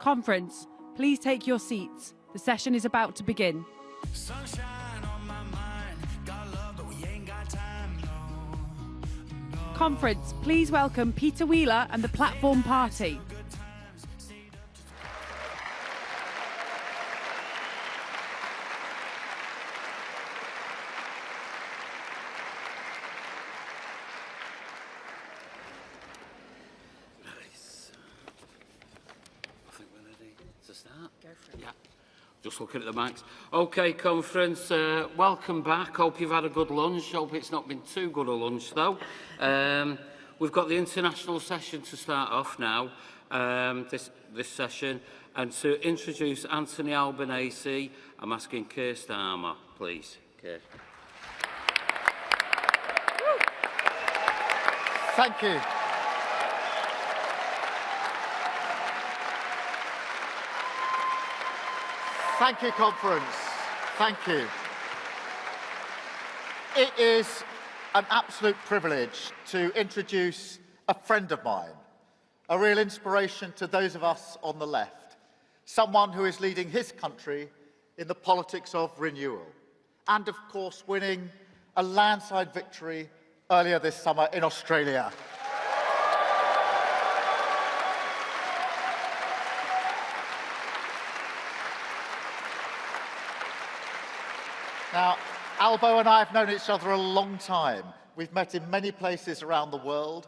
Conference, please take your seats. The session is about to begin. Sunshine on my mind, got love, but we ain't got time, no. Conference, please welcome Peter Wheeler and the Platform Party. Just looking at the mics. OK, conference, welcome back. Hope you've had a good lunch. Hope it's not been too good a lunch, though. We've got the international session to start off now, this session. And to introduce Anthony Albanese, I'm asking Keir Starmer, please. Keir. Thank you. Thank you, Conference. Thank you. It is an absolute privilege to introduce a friend of mine, a real inspiration to those of us on the left, someone who is leading his country in the politics of renewal, and of course winning a landslide victory earlier this summer in Australia. Now, Albo and I have known each other a long time. We've met in many places around the world.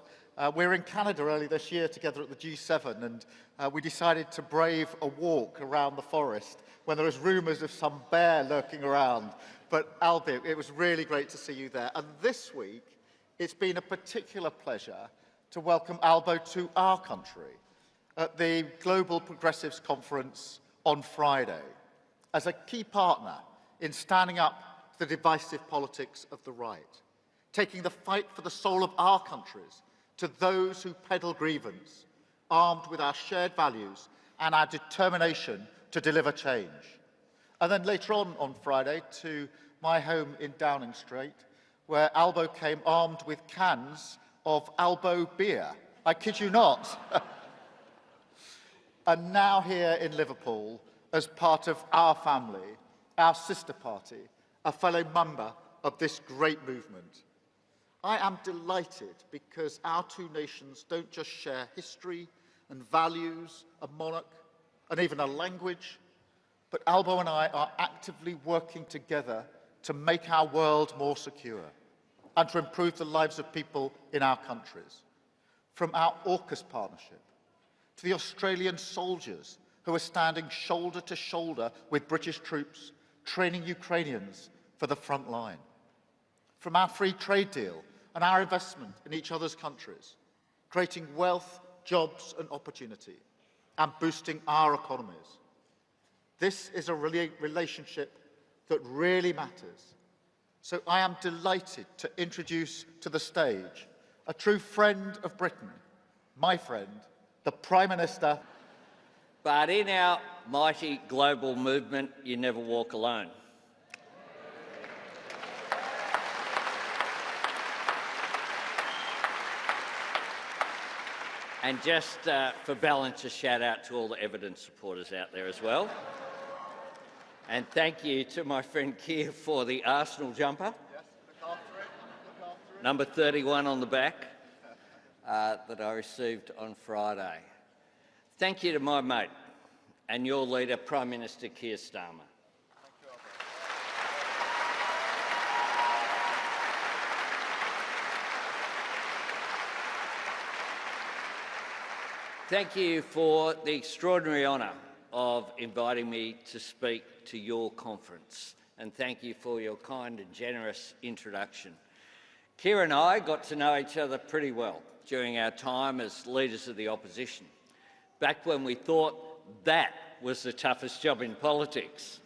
We were in Canada early this year together at the G7, and we decided to brave a walk around the forest when there was rumours of some bear lurking around. But Albo, it was really great to see you there. And this week, it's been a particular pleasure to welcome Albo to our country at the Global Progressives Conference on Friday as a key partner in standing up to the divisive politics of the right, taking the fight for the soul of our countries to those who peddle grievance, armed with our shared values and our determination to deliver change. And then later on Friday to my home in Downing Street, where Albo came armed with cans of Albo beer. I kid you not. And now here in Liverpool as part of our family, our sister party, a fellow member of this great movement. I am delighted because our two nations don't just share history and values, a monarch, and even a language, but Albo and I are actively working together to make our world more secure and to improve the lives of people in our countries. From our AUKUS partnership to the Australian soldiers who are standing shoulder to shoulder with British troops training Ukrainians for the front line. From our free trade deal and our investment in each other's countries, creating wealth, jobs and opportunity, and boosting our economies. This is a relationship that really matters. So I am delighted to introduce to the stage a true friend of Britain, my friend, the Prime Minister. But in our mighty global movement, you never walk alone. And just for balance, a shout out to all the evidence supporters out there as well. And thank you to my friend Keir for the Arsenal jumper. Yes, look after it. Look after it. Number 31 on the back that I received on Friday. Thank you to my mate and your leader, Prime Minister Keir Starmer. Thank you for the extraordinary honour of inviting me to speak to your conference, and thank you for your kind and generous introduction. Keir and I got to know each other pretty well during our time as leaders of the opposition, back when we thought that was the toughest job in politics.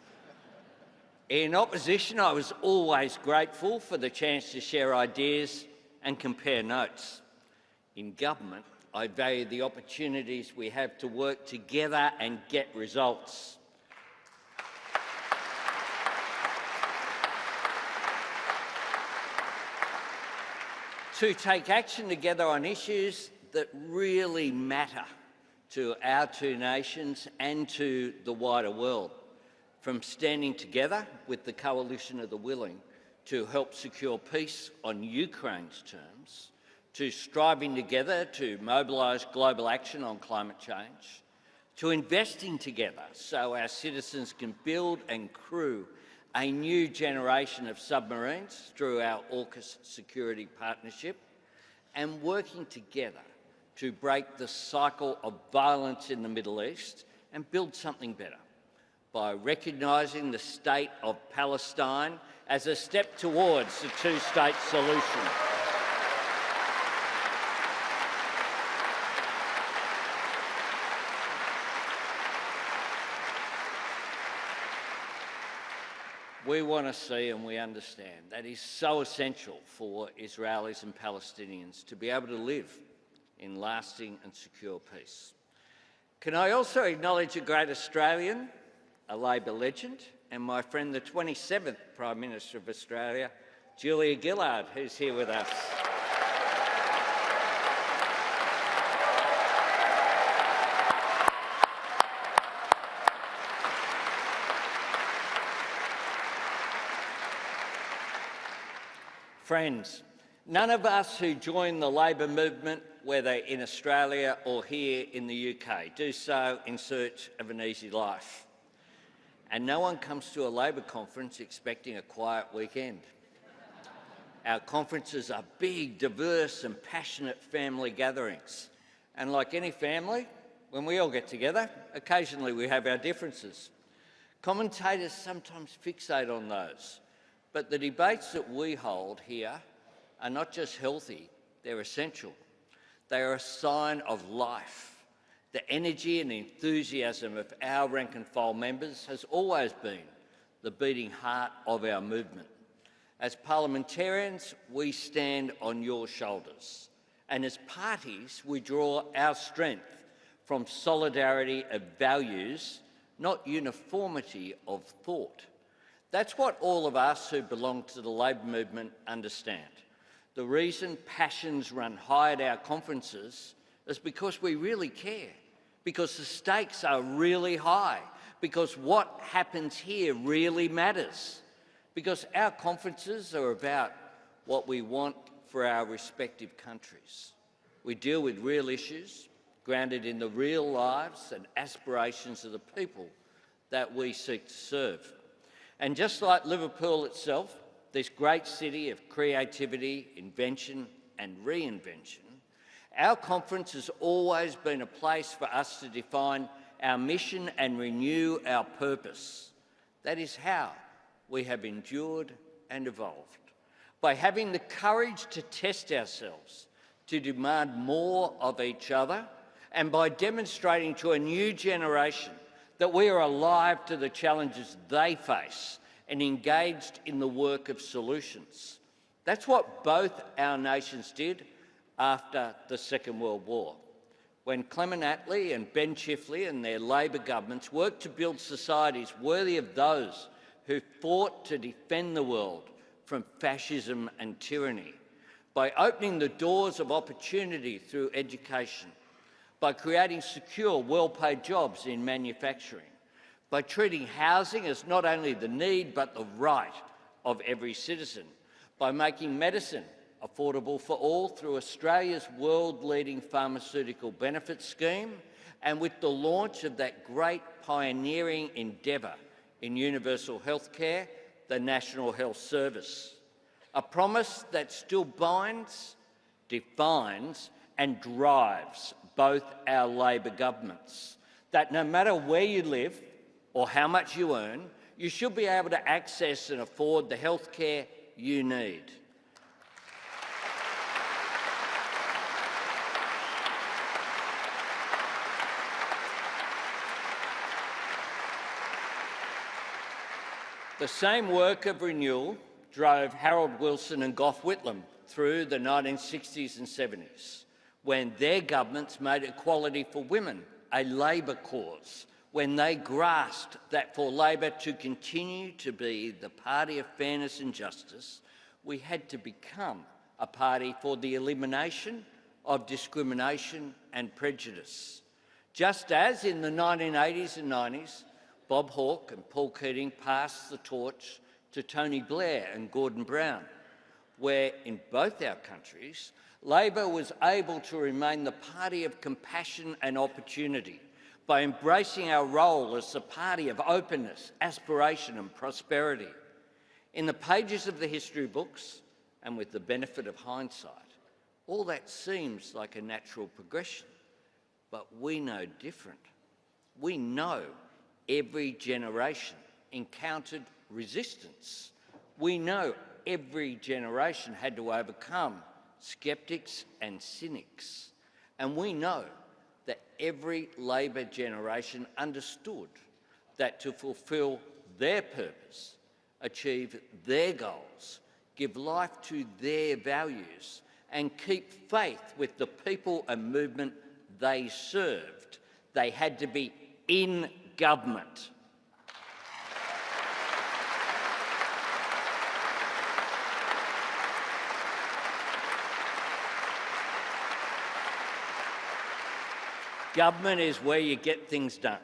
In opposition, I was always grateful for the chance to share ideas and compare notes. In government, I value the opportunities we have to work together and get results. To take action together on issues that really matter to our two nations and to the wider world, from standing together with the coalition of the willing to help secure peace on Ukraine's terms, to striving together to mobilise global action on climate change, to investing together so our citizens can build and crew a new generation of submarines through our AUKUS security partnership, and working together to break the cycle of violence in the Middle East and build something better by recognising the state of Palestine as a step towards the two-state solution. We want to see, and we understand, that is so essential for Israelis and Palestinians to be able to live in lasting and secure peace. Can I also acknowledge a great Australian, a Labor legend, and my friend, the 27th Prime Minister of Australia, Julia Gillard, who's here with us. Friends, none of us who join the Labor movement, whether in Australia or here in the UK, do so in search of an easy life. And no one comes to a Labor conference expecting a quiet weekend. Our conferences are big, diverse and passionate family gatherings. And like any family, when we all get together, occasionally we have our differences. Commentators sometimes fixate on those. But the debates that we hold here are not just healthy, they're essential. They are a sign of life. The energy and enthusiasm of our rank and file members has always been the beating heart of our movement. As parliamentarians, we stand on your shoulders. And as parties, we draw our strength from solidarity of values, not uniformity of thought. That's what all of us who belong to the Labor movement understand. The reason passions run high at our conferences is because we really care, because the stakes are really high, because what happens here really matters, because our conferences are about what we want for our respective countries. We deal with real issues grounded in the real lives and aspirations of the people that we seek to serve. And just like Liverpool itself, this great city of creativity, invention and reinvention, our conference has always been a place for us to define our mission and renew our purpose. That is how we have endured and evolved. By having the courage to test ourselves, to demand more of each other, and by demonstrating to a new generation that we are alive to the challenges they face and engaged in the work of solutions. That's what both our nations did after the Second World War, when Clement Attlee and Ben Chifley and their Labor governments worked to build societies worthy of those who fought to defend the world from fascism and tyranny, by opening the doors of opportunity through education, by creating secure, well-paid jobs in manufacturing, by treating housing as not only the need but the right of every citizen, by making medicine affordable for all through Australia's world-leading pharmaceutical benefits scheme, and with the launch of that great pioneering endeavour in universal healthcare, the National Health Service. A promise that still binds, defines and drives both our Labor governments, that no matter where you live or how much you earn, you should be able to access and afford the healthcare you need. The same work of renewal drove Harold Wilson and Gough Whitlam through the 1960s and 70s, when their governments made equality for women a Labor cause, when they grasped that for Labor to continue to be the party of fairness and justice, we had to become a party for the elimination of discrimination and prejudice, Just as in the 1980s and 90s, Bob Hawke and Paul Keating passed the torch to Tony Blair and Gordon Brown, where in both our countries, Labor was able to remain the party of compassion and opportunity by embracing our role as the party of openness, aspiration and prosperity. In the pages of the history books, and with the benefit of hindsight, all that seems like a natural progression, but we know different. We know every generation encountered resistance. We know every generation had to overcome sceptics and cynics. And we know that every Labor generation understood that to fulfil their purpose, achieve their goals, give life to their values, and keep faith with the people and movement they served, they had to be in government. Government is where you get things done.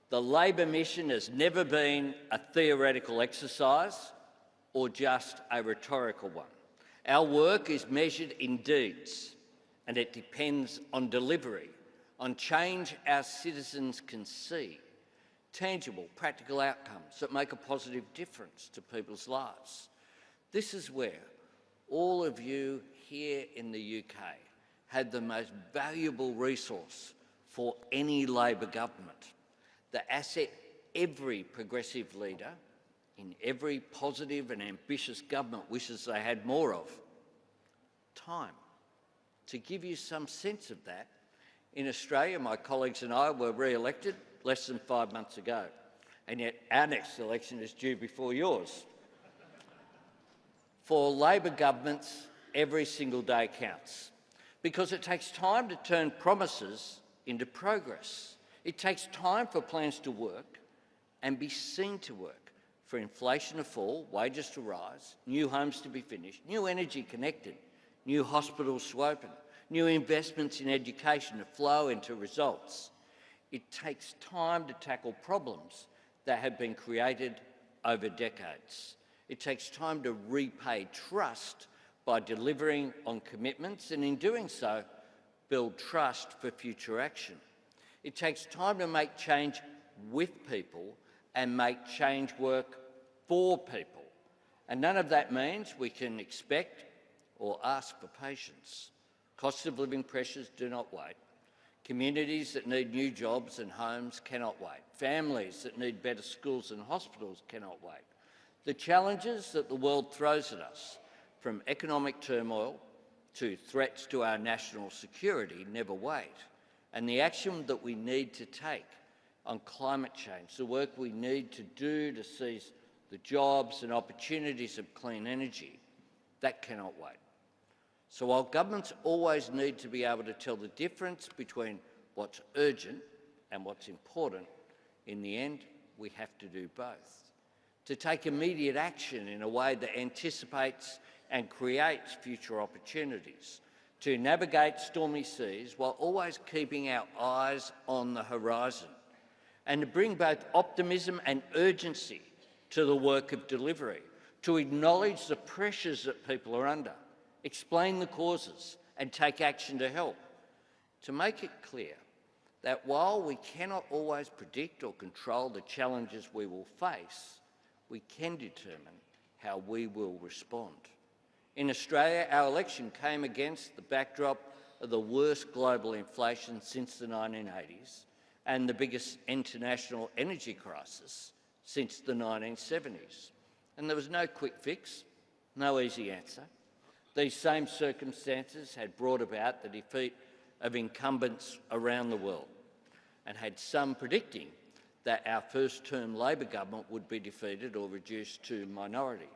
The Labor mission has never been a theoretical exercise or just a rhetorical one. Our work is measured in deeds, and it depends on delivery, on change our citizens can see, tangible, practical outcomes that make a positive difference to people's lives. This is where all of you here in the UK had the most valuable resource for any Labor government, the asset every progressive leader in every positive and ambitious government wishes they had more of: time. To give you some sense of that, in Australia, my colleagues and I were re-elected less than 5 months ago, and yet our next election is due before yours. For Labor governments, every single day counts, because it takes time to turn promises into progress. It takes time for plans to work and be seen to work, for inflation to fall, wages to rise, new homes to be finished, new energy connected, new hospitals to open, new investments in education to flow into results. It takes time to tackle problems that have been created over decades. It takes time to repay trust by delivering on commitments, and in doing so, build trust for future action. It takes time to make change with people and make change work for people. And none of that means we can expect or ask for patience. Cost of living pressures do not wait. Communities that need new jobs and homes cannot wait. Families that need better schools and hospitals cannot wait. The challenges that the world throws at us, from economic turmoil to threats to our national security, never wait. And the action that we need to take on climate change, the work we need to do to seize the jobs and opportunities of clean energy, that cannot wait. So while governments always need to be able to tell the difference between what's urgent and what's important, in the end, we have to do both. To take immediate action in a way that anticipates and creates future opportunities, to navigate stormy seas while always keeping our eyes on the horizon, and to bring both optimism and urgency to the work of delivery, to acknowledge the pressures that people are under, explain the causes and take action to help. To make it clear that while we cannot always predict or control the challenges we will face, we can determine how we will respond. In Australia, our election came against the backdrop of the worst global inflation since the 1980s and the biggest international energy crisis since the 1970s. And there was no quick fix, no easy answer. These same circumstances had brought about the defeat of incumbents around the world, and had some predicting that our first-term Labor government would be defeated or reduced to minority.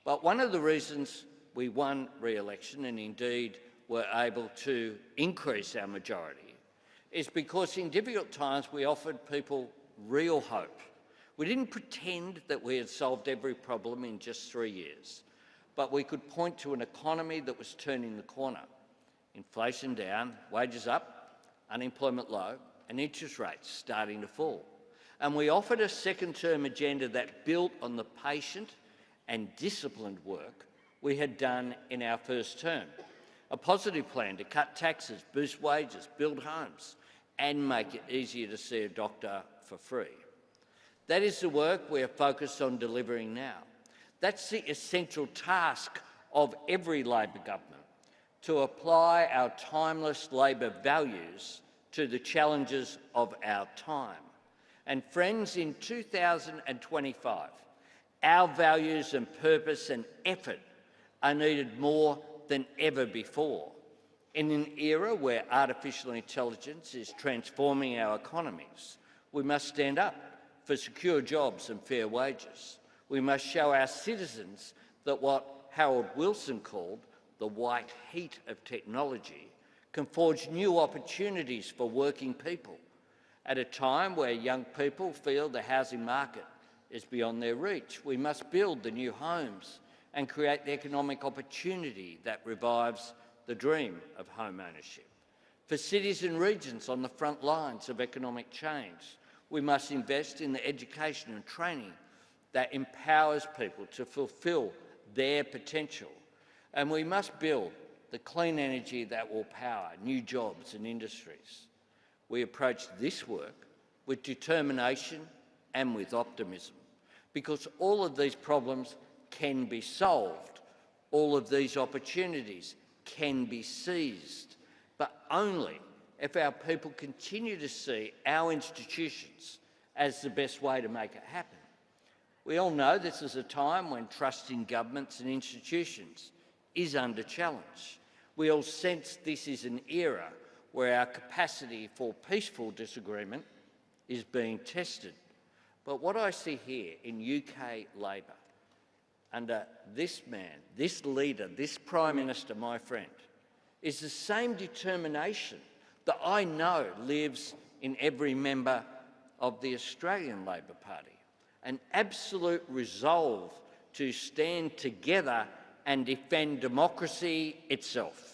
But one of the reasons we won re-election, and indeed were able to increase our majority, is because in difficult times we offered people real hope. We didn't pretend that we had solved every problem in just 3 years, but we could point to an economy that was turning the corner. Inflation down, wages up, unemployment low and interest rates starting to fall. And we offered a second-term agenda that built on the patient and disciplined work we had done in our first term. A positive plan to cut taxes, boost wages, build homes, and make it easier to see a doctor for free. That is the work we are focused on delivering now. That's the essential task of every Labor government, to apply our timeless Labor values to the challenges of our time. And friends, in 2025, our values and purpose and effort are needed more than ever before. In an era where artificial intelligence is transforming our economies, we must stand up for secure jobs and fair wages. We must show our citizens that what Harold Wilson called the white heat of technology can forge new opportunities for working people. At a time where young people feel the housing market is beyond their reach, we must build the new homes and create the economic opportunity that revives the dream of home ownership. For cities and regions on the front lines of economic change, we must invest in the education and training that empowers people to fulfil their potential. And we must build the clean energy that will power new jobs and industries. We approach this work with determination and with optimism, because all of these problems can be solved, all of these opportunities can be seized, but only if our people continue to see our institutions as the best way to make it happen. We all know this is a time when trust in governments and institutions is under challenge. We all sense this is an era where our capacity for peaceful disagreement is being tested. But what I see here in UK Labor, under this man, this leader, this Prime Minister, my friend, is the same determination that I know lives in every member of the Australian Labor Party, an absolute resolve to stand together and defend democracy itself.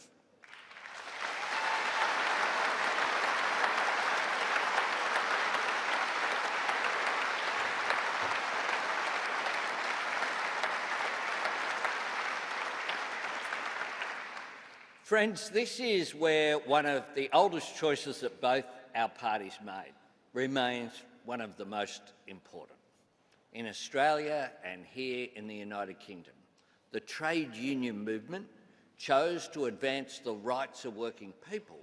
Friends, this is where one of the oldest choices that both our parties made remains one of the most important. In Australia and here in the United Kingdom, the trade union movement chose to advance the rights of working people,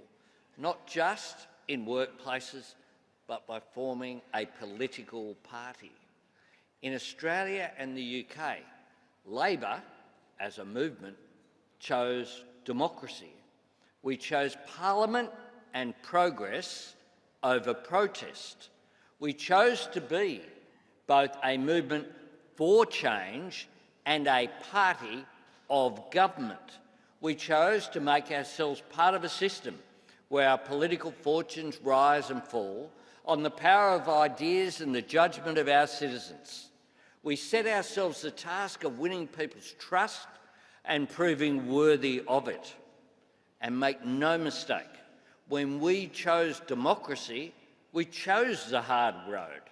not just in workplaces, but by forming a political party. In Australia and the UK, Labor, as a movement, chose democracy. We chose Parliament and progress over protest. We chose to be both a movement for change and a party of government. We chose to make ourselves part of a system where our political fortunes rise and fall on the power of ideas and the judgment of our citizens. We set ourselves the task of winning people's trust and proving worthy of it. And make no mistake, when we chose democracy, we chose the hard road,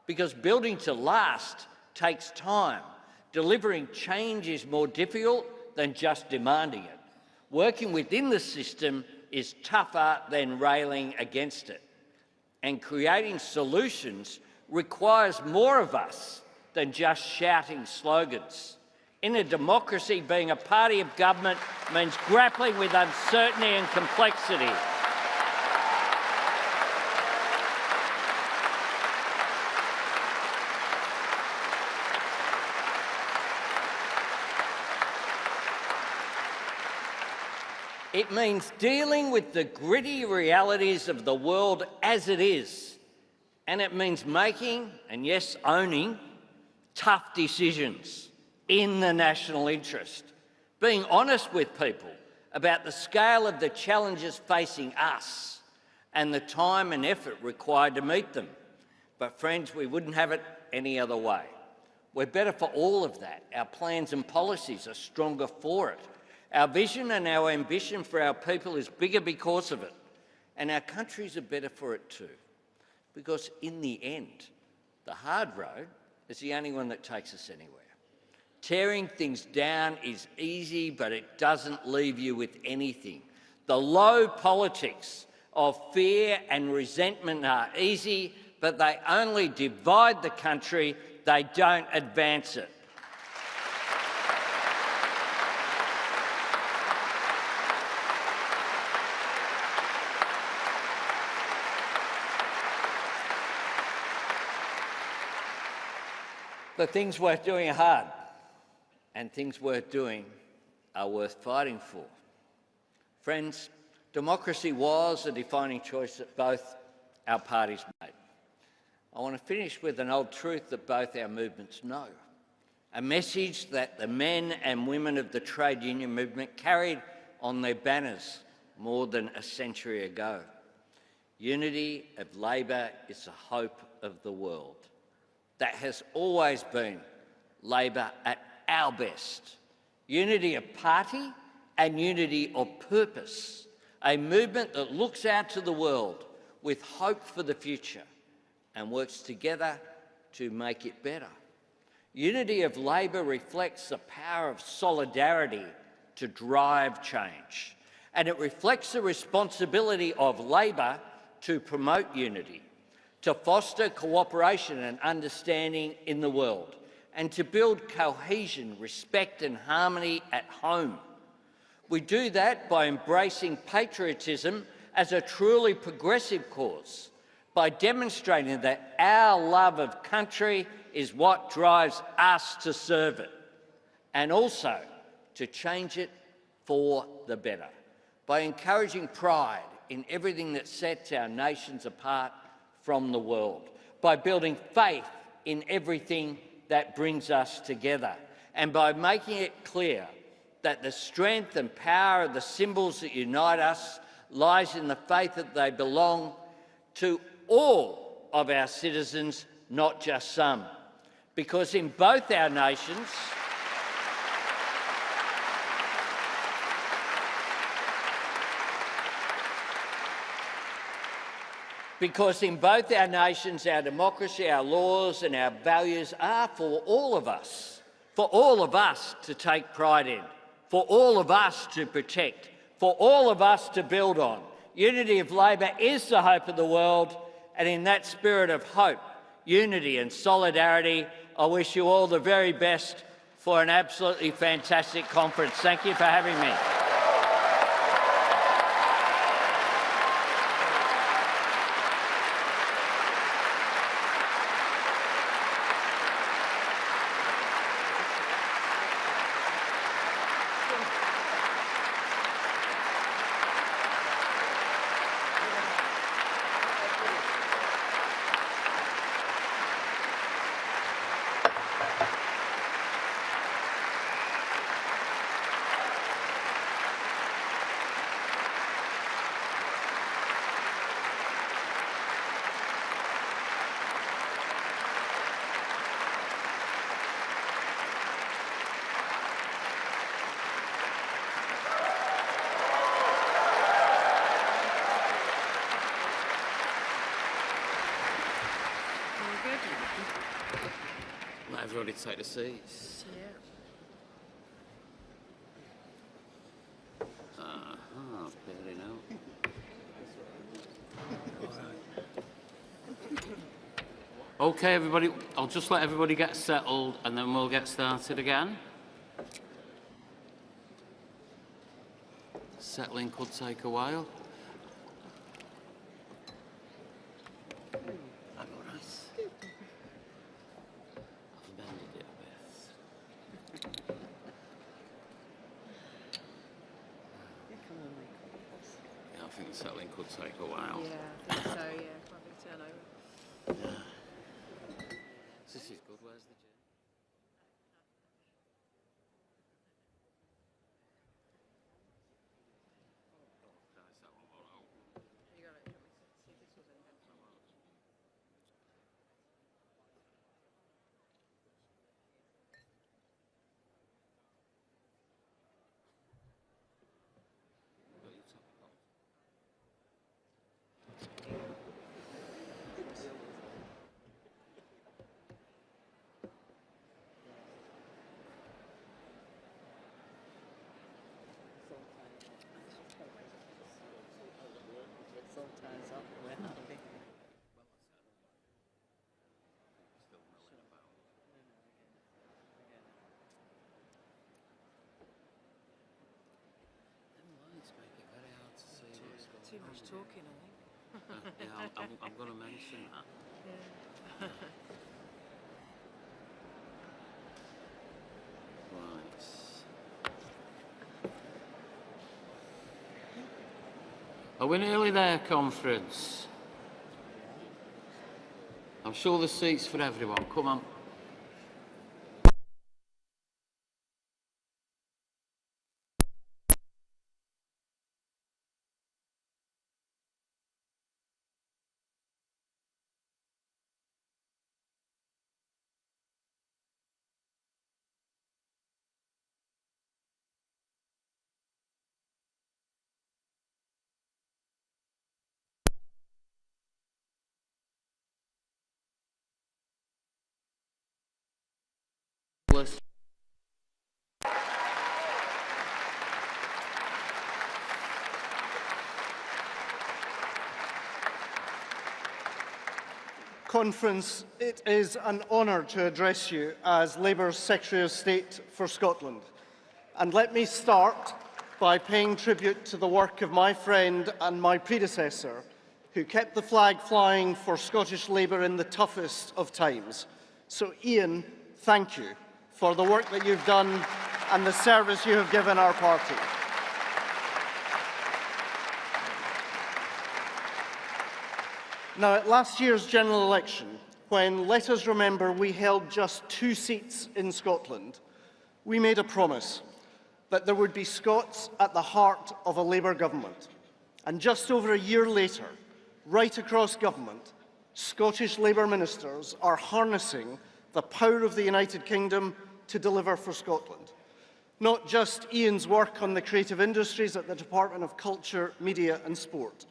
because building to last takes time. Delivering change is more difficult than just demanding it. Working within the system is tougher than railing against it. And creating solutions requires more of us than just shouting slogans. In a democracy, being a party of government means grappling with uncertainty and complexity. It means dealing with the gritty realities of the world as it is. And it means making, and yes, owning, tough decisions in the national interest, being honest with people about the scale of the challenges facing us and the time and effort required to meet them. But friends, we wouldn't have it any other way. We're better for all of that. Our plans and policies are stronger for it. Our vision and our ambition for our people is bigger because of it. And our countries are better for it too, because in the end, the hard road is the only one that takes us anywhere. Tearing things down is easy, but it doesn't leave you with anything. The low politics of fear and resentment are easy, but they only divide the country, they don't advance it. The things worth doing are hard, and things worth doing are worth fighting for. Friends, democracy was a defining choice that both our parties made. I want to finish with an old truth that both our movements know, a message that the men and women of the trade union movement carried on their banners more than a century ago. Unity of Labor is the hope of the world. That has always been Labor at our best. Unity of party and unity of purpose. A movement that looks out to the world with hope for the future and works together to make it better. Unity of Labor reflects the power of solidarity to drive change, and it reflects the responsibility of Labor to promote unity, to foster cooperation and understanding in the world, and to build cohesion, respect and harmony at home. We do that by embracing patriotism as a truly progressive cause, by demonstrating that our love of country is what drives us to serve it, and also to change it for the better, by encouraging pride in everything that sets our nations apart from the world, by building faith in everything that brings us together, and by making it clear that the strength and power of the symbols that unite us lies in the faith that they belong to all of our citizens, not just some. Because in both our nations, our democracy, our laws and our values are for all of us to take pride in, for all of us to protect, for all of us to build on. Unity of Labor is the hope of the world, and in that spirit of hope, unity and solidarity, I wish you all the very best for an absolutely fantastic conference. Thank you for having me. Let everybody take the seats. Bearing out. Okay, everybody, I'll just let everybody get settled and then we'll get started again. Settling could take a while. I think the settling could take a while. Yeah, I think so, yeah. Quite a big turnover. This is good. Where's the gym? You got it. Let me see if this was any good. Too much talking, I think. Yeah, I'm going to mention that. Right. Are we nearly there, conference? I'm sure there's seats for everyone. Come on. Let's Conference, it is an honour to address you as Labour's Secretary of State for Scotland. And let me start by paying tribute to the work of my friend and my predecessor, who kept the flag flying for Scottish Labour in the toughest of times. So, Ian, thank you for the work that you've done and the service you have given our party. Now, at last year's general election, when, let us remember, we held just 2 seats in Scotland, we made a promise that there would be Scots at the heart of a Labour government. And just over a year later, right across government, Scottish Labour ministers are harnessing the power of the United Kingdom to deliver for Scotland. Not just Ian's work on the creative industries at the Department of Culture, Media and Sport,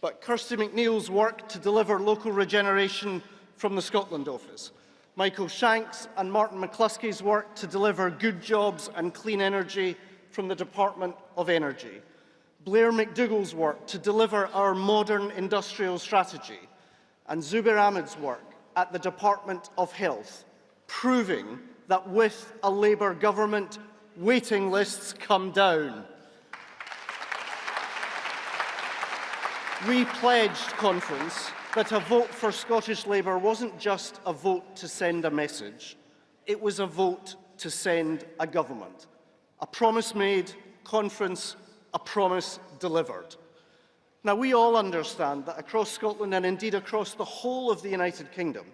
but Kirsty McNeil's work to deliver local regeneration from the Scotland office, Michael Shanks and Martin McCluskey's work to deliver good jobs and clean energy from the Department of Energy, Blair McDougall's work to deliver our modern industrial strategy, and Zubair Ahmed's work at the Department of Health, proving that with a Labour government, waiting lists come down. We pledged, Conference, that a vote for Scottish Labour wasn't just a vote to send a message, it was a vote to send a government. A promise made, Conference, a promise delivered. Now, we all understand that across Scotland and indeed across the whole of the United Kingdom,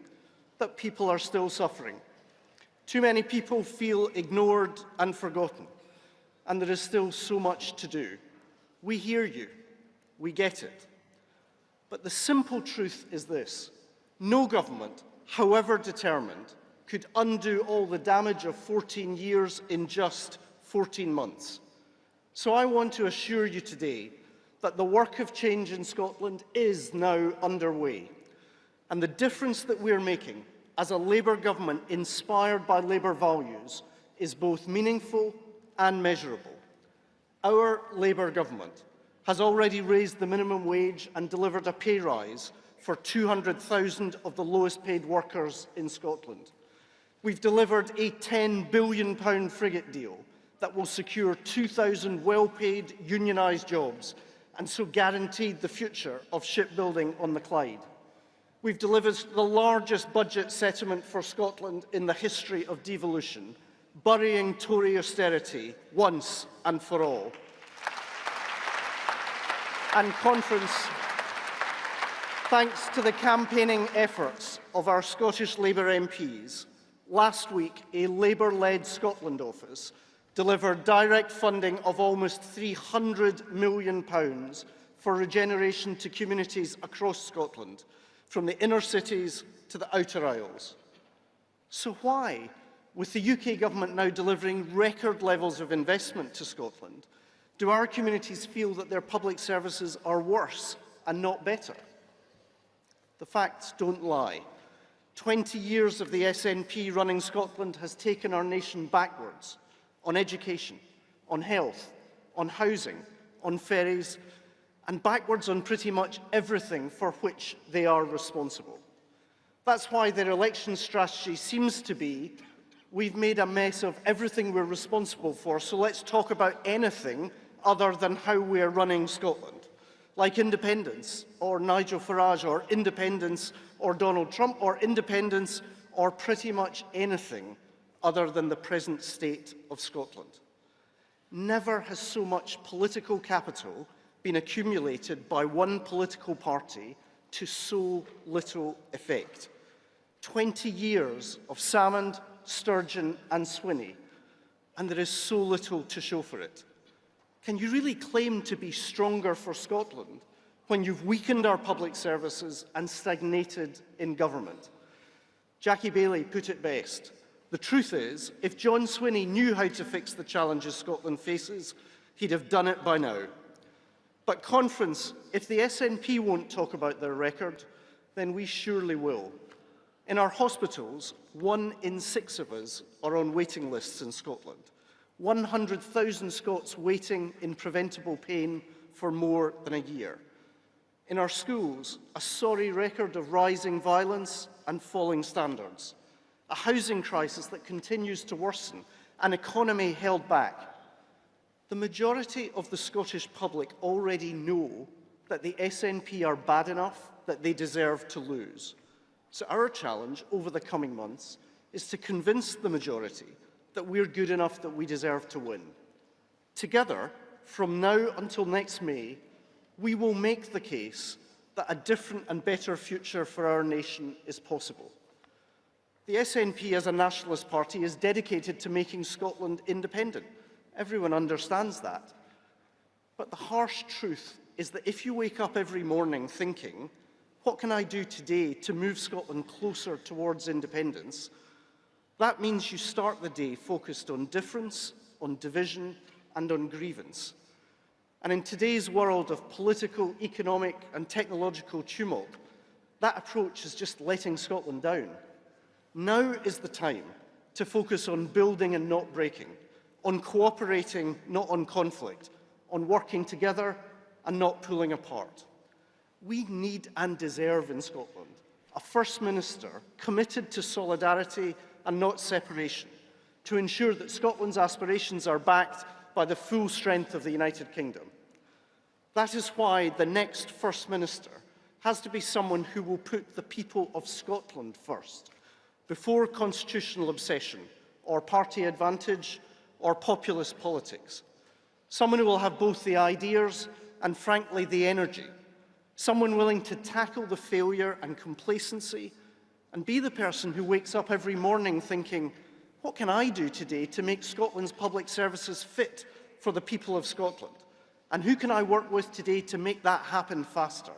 that people are still suffering. Too many people feel ignored and forgotten, and there is still so much to do. We hear you, we get it. But the simple truth is this: no government, however determined, could undo all the damage of 14 years in just 14 months. So I want to assure you today that the work of change in Scotland is now underway. And the difference that we're making as a Labour government inspired by Labour values is both meaningful and measurable. Our Labour government has already raised the minimum wage and delivered a pay rise for 200,000 of the lowest paid workers in Scotland. We've delivered a £10 billion frigate deal that will secure 2,000 well-paid unionised jobs and so guaranteed the future of shipbuilding on the Clyde. We've delivered the largest budget settlement for Scotland in the history of devolution, burying Tory austerity once and for all. And Conference, thanks to the campaigning efforts of our Scottish Labour MPs, last week a Labour-led Scotland office delivered direct funding of almost £300 million for regeneration to communities across Scotland, from the inner cities to the outer isles. So why, with the UK government now delivering record levels of investment to Scotland, do our communities feel that their public services are worse and not better? The facts don't lie. 20 years of the SNP running Scotland has taken our nation backwards on education, on health, on housing, on ferries, and backwards on pretty much everything for which they are responsible. That's why their election strategy seems to be, we've made a mess of everything we're responsible for, so let's talk about anything other than how we're running Scotland. like independence or Nigel Farage, or independence or Donald Trump, or independence or pretty much anything other than the present state of Scotland. Never has so much political capital been accumulated by one political party to so little effect. 20 years of Salmond, Sturgeon and Swinney, and there is so little to show for it. Can you really claim to be stronger for Scotland when you've weakened our public services and stagnated in government? Jackie Baillie put it best. The truth is, if John Swinney knew how to fix the challenges Scotland faces, he'd have done it by now. But conference, if the SNP won't talk about their record, then we surely will. In our hospitals, 1 in 6 of us are on waiting lists in Scotland. 100,000 Scots waiting in preventable pain for more than a year. In our schools, a sorry record of rising violence and falling standards. A housing crisis that continues to worsen, an economy held back. The majority of the Scottish public already know that the SNP are bad enough that they deserve to lose. So our challenge over the coming months is to convince the majority that we're good enough that we deserve to win. Together, from now until next May, we will make the case that a different and better future for our nation is possible. The SNP as a nationalist party is dedicated to making Scotland independent. Everyone understands that. But the harsh truth is that if you wake up every morning thinking, what can I do today to move Scotland closer towards independence? That means you start the day focused on difference, on division, and on grievance. And in today's world of political, economic, and technological tumult, that approach is just letting Scotland down. Now is the time to focus on building and not breaking, on cooperating, not on conflict, on working together and not pulling apart. We need and deserve in Scotland a First Minister committed to solidarity and not separation, to ensure that Scotland's aspirations are backed by the full strength of the United Kingdom. That is why the next First Minister has to be someone who will put the people of Scotland first, before constitutional obsession, or party advantage, or populist politics. Someone who will have both the ideas and, frankly, the energy. Someone willing to tackle the failure and complacency and be the person who wakes up every morning thinking, what can I do today to make Scotland's public services fit for the people of Scotland? And who can I work with today to make that happen faster?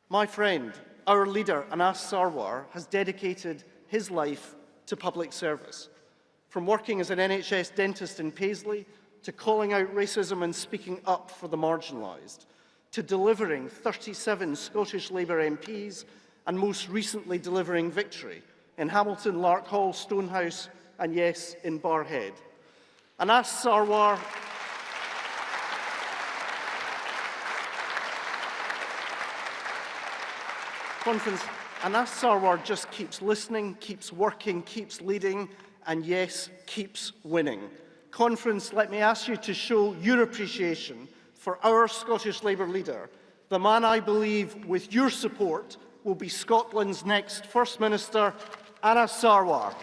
My friend, our leader, Anas Sarwar, has dedicated his life to public service. From working as an NHS dentist in Paisley, to calling out racism and speaking up for the marginalised, to delivering 37 Scottish Labour MPs, and most recently delivering victory in Hamilton, Larkhall, Stonehouse, and yes, in Barrhead. Anas Sarwar Anas Sarwar just keeps listening, keeps working, keeps leading, and yes, keeps winning. Conference, let me ask you to show your appreciation for our Scottish Labour leader, the man I believe, with your support, will be Scotland's next First Minister, Anas Sarwar.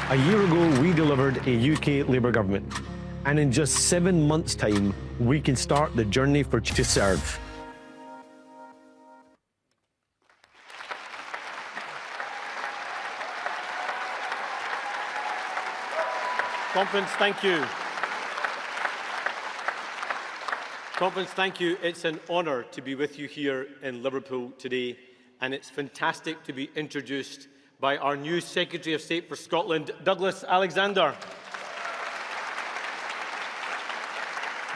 A year ago, we delivered a UK Labour government, and in just 7 months' time, we can start the journey for to serve. Conference, thank you. Conference, thank you. It's an honour to be with you here in Liverpool today, and it's fantastic to be introduced by our new Secretary of State for Scotland, Douglas Alexander.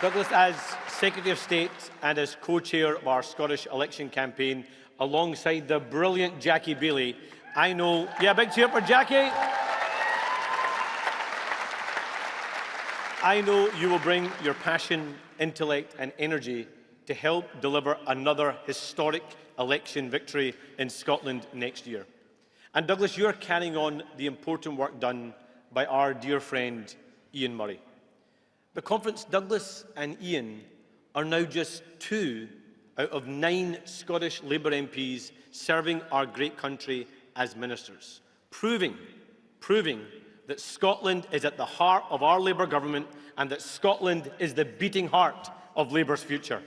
Douglas, as Secretary of State and as co-chair of our Scottish election campaign, alongside the brilliant Jackie Baillie, I know... Yeah, big cheer for Jackie. I know you will bring your passion, intellect and energy to help deliver another historic election victory in Scotland next year. And Douglas, you're carrying on the important work done by our dear friend Ian Murray. The conference, Douglas and Ian are now just 2 out of 9 Scottish Labour MPs serving our great country as ministers, proving that Scotland is at the heart of our Labour government and that Scotland is the beating heart of Labour's future.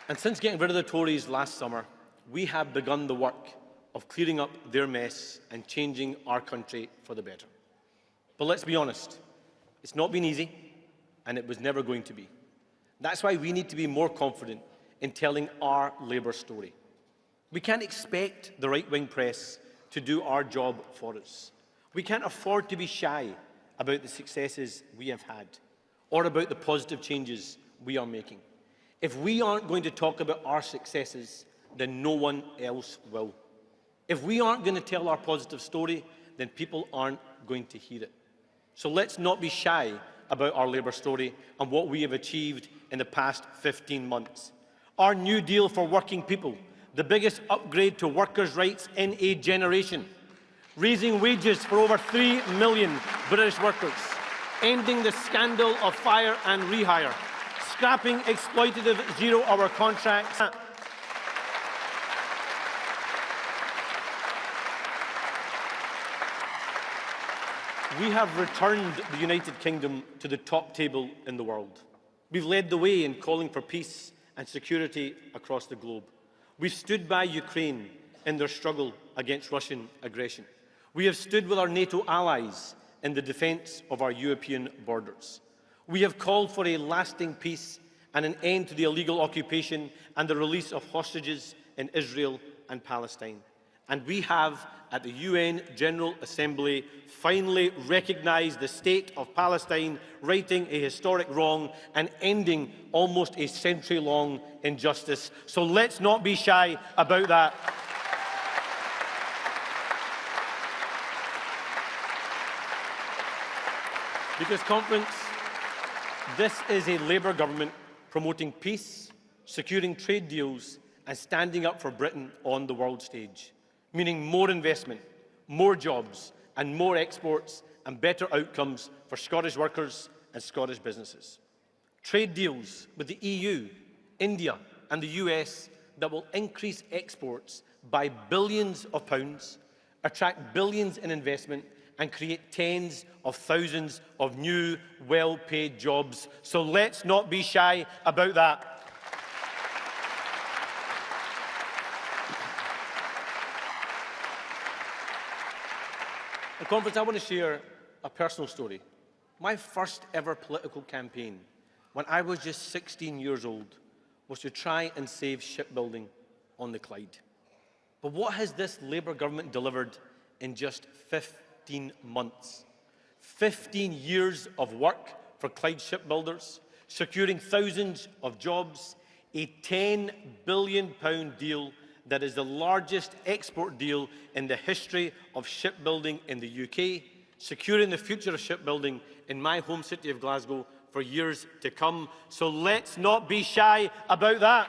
And since getting rid of the Tories last summer, we have begun the work of clearing up their mess and changing our country for the better. But let's be honest, it's not been easy, and it was never going to be. That's why we need to be more confident in telling our Labour story. We can't expect the right-wing press to do our job for us. We can't afford to be shy about the successes we have had or about the positive changes we are making. If we aren't going to talk about our successes, then no one else will. If we aren't going to tell our positive story, then people aren't going to hear it. So let's not be shy about our Labour story and what we have achieved in the past 15 months. Our New Deal for working people, the biggest upgrade to workers' rights in a generation. Raising wages for over 3 million British workers. Ending the scandal of fire and rehire. Scrapping exploitative zero-hour contracts. We have returned the United Kingdom to the top table in the world. We've led the way in calling for peace and security across the globe. We've stood by Ukraine in their struggle against Russian aggression. We have stood with our NATO allies in the defence of our European borders. We have called for a lasting peace and an end to the illegal occupation and the release of hostages in Israel and Palestine. And we have, at the UN General Assembly, finally recognised the state of Palestine, righting a historic wrong and ending almost a century-long injustice. So let's not be shy about that. Because, Conference, this is a Labour government promoting peace, securing trade deals and standing up for Britain on the world stage, meaning more investment, more jobs and more exports and better outcomes for Scottish workers and Scottish businesses. Trade deals with the EU, India and the US that will increase exports by billions of pounds, attract billions in investment and create tens of thousands of new, well-paid jobs. So let's not be shy about that. Conference, I want to share a personal story. My first ever political campaign, when I was just 16 years old, was to try and save shipbuilding on the Clyde. But what has this Labour government delivered in just 15 months? 15 years of work for Clyde shipbuilders, securing thousands of jobs, a £10 billion deal that is the largest export deal in the history of shipbuilding in the UK, securing the future of shipbuilding in my home city of Glasgow for years to come. So let's not be shy about that.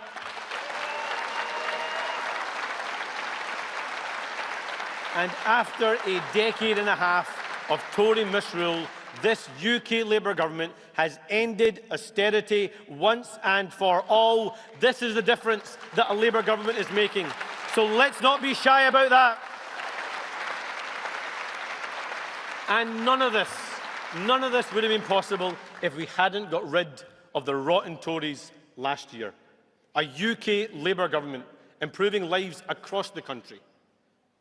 And after a decade and a half of Tory misrule, this UK Labour government has ended austerity once and for all. This is the difference that a Labour government is making. So let's not be shy about that. And none of this would have been possible if we hadn't got rid of the rotten Tories last year. A UK Labour government improving lives across the country.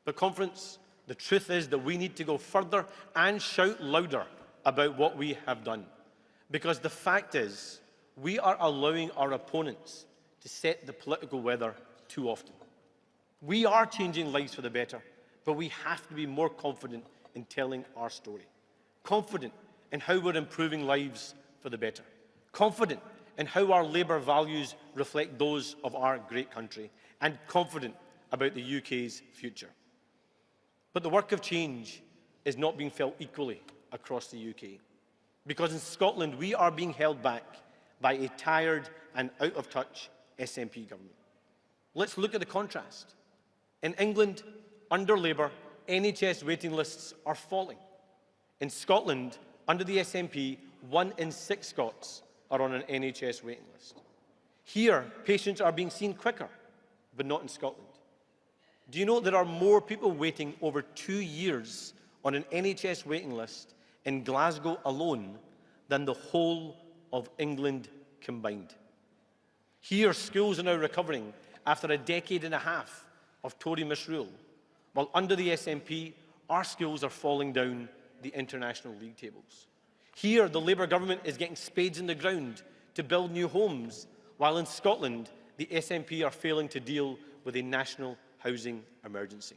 But, Conference, the truth is that we need to go further and shout louder about what we have done. Because the fact is, we are allowing our opponents to set the political weather too often. We are changing lives for the better, but we have to be more confident in telling our story. Confident in how we're improving lives for the better. Confident in how our Labour values reflect those of our great country. And confident about the UK's future. But the work of change is not being felt equally across the UK. Because in Scotland, we are being held back by a tired and out-of-touch SNP government. Let's look at the contrast. In England, under Labour, NHS waiting lists are falling. In Scotland, under the SNP, 1 in 6 Scots are on an NHS waiting list. Here, patients are being seen quicker, but not in Scotland. Do you know there are more people waiting over 2 years on an NHS waiting list in Glasgow alone than the whole of England combined? Here, schools are now recovering after a decade and a half of Tory misrule, while under the SNP, our schools are falling down the international league tables. Here, the Labour government is getting spades in the ground to build new homes, while in Scotland, the SNP are failing to deal with a national housing emergency.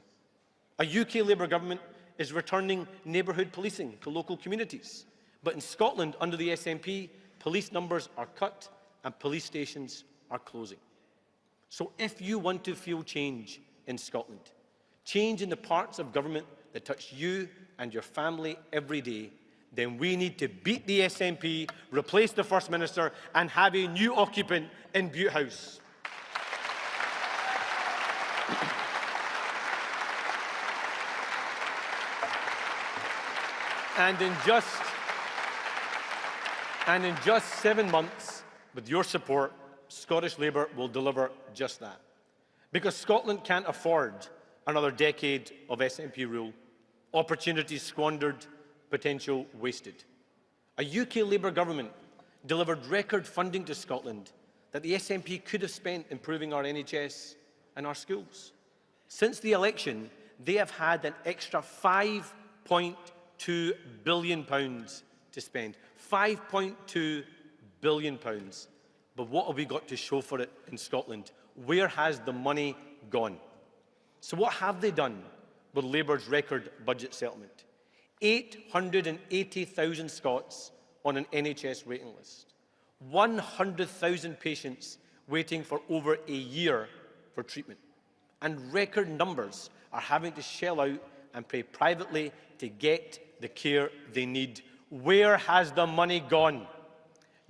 A UK Labour government is returning neighbourhood policing to local communities, but in Scotland, under the SNP, police numbers are cut and police stations are closing. So if you want to feel change in Scotland, change in the parts of government that touch you and your family every day, then we need to beat the SNP, replace the First Minister and have a new occupant in Butte House. And in just 7 months, with your support, Scottish Labour will deliver just that. Because Scotland can't afford another decade of SNP rule, opportunities squandered, potential wasted. A UK Labour government delivered record funding to Scotland that the SNP could have spent improving our NHS and our schools. Since the election, they have had an extra £5.2 billion to spend. £5.2 billion. But what have we got to show for it in Scotland? Where has the money gone? So what have they done with Labour's record budget settlement? 880,000 Scots on an NHS waiting list. 100,000 patients waiting for over a year for treatment. And record numbers are having to shell out and pay privately to get the care they need. Where has the money gone?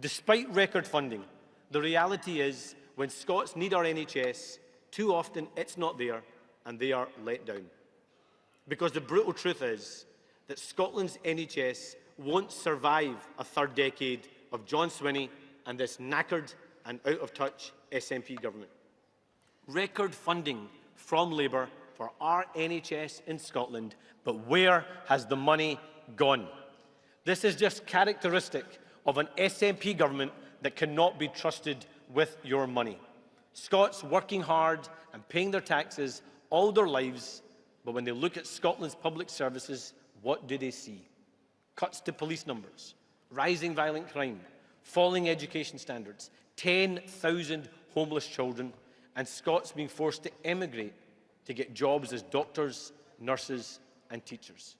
Despite record funding, the reality is when Scots need our NHS, too often it's not there and they are let down. Because the brutal truth is that Scotland's NHS won't survive a third decade of John Swinney and this knackered and out-of-touch SNP government. Record funding from Labour for our NHS in Scotland, but where has the money gone? This is just characteristic of an SNP government that cannot be trusted with your money. Scots working hard and paying their taxes all their lives, but when they look at Scotland's public services, what do they see? Cuts to police numbers, rising violent crime, falling education standards, 10,000 homeless children, and Scots being forced to emigrate to get jobs as doctors, nurses and teachers.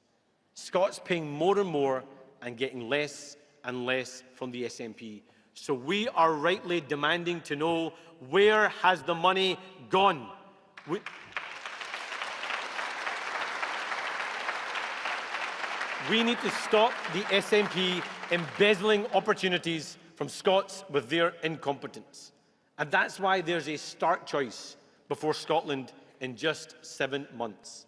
Scots paying more and more and getting less and less from the SNP. So we are rightly demanding to know, where has the money gone? We need to stop the SNP embezzling opportunities from Scots with their incompetence. And that's why there's a stark choice before Scotland in just 7 months.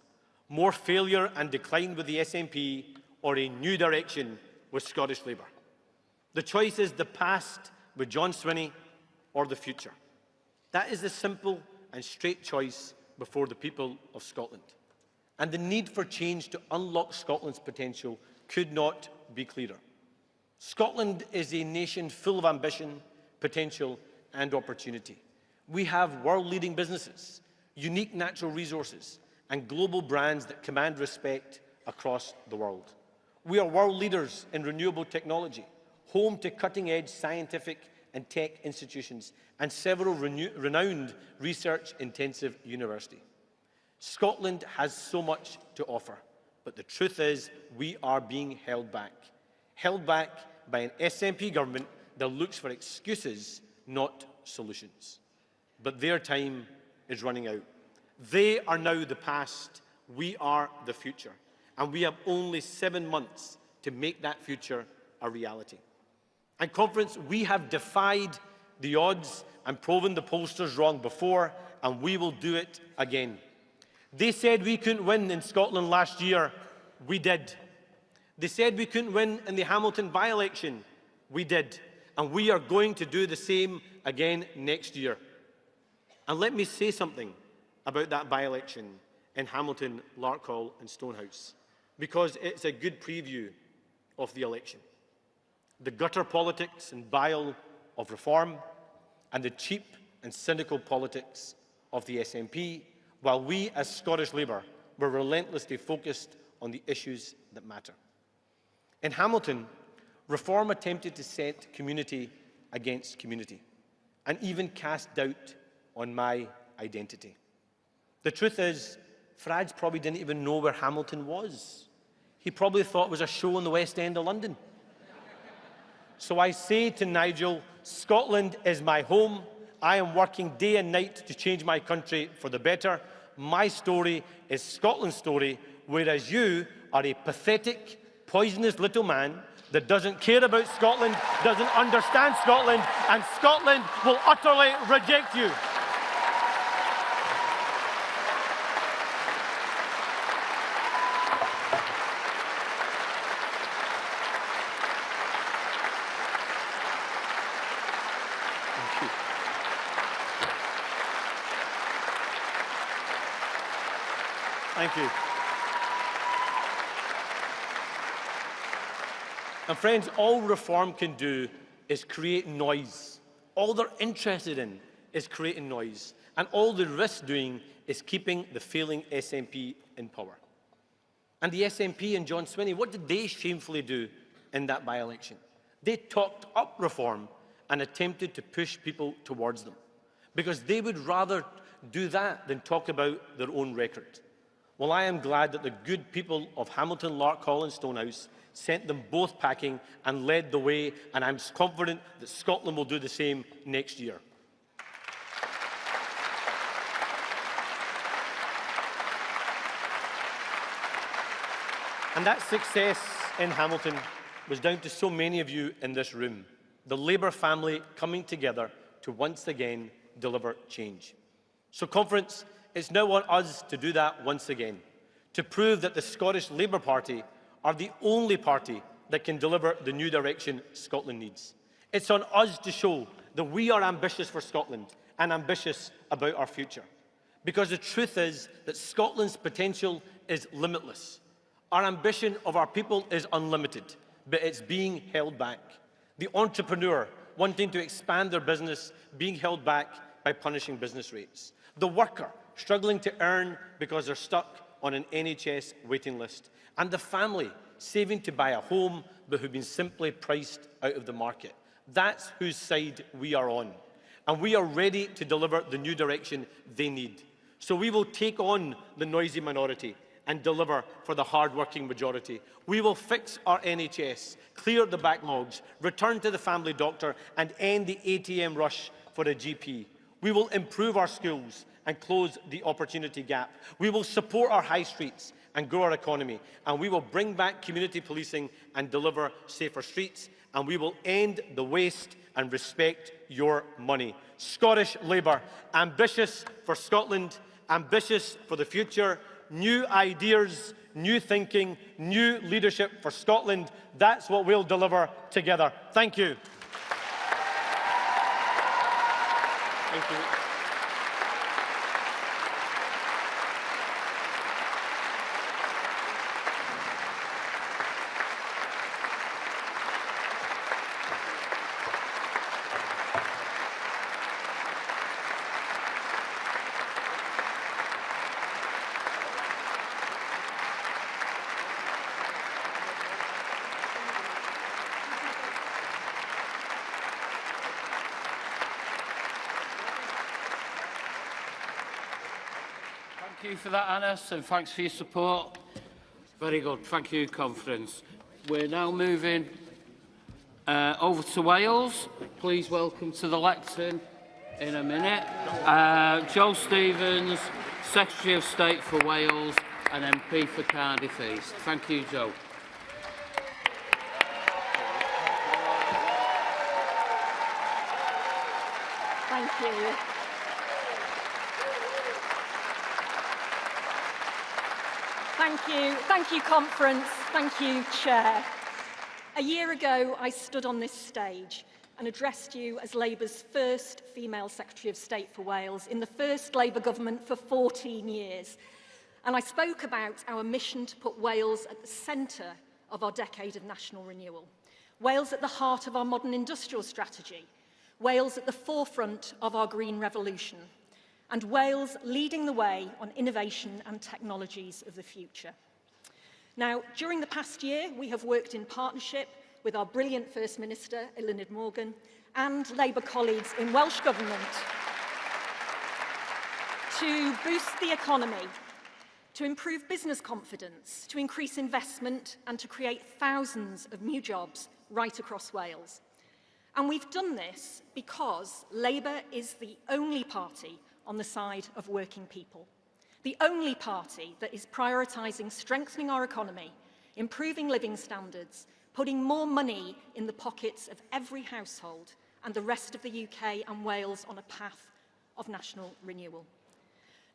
More failure and decline with the SNP or a new direction with Scottish Labour. The choice is the past with John Swinney or the future. That is the simple and straight choice before the people of Scotland. And the need for change to unlock Scotland's potential could not be clearer. Scotland is a nation full of ambition, potential and opportunity. We have world-leading businesses, unique natural resources and global brands that command respect across the world. We are world leaders in renewable technology, home to cutting-edge scientific and tech institutions and several renowned research-intensive universities. Scotland has so much to offer, but the truth is we are being held back by an SNP government that looks for excuses, not solutions. But their time is running out. They are now the past, we are the future. and we have only 7 months to make that future a reality. And Conference, we have defied the odds and proven the pollsters wrong before, and we will do it again. They said we couldn't win in Scotland last year. We did. They said we couldn't win in the Hamilton by-election. We did. And we are going to do the same again next year. And let me say something about that by-election in Hamilton, Larkhall and Stonehouse, because it's a good preview of the election. The gutter politics and bile of reform and the cheap and cynical politics of the SNP, while we as Scottish Labour were relentlessly focused on the issues that matter. In Hamilton, reform attempted to set community against community and even cast doubt on my identity. The truth is, Farage probably didn't even know where Hamilton was. He probably thought it was a show in the West End of London. So I say to Nigel, Scotland is my home. I am working day and night to change my country for the better. My story is Scotland's story, whereas you are a pathetic, poisonous little man that doesn't care about Scotland, doesn't understand Scotland, and Scotland will utterly reject you. Thank you. And friends, all reform can do is create noise. All they're interested in is creating noise. And all they risk doing is keeping the failing SNP in power. And the SNP and John Swinney, what did they shamefully do in that by-election? They talked up reform and attempted to push people towards them, because they would rather do that than talk about their own record. Well, I am glad that the good people of Hamilton, Larkhall and Stonehouse sent them both packing and led the way, and I'm confident that Scotland will do the same next year. And that success in Hamilton was down to so many of you in this room, the Labour family coming together to once again deliver change. So, Conference, it's now on us to do that once again, to prove that the Scottish Labour Party are the only party that can deliver the new direction Scotland needs. It's on us to show that we are ambitious for Scotland and ambitious about our future. Because the truth is that Scotland's potential is limitless. Our ambition of our people is unlimited, but it's being held back. The entrepreneur wanting to expand their business being held back by punishing business rates. The worker struggling to earn because they're stuck on an NHS waiting list. And the family saving to buy a home but who've been simply priced out of the market. That's whose side we are on. And we are ready to deliver the new direction they need. So we will take on the noisy minority and deliver for the hard-working majority. We will fix our NHS, clear the backlogs, return to the family doctor and end the ATM rush for a GP. We will improve our schools and close the opportunity gap. We will support our high streets and grow our economy. And we will bring back community policing and deliver safer streets. And we will end the waste and respect your money. Scottish Labour, ambitious for Scotland, ambitious for the future, new ideas, new thinking, new leadership for Scotland. That's what we'll deliver together. Thank you. Thank you. Thank you for that, Anas, and thanks for your support. Very good. Thank you, Conference. We're now moving over to Wales. Please welcome to the lectern in a minute Joe Stevens, Secretary of State for Wales, and MP for Cardiff East. Thank you, Joe. Thank you. Thank you, Conference. Thank you, Chair. A year ago, I stood on this stage and addressed you as Labour's first female Secretary of State for Wales in the first Labour government for 14 years. And I spoke about our mission to put Wales at the centre of our decade of national renewal. Wales at the heart of our modern industrial strategy. Wales at the forefront of our green revolution. And Wales leading the way on innovation and technologies of the future. Now, during the past year, we have worked in partnership with our brilliant First Minister, Eluned Morgan, and Labour colleagues in Welsh Government to boost the economy, to improve business confidence, to increase investment, and to create thousands of new jobs right across Wales. And we've done this because Labour is the only party on the side of working people. The only party that is prioritising strengthening our economy, improving living standards, putting more money in the pockets of every household and the rest of the UK and Wales on a path of national renewal.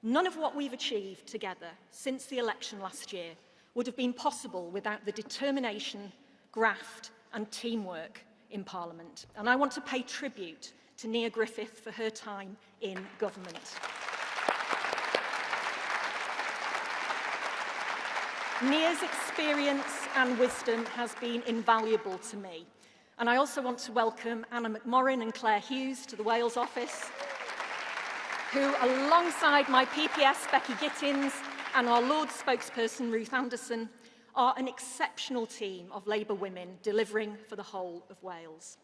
None of what we've achieved together since the election last year would have been possible without the determination, graft and teamwork in Parliament. And I want to pay tribute to Nia Griffith for her time in government. Nia's experience and wisdom has been invaluable to me. And I also want to welcome Anna McMorrin and Claire Hughes to the Wales office, who, alongside my PPS Becky Gittins and our Lord spokesperson Ruth Anderson, are an exceptional team of Labour women delivering for the whole of Wales.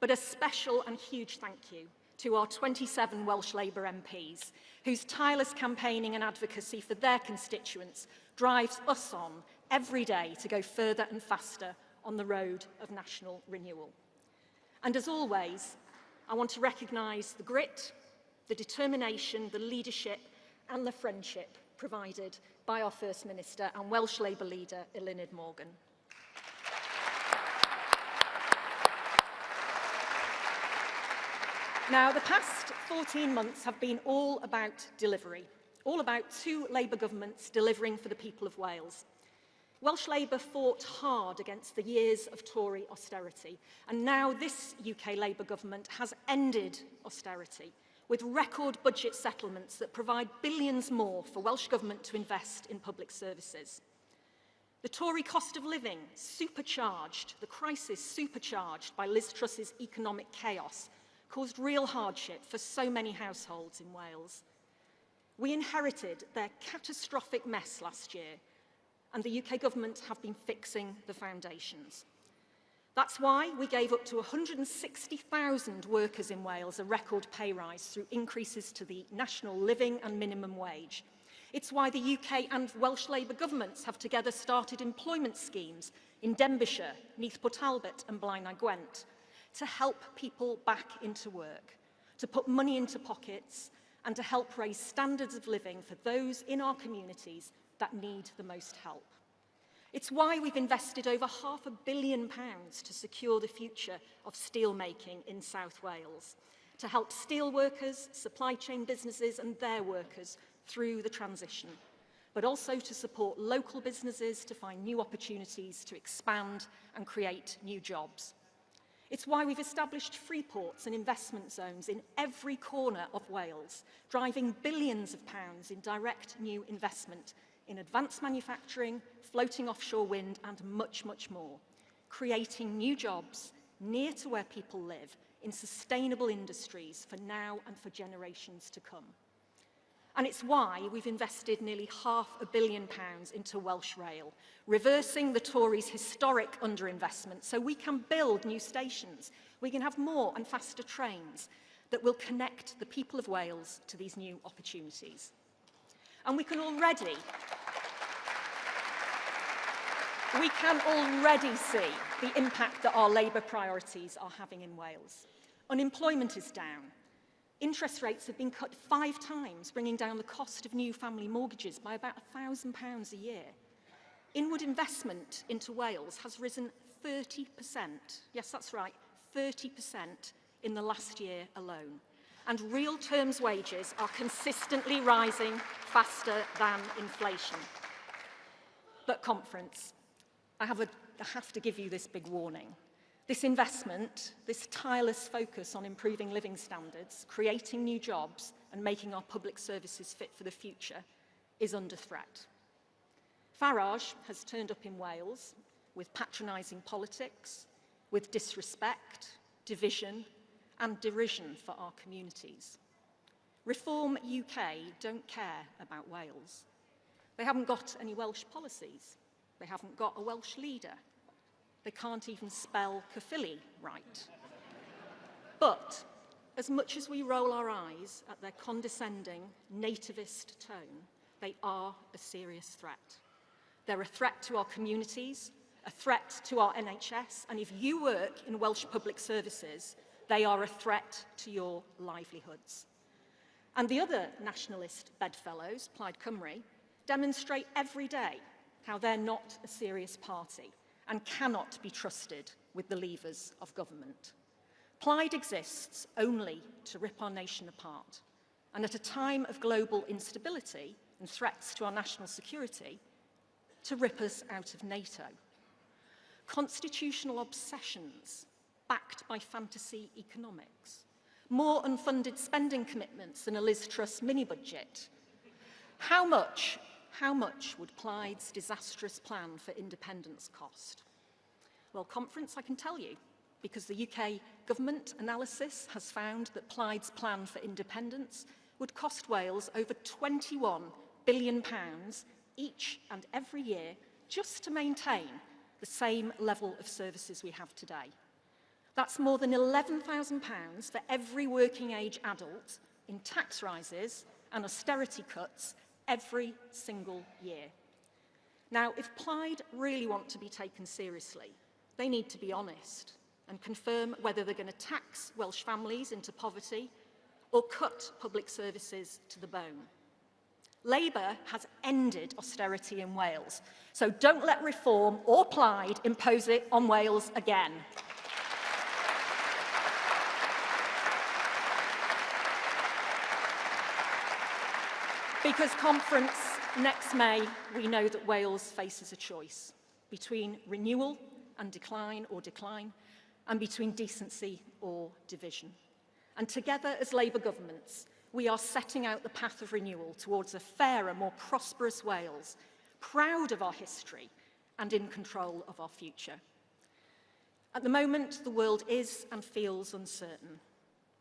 But a special and huge thank you to our 27 Welsh Labour MPs, whose tireless campaigning and advocacy for their constituents drives us on every day to go further and faster on the road of national renewal. And as always, I want to recognise the grit, the determination, the leadership and the friendship provided by our First Minister and Welsh Labour leader, Eluned Morgan. Now, the past 14 months have been all about delivery, all about two Labour governments delivering for the people of Wales. Welsh Labour fought hard against the years of Tory austerity, and now this UK Labour government has ended austerity with record budget settlements that provide billions more for Welsh Government to invest in public services. The Tory cost of living supercharged, the crisis supercharged by Liz Truss's economic chaos, caused real hardship for so many households in Wales. We inherited their catastrophic mess last year, and the UK government have been fixing the foundations. That's why we gave up to 160,000 workers in Wales a record pay rise through increases to the national living and minimum wage. It's why the UK and Welsh Labour governments have together started employment schemes in Denbighshire, Neath Port Talbot and Blaenau Gwent to help people back into work, to put money into pockets and to help raise standards of living for those in our communities that need the most help. It's why we've invested over £500 million to secure the future of steel making in South Wales, to help steel workers, supply chain businesses and their workers through the transition, but also to support local businesses to find new opportunities to expand and create new jobs. It's why we've established free ports and investment zones in every corner of Wales, driving billions of pounds in direct new investment in advanced manufacturing, floating offshore wind and much, much more, creating new jobs near to where people live in sustainable industries for now and for generations to come. And it's why we've invested nearly £500 million into Welsh Rail, reversing the Tories' historic underinvestment so we can build new stations, we can have more and faster trains that will connect the people of Wales to these new opportunities. And we can already see the impact that our Labour priorities are having in Wales. Unemployment is down. Interest rates have been cut 5 times, bringing down the cost of new family mortgages by about £1,000 a year. Inward investment into Wales has risen 30%. Yes, that's right, 30% in the last year alone. And real terms wages are consistently rising faster than inflation. But conference, I have to give you this big warning. This investment, this tireless focus on improving living standards, creating new jobs and making our public services fit for the future is under threat. Farage has turned up in Wales with patronising politics, with disrespect, division and derision for our communities. Reform UK don't care about Wales. They haven't got any Welsh policies. They haven't got a Welsh leader. They can't even spell Caerphilly right. But as much as we roll our eyes at their condescending, nativist tone, they are a serious threat. They're a threat to our communities, a threat to our NHS, and if you work in Welsh public services, they are a threat to your livelihoods. And the other nationalist bedfellows, Plaid Cymru, demonstrate every day how they're not a serious party and cannot be trusted with the levers of government. Plaid exists only to rip our nation apart, and at a time of global instability and threats to our national security, to rip us out of NATO. Constitutional obsessions backed by fantasy economics, more unfunded spending commitments than a Liz Truss mini-budget. How much would Plaid's disastrous plan for independence cost? Well, conference, I can tell you, because the UK government analysis has found that Plaid's plan for independence would cost Wales over £21 billion each and every year just to maintain the same level of services we have today. That's more than £11,000 for every working-age adult in tax rises and austerity cuts every single year. Now, if Plaid really want to be taken seriously, they need to be honest and confirm whether they're going to tax Welsh families into poverty or cut public services to the bone. Labour has ended austerity in Wales, so don't let Reform or Plaid impose it on Wales again. Because conference next May, we know that Wales faces a choice between renewal and decline, and between decency or division. And together as Labour governments, we are setting out the path of renewal towards a fairer, more prosperous Wales, proud of our history and in control of our future. At the moment, the world is and feels uncertain.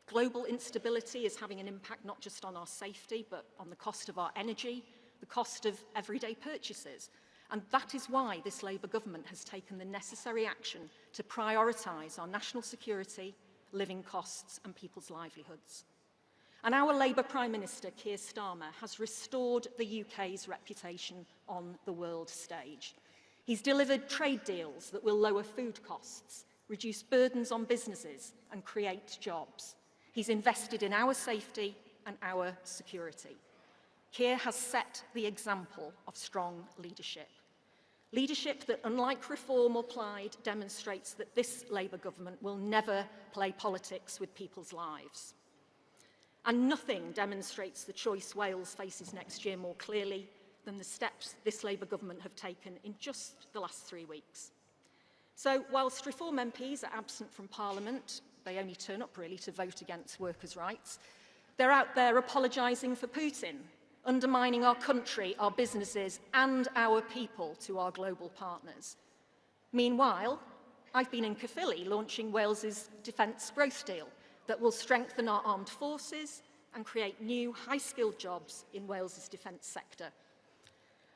Global instability is having an impact not just on our safety, but on the cost of our energy, the cost of everyday purchases. And that is why this Labour government has taken the necessary action to prioritise our national security, living costs and people's livelihoods. And our Labour Prime Minister, Keir Starmer, has restored the UK's reputation on the world stage. He's delivered trade deals that will lower food costs, reduce burdens on businesses and create jobs. He's invested in our safety and our security. Keir has set the example of strong leadership. Leadership that, unlike Reform or Plaid, demonstrates that this Labour government will never play politics with people's lives. And nothing demonstrates the choice Wales faces next year more clearly than the steps this Labour government have taken in just the last 3 weeks. So, whilst Reform MPs are absent from Parliament, they only turn up really to vote against workers' rights, they're out there apologising for Putin, undermining our country, our businesses and our people to our global partners. Meanwhile, I've been in Caerphilly launching Wales's defence growth deal that will strengthen our armed forces and create new high-skilled jobs in Wales's defence sector.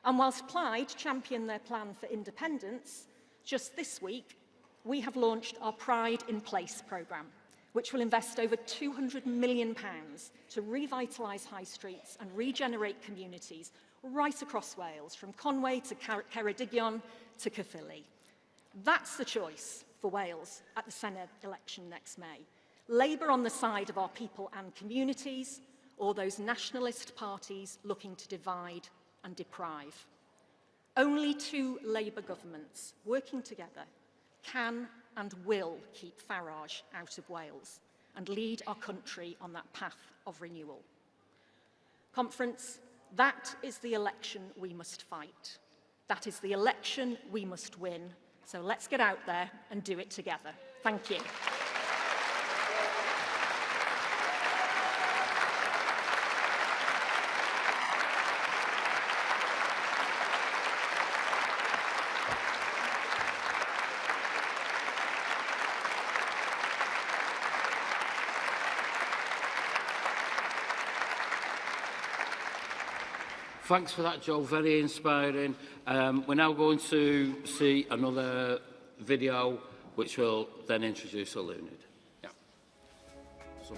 And whilst Plaid championed their plan for independence, just this week we have launched our Pride in Place programme, which will invest over £200 million to revitalise high streets and regenerate communities right across Wales, from Conway to Ceredigion to Caerphilly. That's the choice for Wales at the Senedd election next May. Labour on the side of our people and communities, or those nationalist parties looking to divide and deprive. Only two Labour governments working together can and will keep Farage out of Wales and lead our country on that path of renewal. Conference, that is the election we must fight. That is the election we must win. So let's get out there and do it together. Thank you. Thanks for that, Joe. Very inspiring. We're now going to see another video, which will then introduce Eluned. Yeah. So.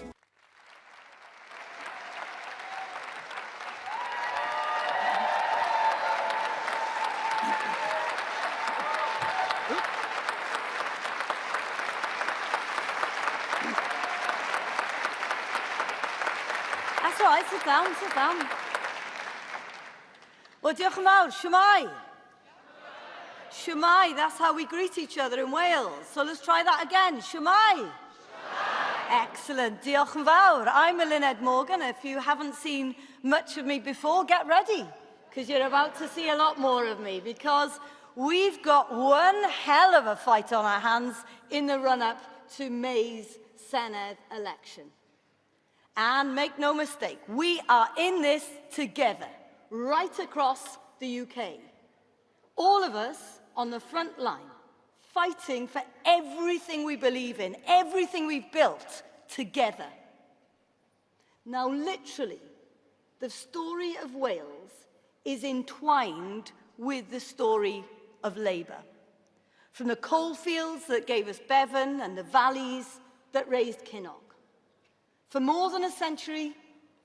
That's all right. Sit down. Sit down. Well, diolch yn fawr. Shwmai. Shwmai, that's how we greet each other in Wales. So let's try that again. Shwmai. Excellent. Diolch yn fawr. I'm Eluned Morgan. If you haven't seen much of me before, get ready, because you're about to see a lot more of me, because we've got one hell of a fight on our hands in the run-up to May's Senedd election. And make no mistake, we are in this together, right across the UK. All of us on the front line, fighting for everything we believe in, everything we've built together. Now, literally, the story of Wales is entwined with the story of Labour. From the coalfields that gave us Bevan and the valleys that raised Kinnock. For more than a century,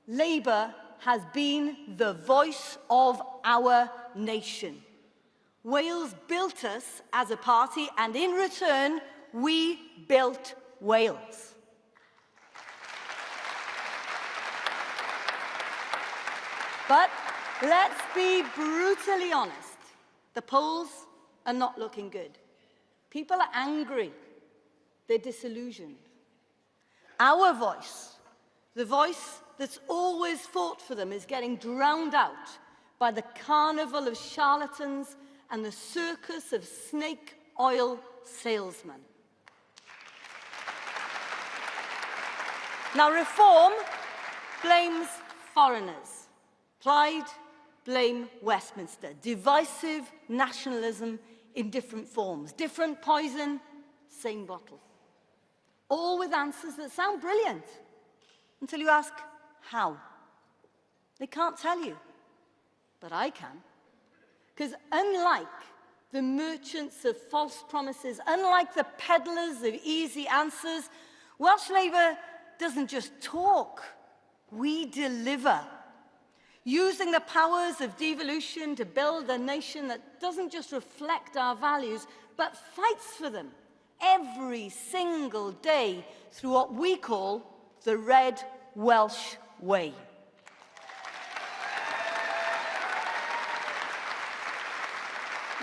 Labour has been the voice of our nation. Wales built us as a party, and in return, we built Wales. But let's be brutally honest. The polls are not looking good. People are angry. They're disillusioned. Our voice, the voice that's always fought for them, is getting drowned out by the carnival of charlatans and the circus of snake oil salesmen. Now, Reform blames foreigners. Plaid blame Westminster. Divisive nationalism in different forms. Different poison, same bottle. All with answers that sound brilliant until you ask, how? They can't tell you, but I can. Because unlike the merchants of false promises, unlike the peddlers of easy answers, Welsh Labour doesn't just talk, we deliver. Using the powers of devolution to build a nation that doesn't just reflect our values, but fights for them every single day through what we call the Red Welsh Way.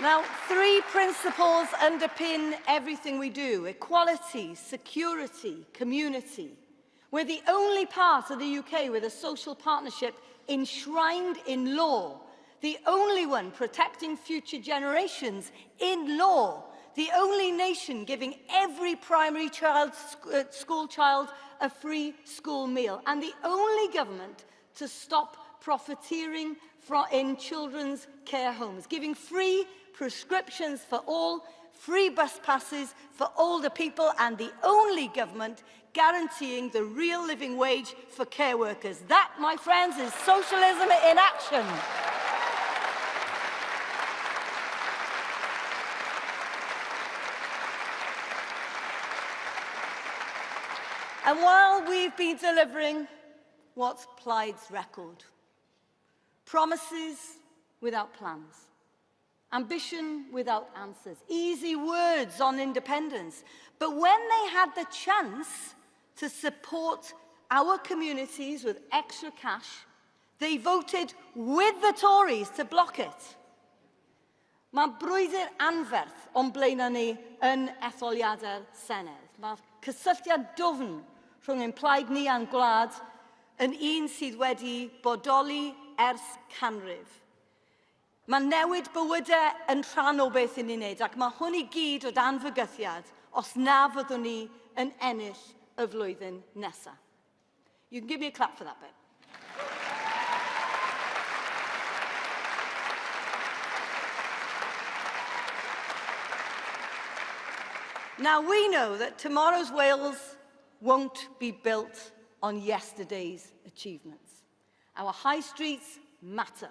Now, three principles underpin everything we do: equality, security, community. We're the only part of the UK with a social partnership enshrined in law, the only one protecting future generations in law, the only nation giving every primary school child a free school meal, and the only government to stop profiteering in children's care homes, giving free prescriptions for all, free bus passes for older people, and the only government guaranteeing the real living wage for care workers. That, my friends, is socialism in action. And while we've been delivering what's Plaid's record, promises without plans, ambition without answers, easy words on independence, but when they had the chance to support our communities with extra cash, they voted with the Tories to block it. Mae brwydr anferth o'n blaenau ni yn etholiadau'r Senedd. Mae cysylltiad dwfn rhwng ein plaid ni a'n gwlad yn un sydd wedi bodoli ers canrif. Mae newid bywydau yn rhan o beth i ni'n neud, ac mae hwn i gyd o dan fygythiad os na fyddwn ni yn ennill y flwyddyn nesaf. You can give me a clap for that bit. Now, we know that tomorrow's Wales won't be built on yesterday's achievements. Our high streets matter.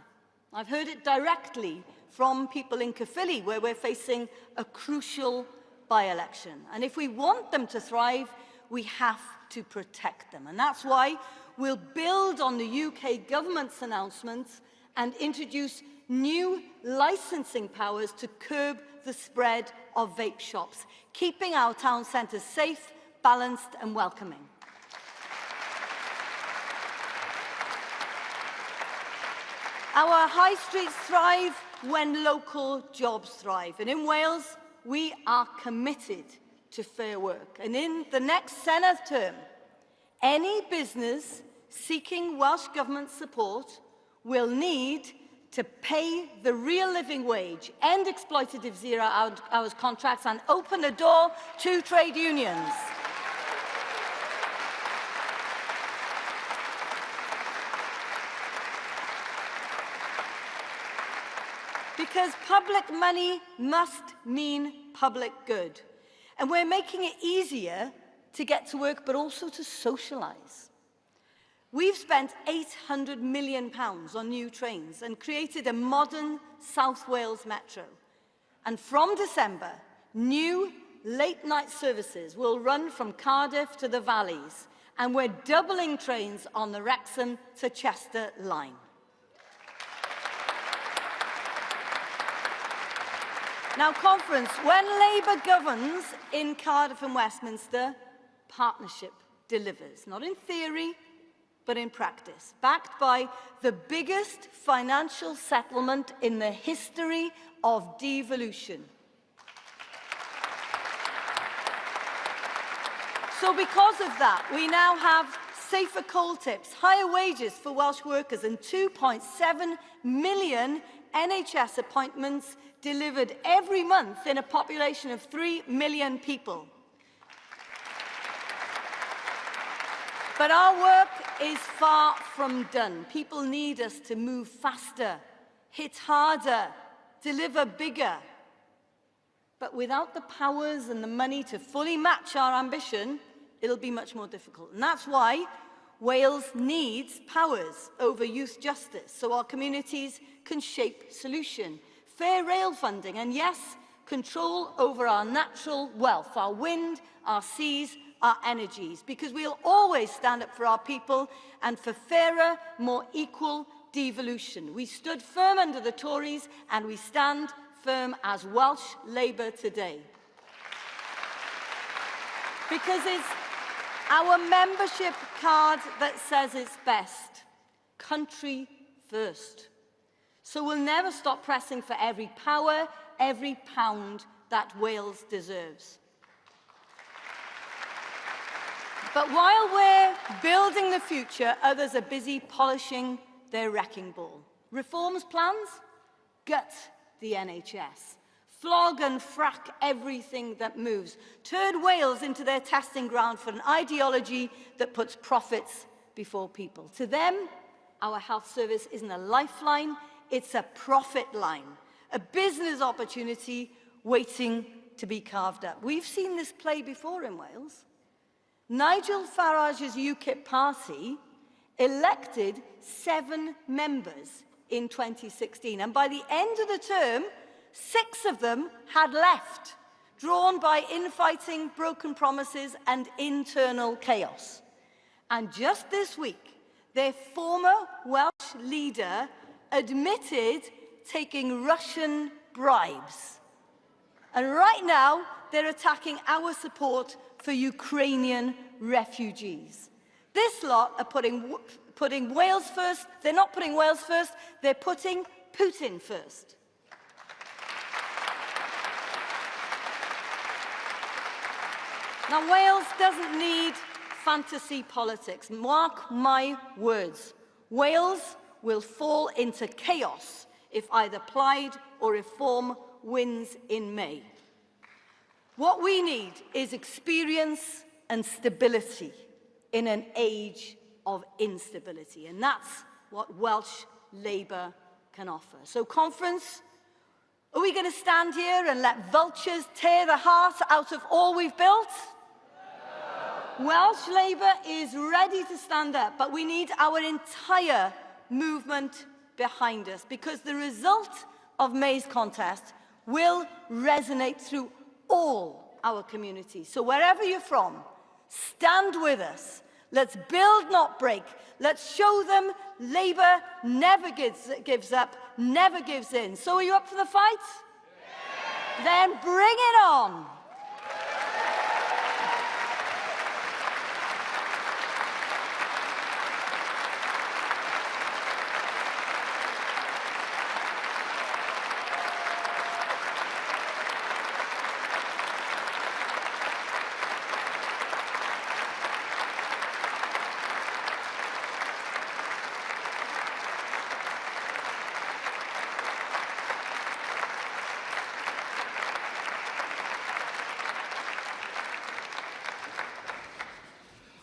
I've heard it directly from people in Caerphilly, where we're facing a crucial by-election. And if we want them to thrive, we have to protect them. And that's why we'll build on the UK government's announcements and introduce new licensing powers to curb the spread of vape shops, keeping our town centres safe, balanced and welcoming. Our high streets thrive when local jobs thrive. And in Wales, we are committed to fair work. And in the next Senedd term, any business seeking Welsh Government support will need to pay the real living wage, end exploitative zero-hours contracts and open a door to trade unions. Because public money must mean public good. And we're making it easier to get to work, but also to socialise. We've spent £800 million on new trains and created a modern South Wales metro. And from December, new late-night services will run from Cardiff to the Valleys, and we're doubling trains on the Wrexham to Chester line. Now, Conference, when Labour governs in Cardiff and Westminster, partnership delivers, not in theory, but in practice, backed by the biggest financial settlement in the history of devolution. So because of that, we now have safer coal tips, higher wages for Welsh workers and 2.7 million NHS appointments delivered every month in a population of 3 million people. But our work is far from done. People need us to move faster, hit harder, deliver bigger. But without the powers and the money to fully match our ambition, it'll be much more difficult. And that's why Wales needs powers over youth justice, so our communities can shape solution, fair rail funding, and yes, control over our natural wealth, our wind, our seas, our energies, because we'll always stand up for our people and for fairer, more equal devolution. We stood firm under the Tories and we stand firm as Welsh Labour today. Because it's our membership card that says it's best. Country first. So we'll never stop pressing for every power, every pound that Wales deserves. But while we're building the future, others are busy polishing their wrecking ball. Reforms plans? Gut the NHS. Flog and frack everything that moves. Turn Wales into their testing ground for an ideology that puts profits before people. To them, our health service isn't a lifeline, it's a profit line. A business opportunity waiting to be carved up. We've seen this play before in Wales. Nigel Farage's UKIP party elected 7 members in 2016, and by the end of the term, 6 of them had left, drawn by infighting, broken promises and internal chaos. And just this week, their former Welsh leader admitted taking Russian bribes. And right now, they're attacking our support for Ukrainian refugees. This lot are putting Wales first. They're not putting Wales first, they're putting Putin first. Now, Wales doesn't need fantasy politics. Mark my words. Wales will fall into chaos if either Plaid or Reform wins in May. What we need is experience and stability in an age of instability, and that's what Welsh Labour can offer. So, conference, are we going to stand here and let vultures tear the heart out of all we've built? No. Welsh Labour is ready to stand up, but we need our entire movement behind us, because the result of May's contest will resonate through all our communities. So wherever you're from, stand with us. Let's build, not break. Let's show them Labour never gives up, never gives in. So are you up for the fight? Yeah. Then bring it on.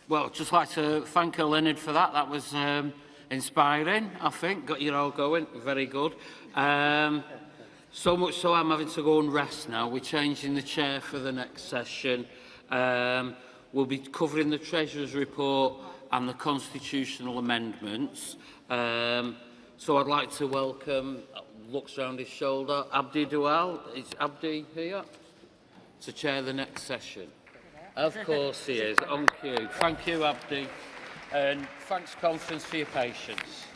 Well, I'd just like to thank Eluned for that. That was inspiring, I think. Got you all going. Very good. So much so I'm having to go and rest now. We're changing the chair for the next session. We'll be covering the Treasurer's report and the constitutional amendments. So I'd like to welcome, looks round his shoulder, Abdi Dual. Is Abdi here to chair the next session? Of course he is, on cue. Thank you, Abdi, and thanks, conference, for your patience.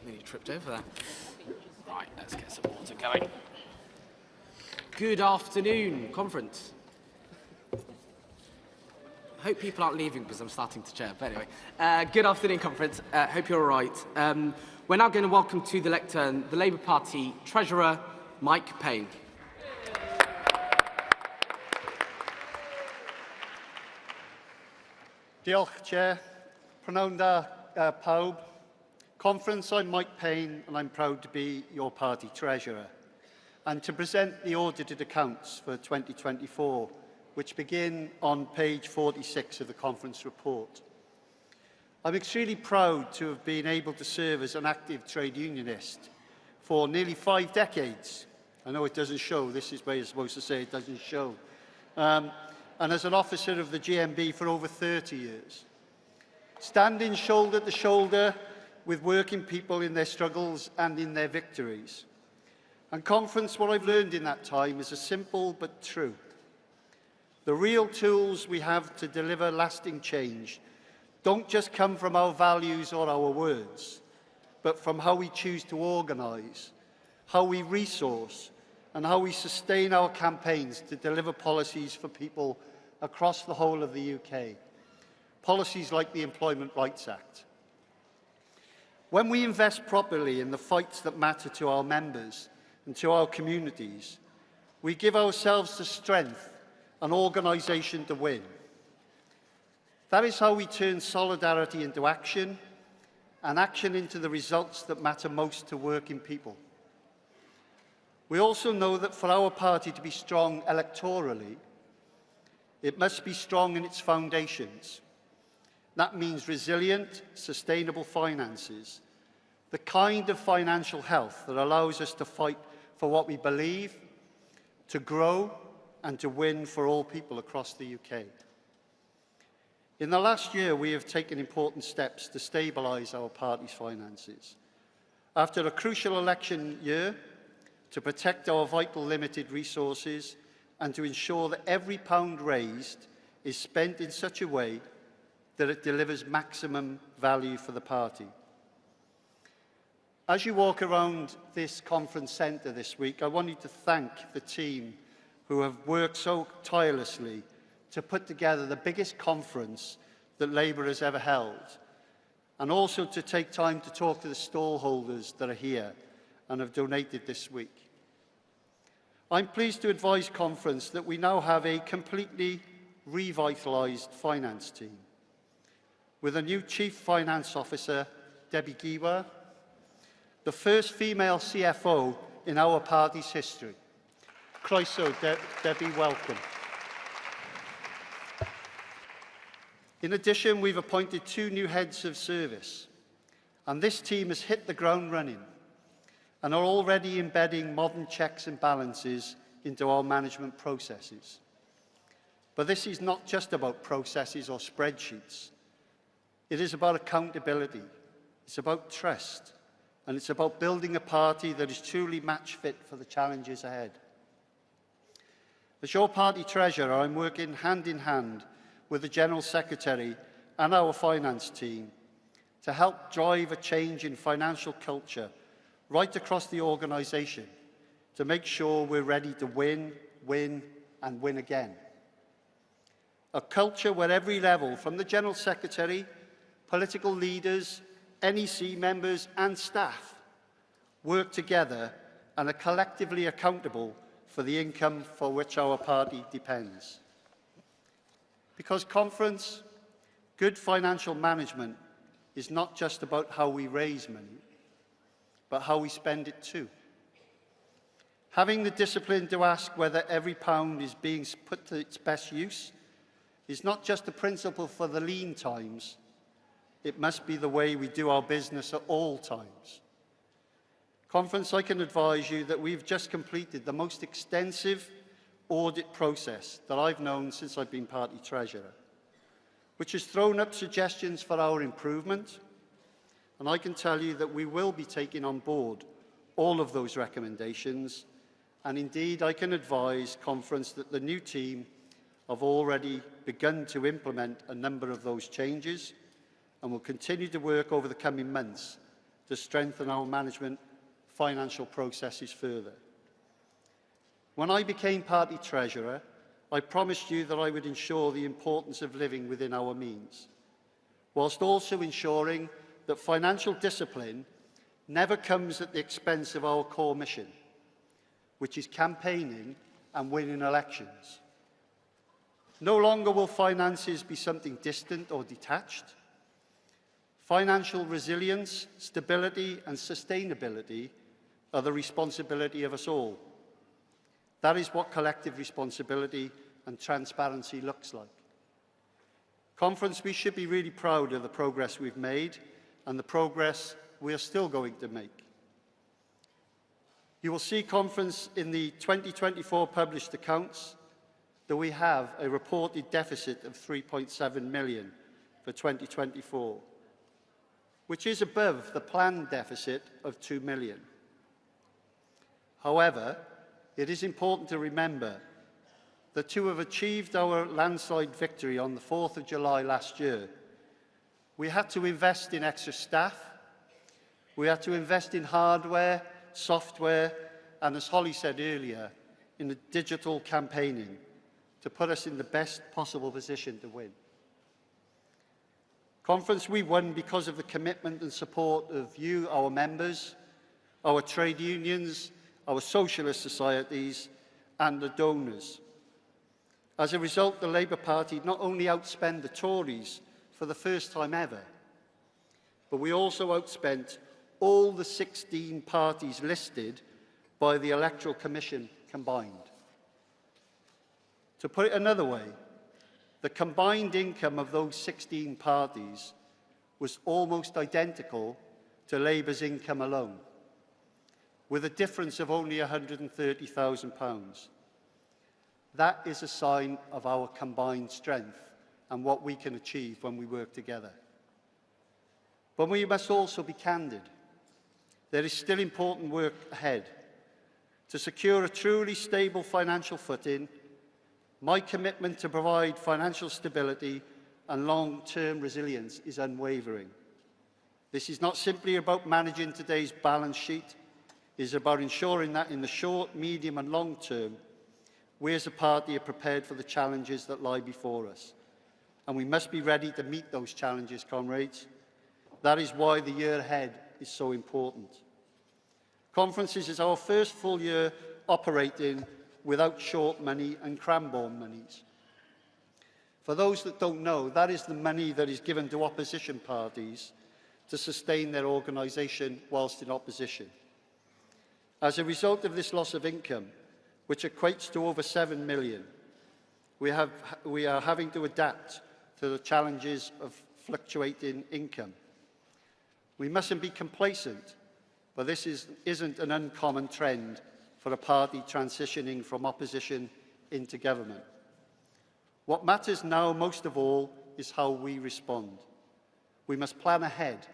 Nearly tripped over that. Right, let's get some water going. Good afternoon, conference. I hope people aren't leaving because I'm starting to chair, but anyway. Good afternoon, conference. Hope you're all right. We're now going to welcome to the lectern the Labour Party Treasurer, Mike Payne. Diolch, Chair. Prynawn da pawb. Conference, I'm Mike Payne and I'm proud to be your party Treasurer and to present the audited accounts for 2024, which begin on page 46 of the conference report. I'm extremely proud to have been able to serve as an active trade unionist for nearly 5 decades. I know it doesn't show, this is where you're supposed to say it doesn't show. And as an officer of the GMB for over 30 years. Standing shoulder to shoulder with working people in their struggles and in their victories. And conference, what I've learned in that time is a simple but true. The real tools we have to deliver lasting change don't just come from our values or our words, but from how we choose to organise, how we resource, and how we sustain our campaigns to deliver policies for people across the whole of the UK. Policies like the Employment Rights Act. When we invest properly in the fights that matter to our members and to our communities, we give ourselves the strength and organisation to win. That is how we turn solidarity into action, and action into the results that matter most to working people. We also know that for our party to be strong electorally, it must be strong in its foundations. That means resilient, sustainable finances, the kind of financial health that allows us to fight for what we believe, to grow, and to win for all people across the UK. In the last year, we have taken important steps to stabilise our party's finances. After a crucial election year, to protect our vital limited resources and to ensure that every pound raised is spent in such a way that it delivers maximum value for the party. As you walk around this conference centre this week, I want you to thank the team who have worked so tirelessly to put together the biggest conference that Labour has ever held, and also to take time to talk to the stallholders that are here and have donated this week. I'm pleased to advise conference that we now have a completely revitalised finance team, with a new Chief Finance Officer, Debbie Keir, the first female CFO in our party's history. Croeso, Debbie, welcome. In addition, we've appointed 2 new heads of service, and this team has hit the ground running and are already embedding modern checks and balances into our management processes. But this is not just about processes or spreadsheets. It is about accountability, it's about trust, and it's about building a party that is truly match fit for the challenges ahead. As your party treasurer, I'm working hand in hand with the General Secretary and our finance team to help drive a change in financial culture right across the organisation to make sure we're ready to win, win and win again. A culture where every level, from the General Secretary, political leaders, NEC members and staff, work together and are collectively accountable for the income for which our party depends. Because conference, good financial management is not just about how we raise money, but how we spend it too. Having the discipline to ask whether every pound is being put to its best use is not just a principle for the lean times, it must be the way we do our business at all times. Conference, I can advise you that we've just completed the most extensive audit process that I've known since I've been party treasurer, which has thrown up suggestions for our improvement, and I can tell you that we will be taking on board all of those recommendations, and indeed I can advise Conference that the new team have already begun to implement a number of those changes and will continue to work over the coming months to strengthen our management financial processes further. When I became party treasurer, I promised you that I would ensure the importance of living within our means, whilst also ensuring that financial discipline never comes at the expense of our core mission, which is campaigning and winning elections. No longer will finances be something distant or detached. Financial resilience, stability and sustainability are the responsibility of us all. That is what collective responsibility and transparency looks like. Conference, we should be really proud of the progress we've made and the progress we are still going to make. You will see, Conference, in the 2024 published accounts that we have a reported deficit of 3.7 million for 2024, which is above the planned deficit of 2 million. However, it is important to remember that to have achieved our landslide victory on the 4th of July last year, we had to invest in extra staff, we had to invest in hardware, software, and as Holly said earlier, in the digital campaigning to put us in the best possible position to win. Conference, we won because of the commitment and support of you, our members, our trade unions, our socialist societies, and the donors. As a result, the Labour Party not only outspent the Tories for the first time ever, but we also outspent all the 16 parties listed by the Electoral Commission combined. To put it another way, the combined income of those 16 parties was almost identical to Labour's income alone, with a difference of only £130,000. That is a sign of our combined strength and what we can achieve when we work together. But we must also be candid. There is still important work ahead. To secure a truly stable financial footing, my commitment to provide financial stability and long-term resilience is unwavering. This is not simply about managing today's balance sheet. It is about ensuring that in the short, medium and long term, we as a party are prepared for the challenges that lie before us. And we must be ready to meet those challenges, comrades. That is why the year ahead is so important. Conferences is our first full year operating without short money and Cranbourne monies. For those that don't know, that is the money that is given to opposition parties to sustain their organisation whilst in opposition. As a result of this loss of income, which equates to over 7 million, we are having to adapt to the challenges of fluctuating income. We mustn't be complacent, but this isn't an uncommon trend for a party transitioning from opposition into government. What matters now most of all is how we respond. We must plan ahead,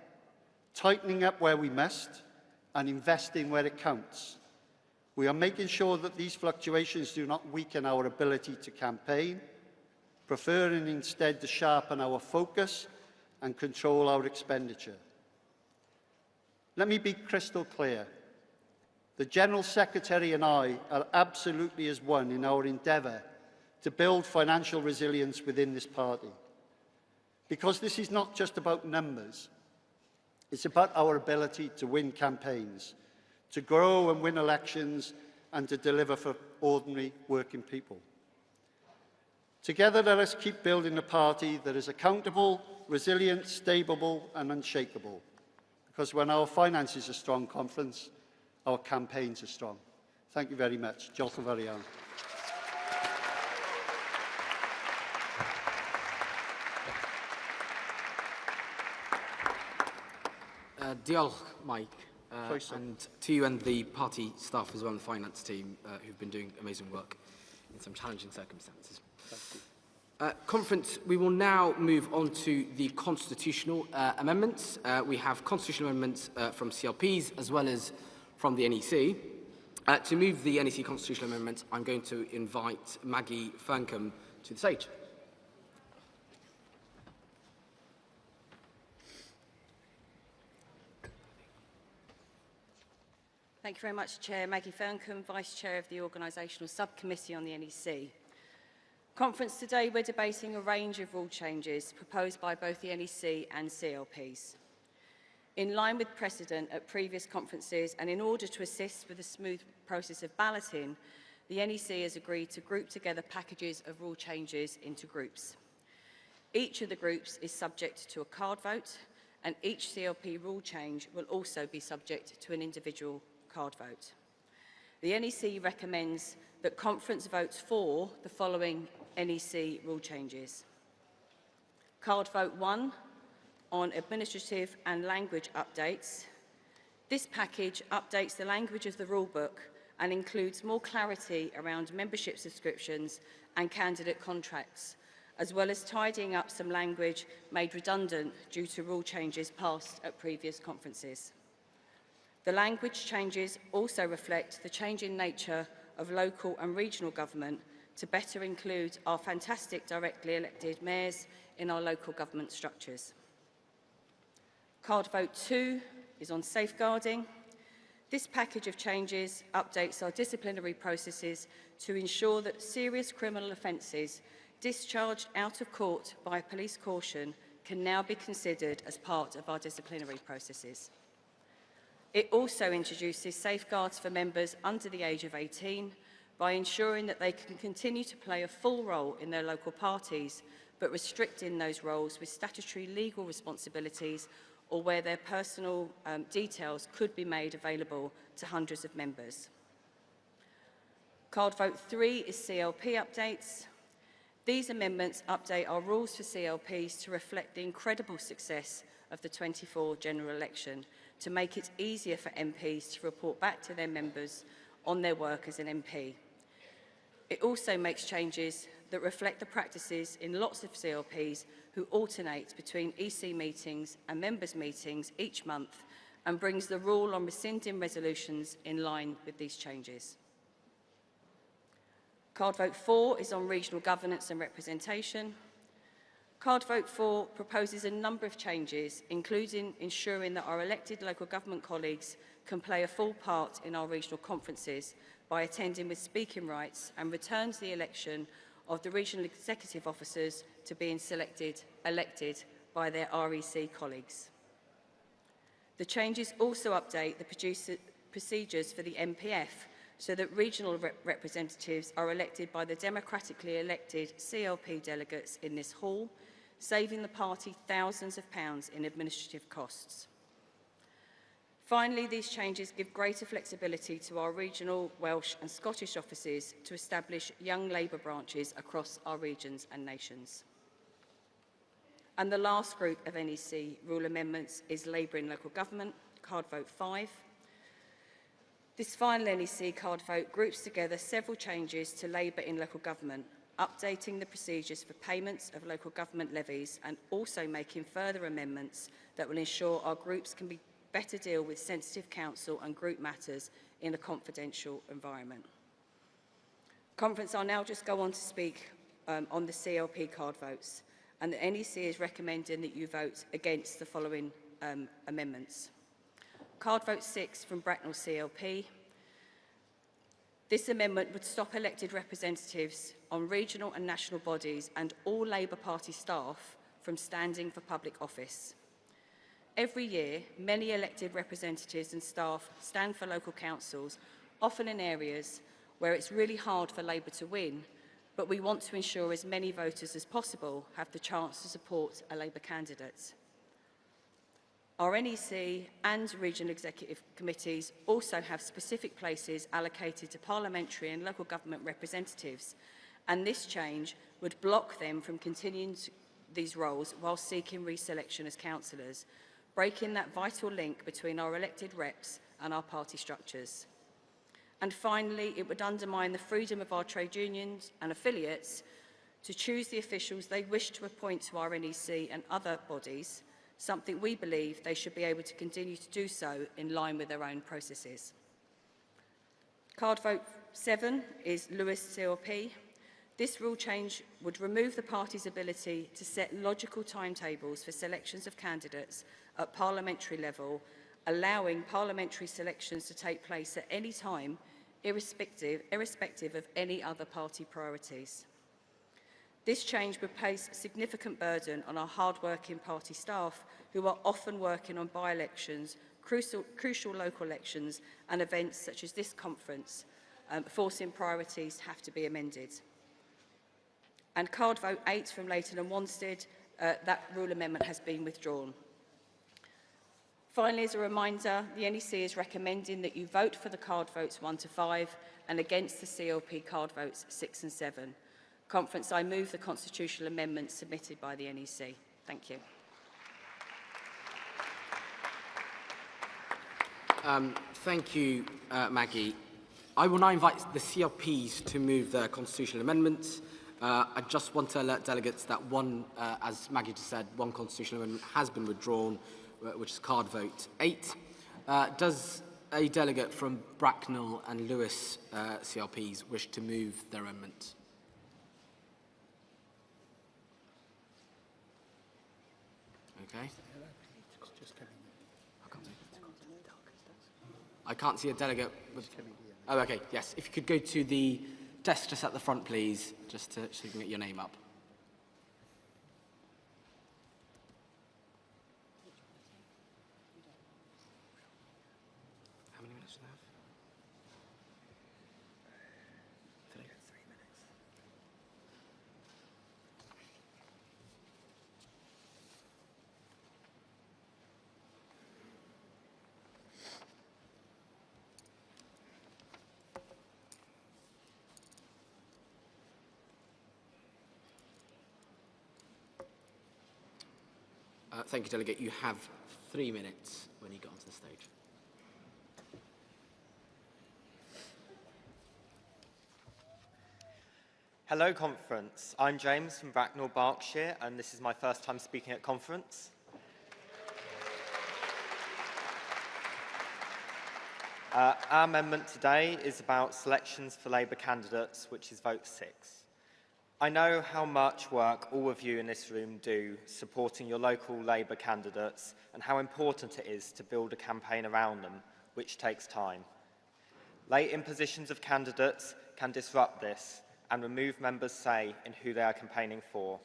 tightening up where we must and investing where it counts. We are making sure that these fluctuations do not weaken our ability to campaign, preferring instead to sharpen our focus and control our expenditure. Let me be crystal clear. The General Secretary and I are absolutely as one in our endeavour to build financial resilience within this party. Because this is not just about numbers. It's about our ability to win campaigns, to grow and win elections, and to deliver for ordinary working people. Together, let us keep building a party that is accountable, resilient, stable, and unshakable. Because when our finances are strong, conference, our campaigns are strong. Thank you very much. Diolch yn fawr iawn. Diolch, Mike, and to you and the party staff as well, and the finance team who've been doing amazing work in some challenging circumstances. Conference, we will now move on to the constitutional amendments. We have constitutional amendments from CLPs as well as from the NEC. To move the NEC constitutional amendments, I'm going to invite Maggie Ferncombe to the stage. Thank you very much, Chair. Maggie Ferncombe, Vice Chair of the Organisational Subcommittee on the NEC. Conference today, we're debating a range of rule changes proposed by both the NEC and CLPs. In line with precedent at previous conferences and in order to assist with the smooth process of balloting, the NEC has agreed to group together packages of rule changes into groups. Each of the groups is subject to a card vote, and each CLP rule change will also be subject to an individual card vote. The NEC recommends that Conference votes for the following NEC rule changes. Card vote 1 on administrative and language updates. This package updates the language of the rulebook and includes more clarity around membership subscriptions and candidate contracts, as well as tidying up some language made redundant due to rule changes passed at previous conferences. The language changes also reflect the changing nature of local and regional government to better include our fantastic directly elected mayors in our local government structures. Card vote 2 is on safeguarding. This package of changes updates our disciplinary processes to ensure that serious criminal offences discharged out of court by police caution can now be considered as part of our disciplinary processes. It also introduces safeguards for members under the age of 18 by ensuring that they can continue to play a full role in their local parties, but restricting those roles with statutory legal responsibilities or where their personal details could be made available to hundreds of members. Card vote 3 is CLP updates. These amendments update our rules for CLPs to reflect the incredible success of the 24 general election, to make it easier for MPs to report back to their members on their work as an MP. It also makes changes that reflect the practices in lots of CLPs who alternate between EC meetings and members' meetings each month, and brings the rule on rescinding resolutions in line with these changes. Card vote 4 is on regional governance and representation. Card Vote 4 proposes a number of changes, including ensuring that our elected local government colleagues can play a full part in our regional conferences by attending with speaking rights, and returns the election of the regional executive officers to being elected by their REC colleagues. The changes also update the procedures for the MPF so that regional representatives are elected by the democratically elected CLP delegates in this hall, saving the party thousands of pounds in administrative costs. Finally, these changes give greater flexibility to our regional, Welsh and Scottish offices to establish young Labour branches across our regions and nations. And the last group of NEC rule amendments is Labour in Local Government, Card Vote 5. This final NEC card vote groups together several changes to Labour in local government, updating the procedures for payments of local government levies and also making further amendments that will ensure our groups can better deal with sensitive council and group matters in a confidential environment. Conference, I'll now just go on to speak on the CLP card votes, and the NEC is recommending that you vote against the following amendments. Card Vote 6 from Bracknell CLP. This amendment would stop elected representatives on regional and national bodies and all Labour Party staff from standing for public office. Every year, many elected representatives and staff stand for local councils, often in areas where it's really hard for Labour to win, but we want to ensure as many voters as possible have the chance to support a Labour candidate. Our NEC and regional executive committees also have specific places allocated to parliamentary and local government representatives, and this change would block them from continuing these roles while seeking reselection as councillors, breaking that vital link between our elected reps and our party structures. And finally, it would undermine the freedom of our trade unions and affiliates to choose the officials they wish to appoint to our NEC and other bodies, something we believe they should be able to continue to do so in line with their own processes. Card Vote 7 is Lewis CLP. This rule change would remove the party's ability to set logical timetables for selections of candidates at parliamentary level, allowing parliamentary selections to take place at any time, irrespective of any other party priorities. This change would place significant burden on our hard-working party staff who are often working on by-elections, crucial local elections and events such as this conference, forcing priorities have to be amended. And Card Vote 8 from Leighton and Wanstead, that rule amendment has been withdrawn. Finally, as a reminder, the NEC is recommending that you vote for the card votes 1 to 5 and against the CLP card votes 6 and 7. Conference, I move the constitutional amendments submitted by the NEC. Thank you. Thank you, Maggie. I will now invite the CLPs to move their constitutional amendments. I just want to alert delegates that as Maggie just said, one constitutional amendment has been withdrawn, which is card vote 8. Does a delegate from Bracknell and Lewis CLPs wish to move their amendment? Okay. I can't see a delegate with... Oh, okay, yes. If you could go to the desk just at the front, please, just so you can get your name up. How many minutes do they have? 3 minutes. Thank you, Delegate. You have 3 minutes when you get onto the stage. Hello, Conference. I'm James from Bracknell, Berkshire, and this is my first time speaking at Conference. Our amendment today is about selections for Labour candidates, which is vote 6. I know how much work all of you in this room do supporting your local Labour candidates and how important it is to build a campaign around them, which takes time. Late impositions of candidates can disrupt this and remove members' say in who they are campaigning for.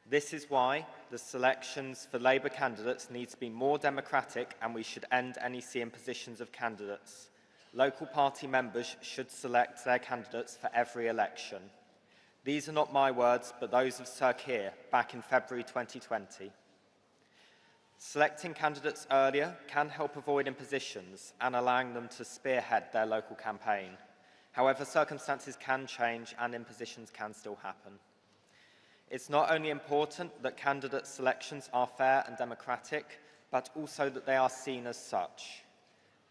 This is why the selections for Labour candidates need to be more democratic, and we should end NEC impositions of candidates. Local party members should select their candidates for every election. These are not my words, but those of Sir Keir back in February 2020. Selecting candidates earlier can help avoid impositions and allowing them to spearhead their local campaign. However, circumstances can change and impositions can still happen. It's not only important that candidate selections are fair and democratic, but also that they are seen as such.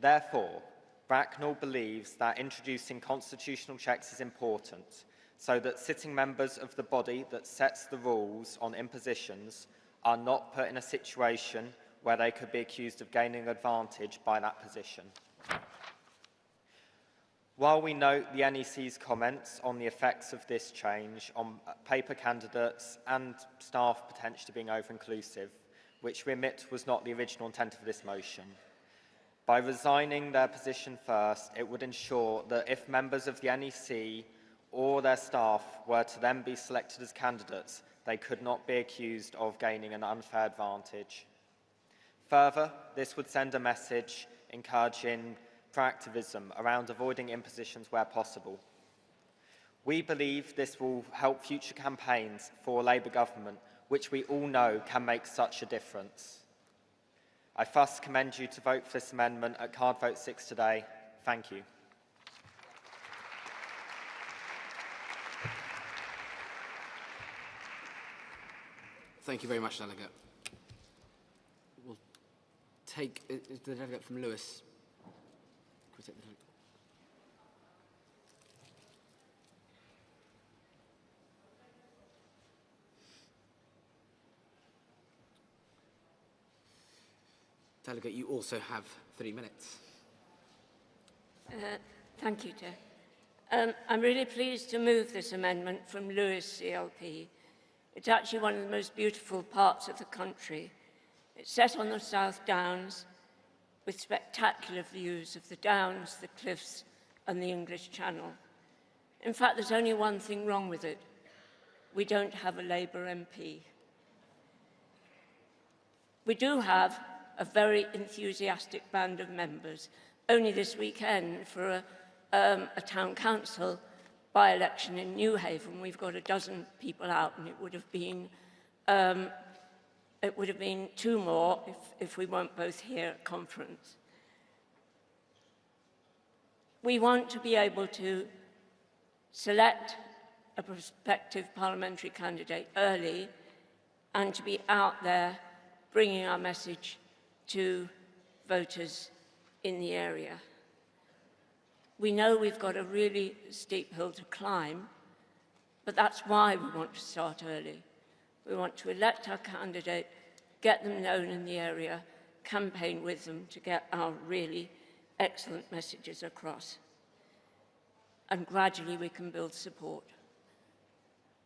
Therefore, Bracknell believes that introducing constitutional checks is important, so that sitting members of the body that sets the rules on impositions are not put in a situation where they could be accused of gaining advantage by that position. While we note the NEC's comments on the effects of this change on paper candidates and staff potentially being over-inclusive, which we admit was not the original intent of this motion, by resigning their position first, it would ensure that if members of the NEC or their staff were to then be selected as candidates, they could not be accused of gaining an unfair advantage. Further, this would send a message encouraging proactivism around avoiding impositions where possible. We believe this will help future campaigns for a Labour government, which we all know can make such a difference. I thus commend you to vote for this amendment at card vote 6 today. Thank you. Thank you very much, Delegate. We'll take the delegate from Lewis. Can we take the delegate? Delegate, you also have 3 minutes. Thank you, Chair. I'm really pleased to move this amendment from Lewis CLP. It's actually one of the most beautiful parts of the country. It's set on the South Downs with spectacular views of the Downs, the cliffs and the English Channel. In fact, there's only one thing wrong with it. We don't have a Labour MP. We do have a very enthusiastic band of members. Only this weekend for a town council by-election in Newhaven, we've got a dozen people out, and it would have been 2 more if we weren't both here at conference. We want to be able to select a prospective parliamentary candidate early and to be out there bringing our message to voters in the area. We know we've got a really steep hill to climb, but that's why we want to start early. We want to elect our candidate, get them known in the area, campaign with them to get our really excellent messages across. And gradually we can build support.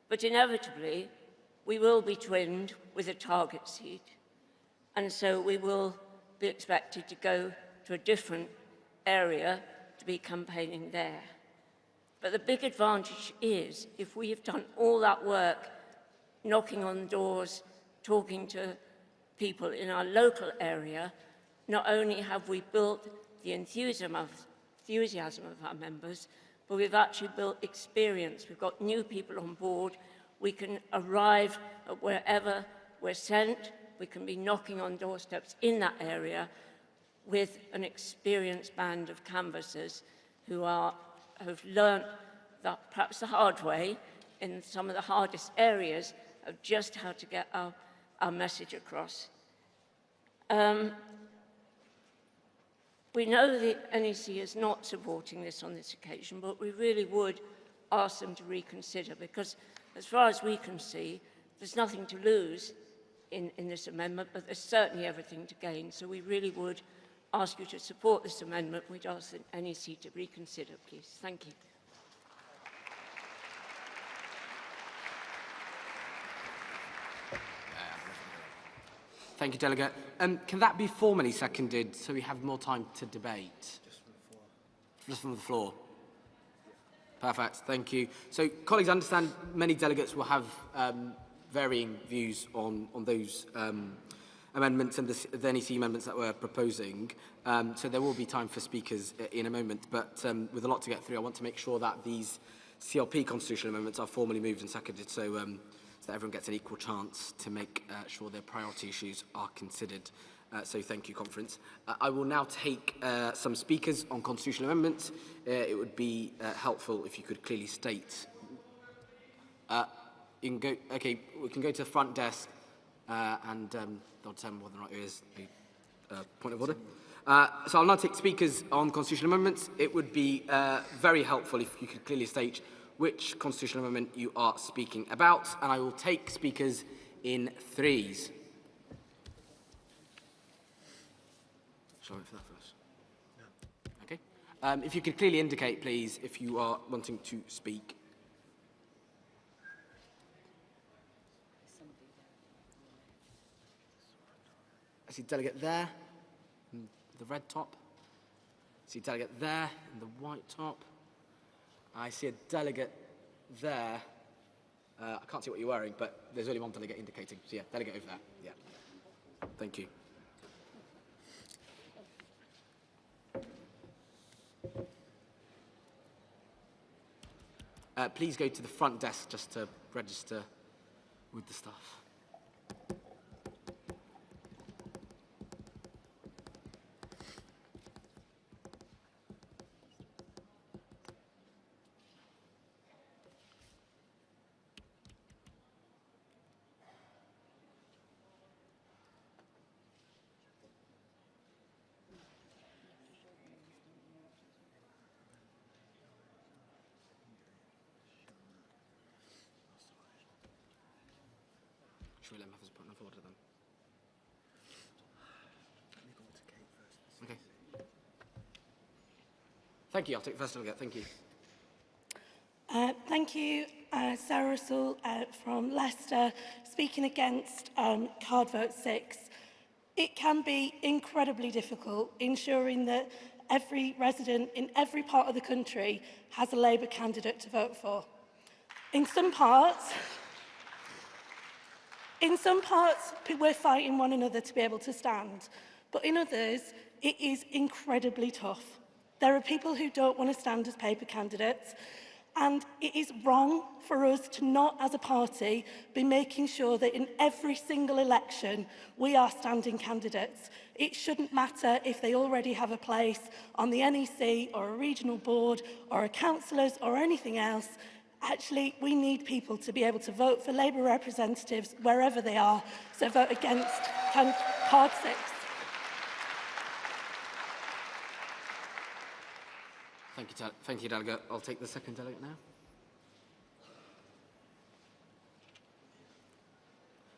But inevitably, we will be twinned with a target seat, and so we will be expected to go to a different area to be campaigning there. But the big advantage is, if we have done all that work, knocking on doors, talking to people in our local area, not only have we built the enthusiasm of our members, but we've actually built experience. We've got new people on board. We can arrive at wherever we're sent. We can be knocking on doorsteps in that area with an experienced band of canvassers who have learnt that perhaps the hard way in some of the hardest areas of just how to get our message across. We know the NEC is not supporting this on this occasion, but we really would ask them to reconsider, because as far as we can see, there's nothing to lose in this amendment, but there's certainly everything to gain. So we really would ask you to support this amendment. We'd ask the NEC to reconsider, please. Thank you. Thank you, Delegate. Can that be formally seconded so we have more time to debate? Just from the floor. Perfect, thank you. So, colleagues, I understand many delegates will have varying views on those amendments and the NEC amendments that we're proposing. So there will be time for speakers in a moment, but with a lot to get through, I want to make sure that these CLP constitutional amendments are formally moved and seconded so that everyone gets an equal chance to make sure their priority issues are considered. So thank you, Conference. I will now take some speakers on constitutional amendments. It would be helpful if you could clearly state. You can go, okay, we can go to the front desk and they'll determine whether or not it is a point of order. So I'll now take speakers on constitutional amendments. It would be very helpful if you could clearly state which constitutional amendment you are speaking about, and I will take speakers in threes. Shall I wait for that first? No. Okay. If you could clearly indicate, please, if you are wanting to speak. I see a delegate there, in the red top. I see a delegate there, in the white top. I see a delegate there. I can't see what you're wearing, but there's only one delegate indicating. So yeah, delegate over there. Yeah. Thank you. Please go to the front desk just to register with the staff. Should we let him have his point of order then? Okay. Thank you. I'll take the first delegate. Thank you. Thank you, Sarah Russell from Leicester, speaking against card vote 6. It can be incredibly difficult ensuring that every resident in every part of the country has a Labour candidate to vote for. In some parts, we're fighting one another to be able to stand, but in others, it is incredibly tough. There are people who don't want to stand as paper candidates, and it is wrong for us to not, as a party, be making sure that in every single election we are standing candidates. It shouldn't matter if they already have a place on the NEC or a regional board or a councillors or anything else. Actually, we need people to be able to vote for Labour representatives wherever they are, so vote against card 6. Thank you, Delegate. I'll take the second delegate now.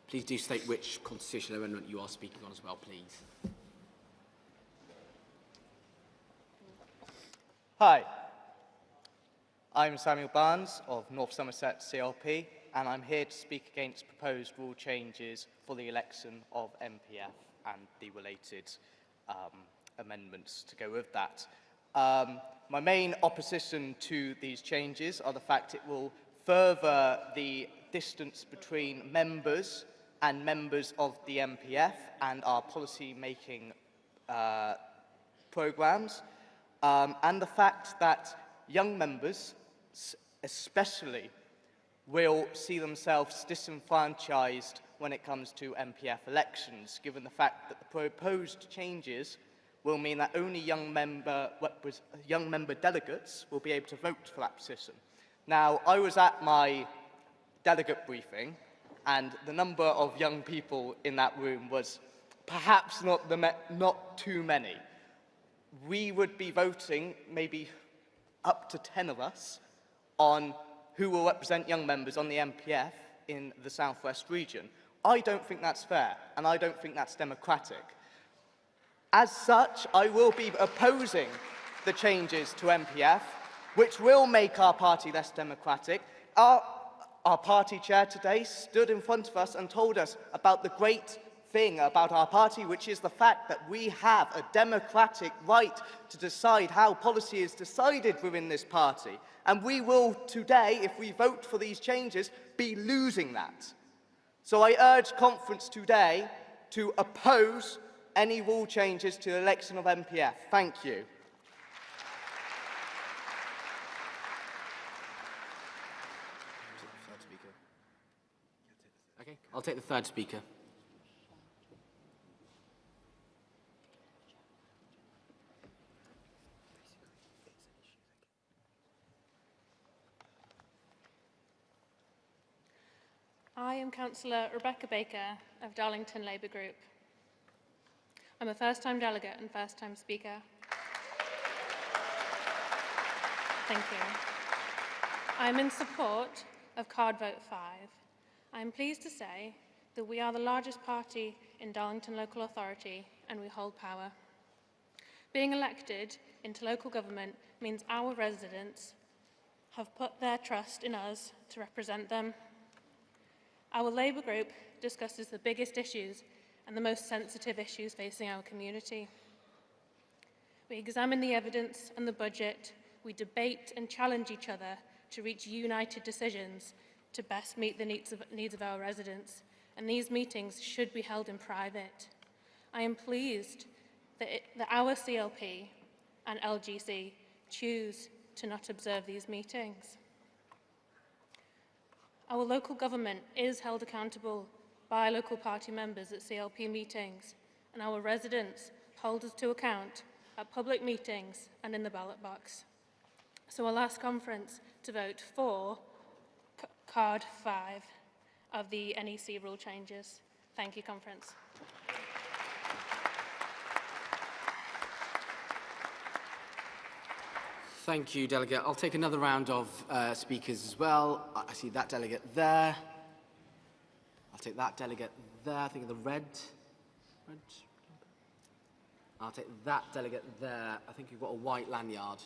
Please do state which constitutional amendment you are speaking on as well, please. Hi. I'm Samuel Barnes of North Somerset CLP, and I'm here to speak against proposed rule changes for the election of MPF and the related amendments to go with that. My main opposition to these changes are the fact it will further the distance between members and members of the MPF and our policy-making programmes, and the fact that young members especially will see themselves disenfranchised when it comes to MPF elections, given the fact that the proposed changes will mean that only young member delegates will be able to vote for that position. Now, I was at my delegate briefing, and the number of young people in that room was perhaps not too many. We would be voting, maybe up to 10 of us, on who will represent young members on the MPF in the South West region. I don't think that's fair, and I don't think that's democratic. As such, I will be opposing the changes to MPF, which will make our party less democratic. Our party chair today stood in front of us and told us about the great thing about our party, which is the fact that we have a democratic right to decide how policy is decided within this party. And we will today, if we vote for these changes, be losing that. So I urge conference today to oppose any rule changes to the election of MPF. Thank you. Okay, I'll take the third speaker. I am Councillor Rebecca Baker of Darlington Labour Group. I'm a first-time delegate and first-time speaker. Thank you. I'm in support of Card Vote 5. I am pleased to say that we are the largest party in Darlington Local Authority and we hold power. Being elected into local government means our residents have put their trust in us to represent them. Our Labour Group discusses the biggest issues and the most sensitive issues facing our community. We examine the evidence and the budget, we debate and challenge each other to reach united decisions to best meet the needs of our residents, and these meetings should be held in private. I am pleased that our CLP and LGC choose to not observe these meetings. Our local government is held accountable by local party members at CLP meetings, and our residents hold us to account at public meetings and in the ballot box. So I'll ask conference to vote for Card 5 of the NEC rule changes. Thank you, conference. Thank you, Delegate. I'll take another round of speakers as well. I see that delegate there. I'll take that delegate there. I think of the red. I'll take that delegate there. I think you've got a white lanyard.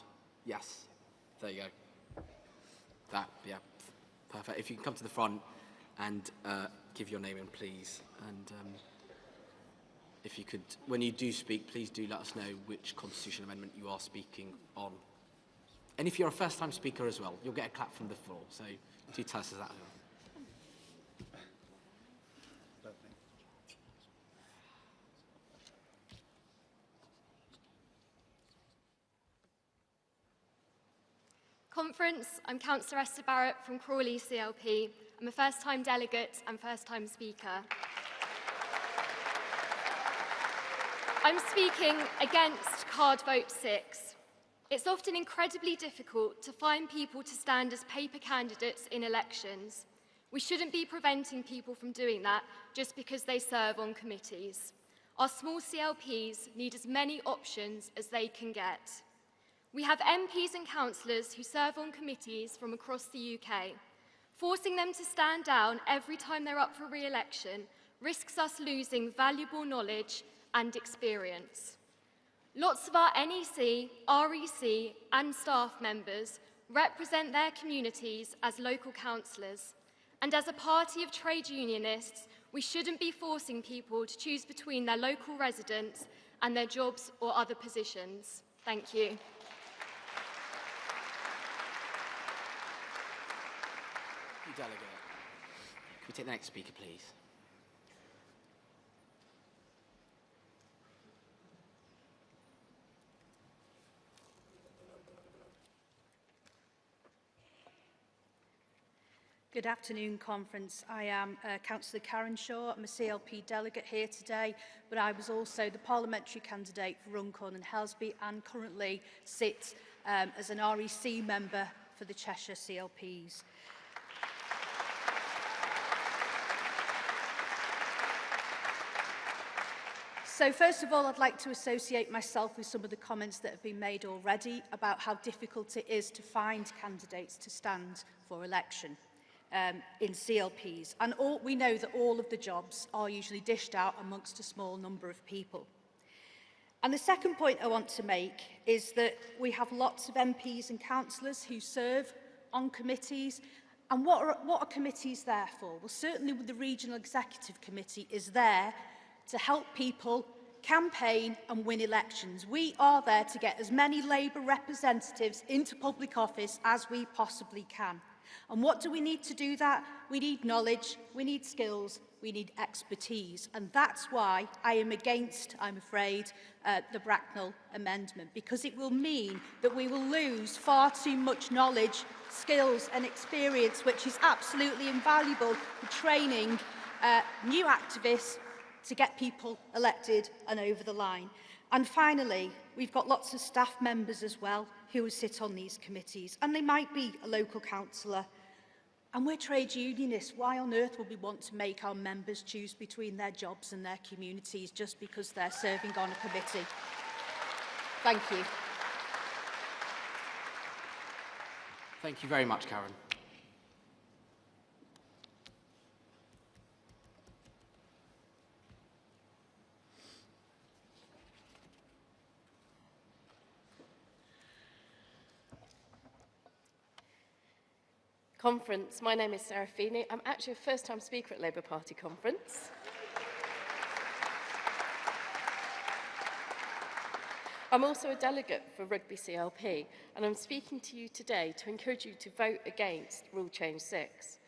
Yes. There you go. That, yeah. Perfect. If you can come to the front and give your name in, please. And if you could, when you do speak, please do let us know which constitutional amendment you are speaking on. And if you're a first-time speaker as well, you'll get a clap from the floor. So do tell us that as well. Conference, I'm Councillor Esther Barrett from Crawley CLP. I'm a first-time delegate and first-time speaker. I'm speaking against Card Vote 6. It's often incredibly difficult to find people to stand as paper candidates in elections. We shouldn't be preventing people from doing that just because they serve on committees. Our small CLPs need as many options as they can get. We have MPs and councillors who serve on committees from across the UK. Forcing them to stand down every time they're up for re-election risks us losing valuable knowledge and experience. Lots of our NEC, REC and staff members represent their communities as local councillors. And as a party of trade unionists, we shouldn't be forcing people to choose between their local residents and their jobs or other positions. Thank you. Delegate. Can we take the next speaker, please? Good afternoon, Conference. I am Councillor Karen Shaw. I'm a CLP delegate here today, but I was also the parliamentary candidate for Runcorn and Helsby and currently sit as an REC member for the Cheshire CLPs. So first of all, I'd like to associate myself with some of the comments that have been made already about how difficult it is to find candidates to stand for election in CLPs. And we know that all of the jobs are usually dished out amongst a small number of people. And the second point I want to make is that we have lots of MPs and councillors who serve on committees. And what are committees there for? Well, certainly the Regional Executive Committee is there to help people campaign and win elections. We are there to get as many Labour representatives into public office as we possibly can. And what do we need to do that? We need knowledge, we need skills, we need expertise. And that's why I am against, I'm afraid, the Bracknell amendment, because it will mean that we will lose far too much knowledge, skills and experience, which is absolutely invaluable for training new activists to get people elected and over the line. And finally, we've got lots of staff members as well who sit on these committees, and they might be a local councillor. And we're trade unionists. Why on earth would we want to make our members choose between their jobs and their communities just because they're serving on a committee? Thank you. Thank you very much, Karen. Conference. My name is Sarah Feeney. I'm actually a first-time speaker at Labour Party conference. I'm also a delegate for Rugby CLP, and I'm speaking to you today to encourage you to vote against Rule Change 6.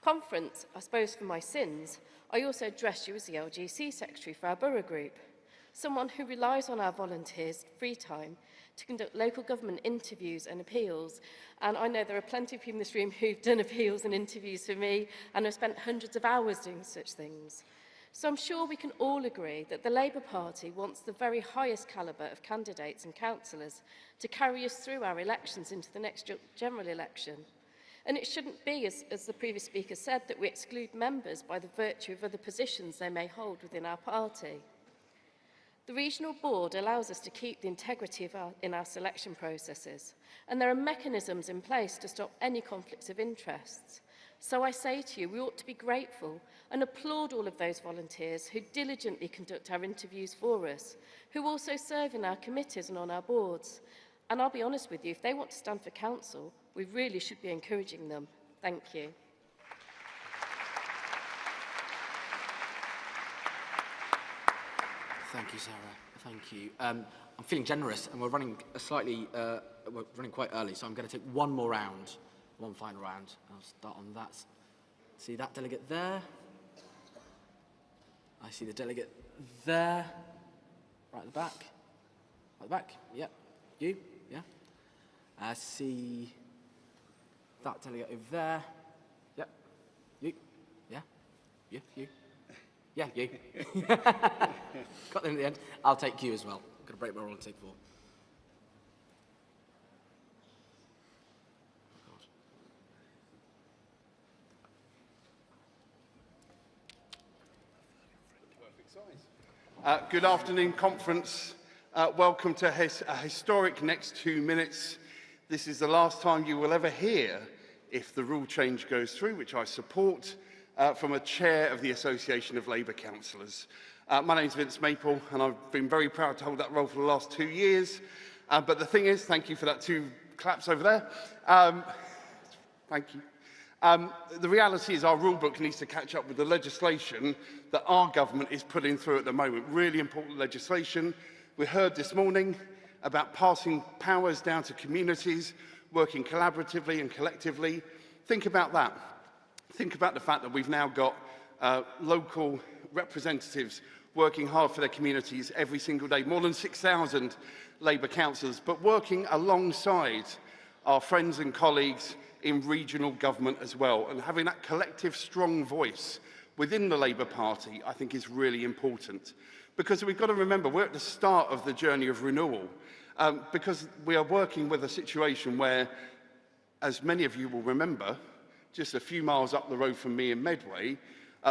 Conference, I suppose for my sins, I also address you as the LGC Secretary for our borough group, someone who relies on our volunteers' free time to conduct local government interviews and appeals. And I know there are plenty of people in this room who've done appeals and interviews for me and have spent hundreds of hours doing such things. So I'm sure we can all agree that the Labour Party wants the very highest calibre of candidates and councillors to carry us through our elections into the next general election. And it shouldn't be, as the previous speaker said, that we exclude members by the virtue of other positions they may hold within our party. The regional board allows us to keep the integrity in our selection processes, and there are mechanisms in place to stop any conflicts of interests. So I say to you, we ought to be grateful and applaud all of those volunteers who diligently conduct our interviews for us, who also serve in our committees and on our boards. And I'll be honest with you, if they want to stand for council, we really should be encouraging them. Thank you. Thank you, Sarah. Thank you. I'm feeling generous, and we're running quite early, so I'm going to take one more round, one final round. I'll start on that. See that delegate there? I see the delegate there. Right at the back. Right at the back. Yep. You? Yeah. I see that delegate over there. Yep. You? Yeah. You? Yeah, you. Got them at the end. I'll take you as well. I'm going to break my rule and take 4. Good afternoon, conference. Welcome to a historic next 2 minutes. This is the last time you will ever hear, if the rule change goes through, which I support, from a chair of the Association of Labour Councillors. My name's Vince Maple, and I've been very proud to hold that role for the last 2 years. But the thing is, thank you for that 2 claps over there. Thank you. The reality is our rule book needs to catch up with the legislation that our government is putting through at the moment. Really important legislation. We heard this morning about passing powers down to communities, working collaboratively and collectively. Think about that. Think about the fact that we've now got local representatives working hard for their communities every single day, more than 6,000 Labour councillors, but working alongside our friends and colleagues in regional government as well. And having that collective strong voice within the Labour Party, I think, is really important. Because we've got to remember, we're at the start of the journey of renewal, because we are working with a situation where, as many of you will remember, just a few miles up the road from me in Medway,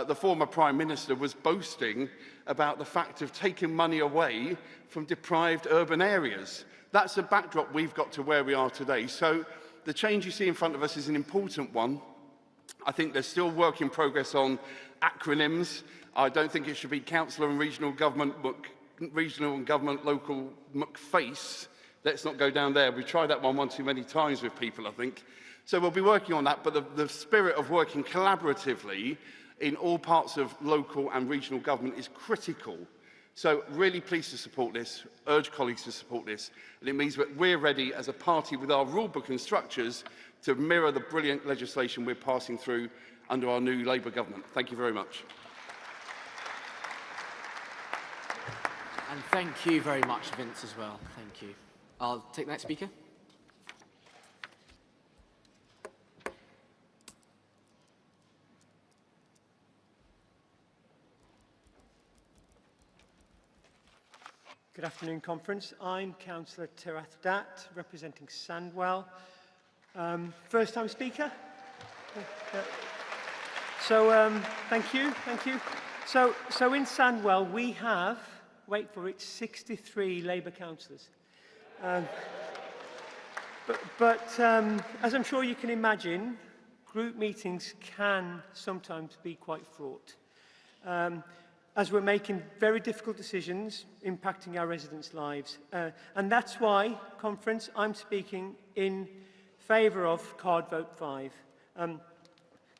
the former Prime Minister was boasting about the fact of taking money away from deprived urban areas. That's the backdrop we've got to where we are today. So the change you see in front of us is an important one. I think there's still work in progress on acronyms. I don't think it should be councillor and regional government, local McFace. Let's not go down there. We've tried that one too many times with people, I think. So we'll be working on that, but the spirit of working collaboratively in all parts of local and regional government is critical. So really pleased to support this, urge colleagues to support this, and it means that we're ready as a party with our rulebook and structures to mirror the brilliant legislation we're passing through under our new Labour government. Thank you very much. And thank you very much, Vince, as well. Thank you. I'll take the next speaker. Good afternoon, Conference. I'm Councillor Tirath Dat, representing Sandwell. First-time speaker. Thank you. So in Sandwell, we have, wait for it, 63 Labour councillors. But as I'm sure you can imagine, group meetings can sometimes be quite fraught. As we're making very difficult decisions impacting our residents' lives. And that's why, Conference, I'm speaking in favour of Card Vote 5.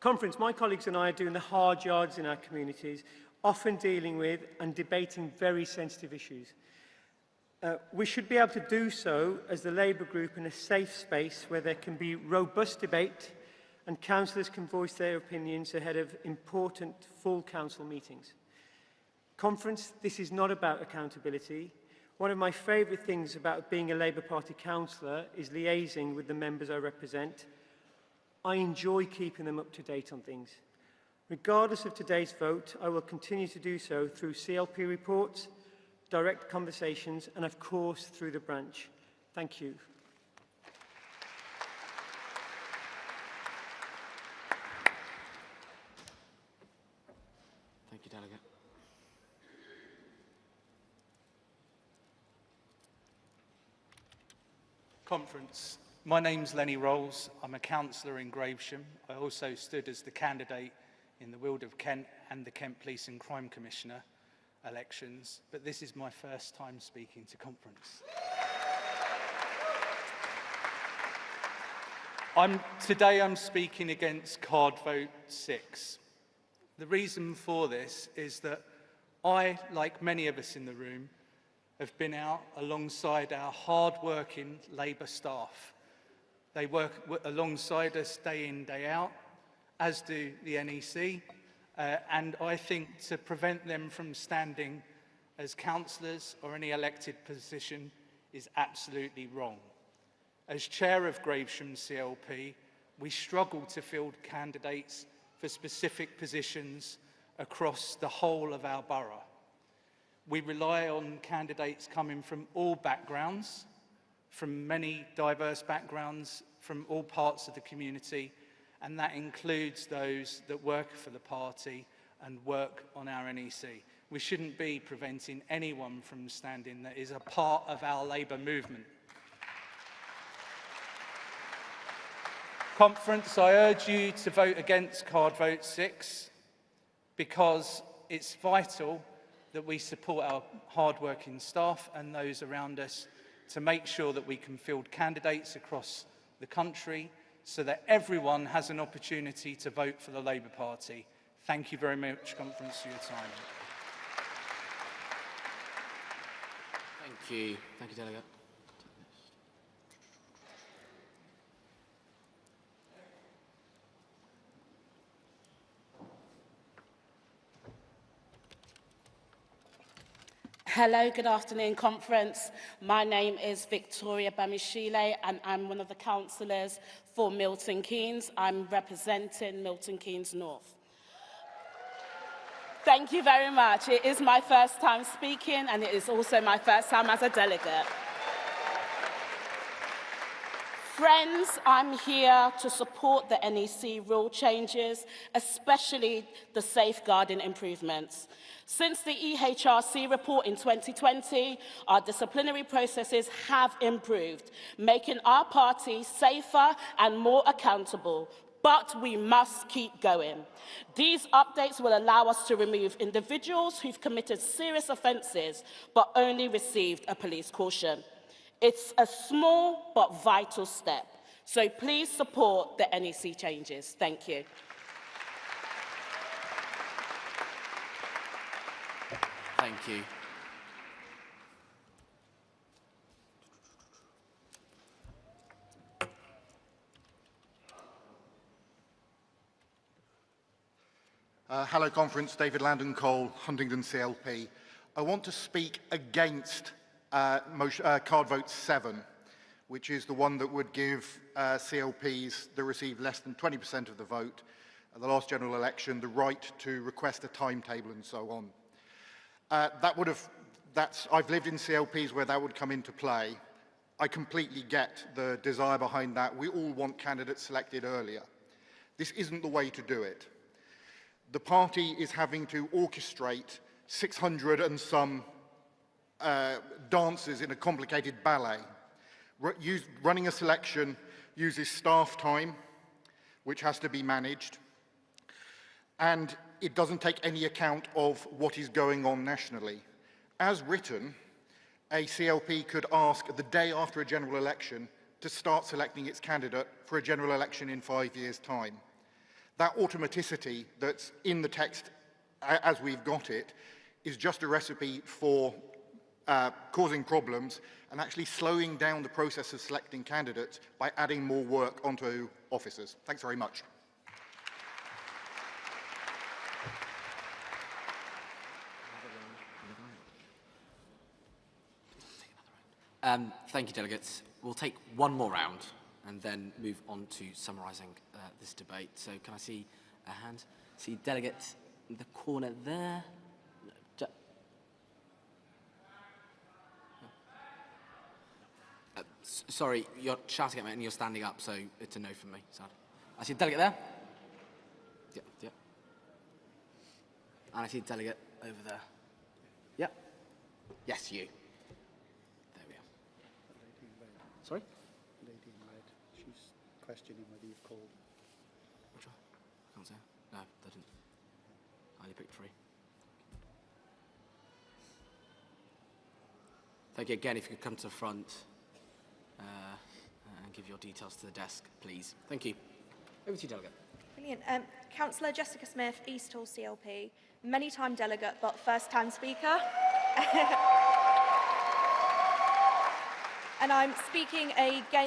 Conference, my colleagues and I are doing the hard yards in our communities, often dealing with and debating very sensitive issues. We should be able to do so as the Labour group in a safe space where there can be robust debate and councillors can voice their opinions ahead of important full council meetings. Conference, this is not about accountability. One of my favourite things about being a Labour Party councillor is liaising with the members I represent. I enjoy keeping them up to date on things. Regardless of today's vote, I will continue to do so through CLP reports, direct conversations, and of course through the branch. Thank you. Thank you, Delegate. Conference. My name's Lenny Rolls. I'm a councillor in Gravesham. I also stood as the candidate in the Weald of Kent and the Kent Police and Crime Commissioner elections, but this is my first time speaking to Conference. Today I'm speaking against Card Vote 6. The reason for this is that I, like many of us in the room, have been out alongside our hard-working Labour staff. They work alongside us day in, day out, as do the NEC, and I think to prevent them from standing as councillors or any elected position is absolutely wrong. As chair of Gravesham CLP, we struggle to field candidates for specific positions across the whole of our borough. We rely on candidates coming from all backgrounds, from many diverse backgrounds, from all parts of the community, and that includes those that work for the party and work on our NEC. We shouldn't be preventing anyone from standing that is a part of our Labour movement. Conference, I urge you to vote against Card Vote 6 because it's vital that we support our hard-working staff and those around us to make sure that we can field candidates across the country so that everyone has an opportunity to vote for the Labour Party. Thank you very much, Conference, for your time. Thank you. Thank you, Delegate. Hello, good afternoon, Conference. My name is Victoria Bamishile and I'm one of the councillors for Milton Keynes. I'm representing Milton Keynes North. Thank you very much. It is my first time speaking and it is also my first time as a delegate. Friends, I'm here to support the NEC rule changes, especially the safeguarding improvements. Since the EHRC report in 2020, our disciplinary processes have improved, making our party safer and more accountable. But we must keep going. These updates will allow us to remove individuals who've committed serious offences but only received a police caution. It's a small but vital step. So please support the NEC changes. Thank you. Thank you. Hello, Conference. David Landon-Cole, Huntingdon CLP. I want to speak against card vote 7, which is the one that would give CLPs that receive less than 20% of the vote at the last general election the right to request a timetable and so on. I've lived in CLPs where that would come into play. I completely get the desire behind that. We all want candidates selected earlier. This isn't the way to do it. The party is having to orchestrate 600 and some dancers in a complicated ballet. Running a selection uses staff time, which has to be managed, and it doesn't take any account of what is going on nationally. As written, a CLP could ask the day after a general election to start selecting its candidate for a general election in 5 years' time. That automaticity that's in the text as we've got it is just a recipe for causing problems and actually slowing down the process of selecting candidates by adding more work onto officers. Thanks very much. Thank you, delegates. We'll take one more round and then move on to summarising this debate. So can I see a hand? See delegate in the corner there. Sorry, you're shouting at me and you're standing up, so it's a no from me. Sad. I see a delegate there. Yeah, yeah. And I see a delegate over there. Yeah. Yes, you. There we are. Sorry? Lady in red. She's questioning whether you've called. Which one? I can't say. No, they didn't. I only picked 3. Thank you again. If you could come to the front and give your details to the desk, please. Thank you. Over to you, delegate. Brilliant. Councillor Jessica Smith, East Hall CLP, many-time delegate but first-time speaker. And I'm speaking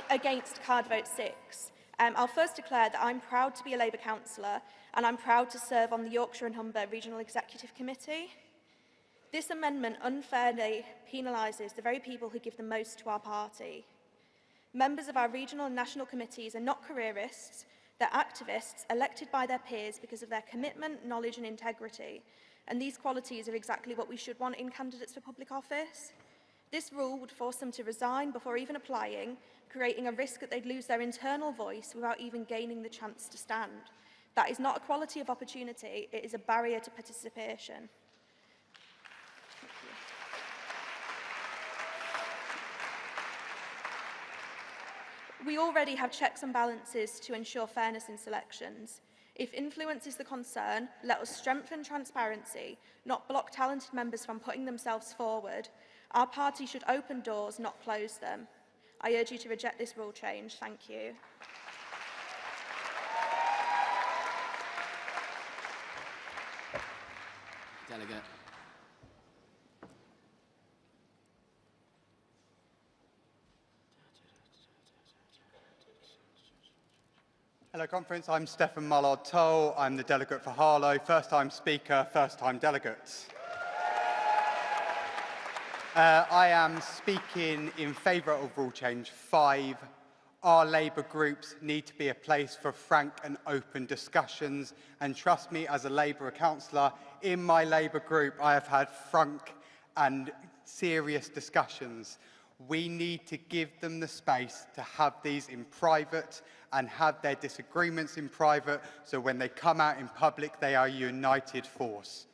against card vote 6. I'll first declare that I'm proud to be a Labour councillor and I'm proud to serve on the Yorkshire and Humber Regional Executive Committee. This amendment unfairly penalises the very people who give the most to our party. Members of our regional and national committees are not careerists, they're activists elected by their peers because of their commitment, knowledge and integrity. And these qualities are exactly what we should want in candidates for public office. This rule would force them to resign before even applying, creating a risk that they'd lose their internal voice without even gaining the chance to stand. That is not equality of opportunity, it is a barrier to participation. We already have checks and balances to ensure fairness in selections. If influence is the concern, let us strengthen transparency, not block talented members from putting themselves forward. Our party should open doors, not close them. I urge you to reject this rule change. Thank you. Delegate. Hello, Conference. I'm Stephen Mullard-Toll. I'm the delegate for Harlow. First-time speaker, first-time delegates. I am speaking in favour of rule change 5. Our Labour groups need to be a place for frank and open discussions. And trust me, as a Labour councillor, in my Labour group, I have had frank and serious discussions. We need to give them the space to have these in private and have their disagreements in private, so when they come out in public, they are a united force.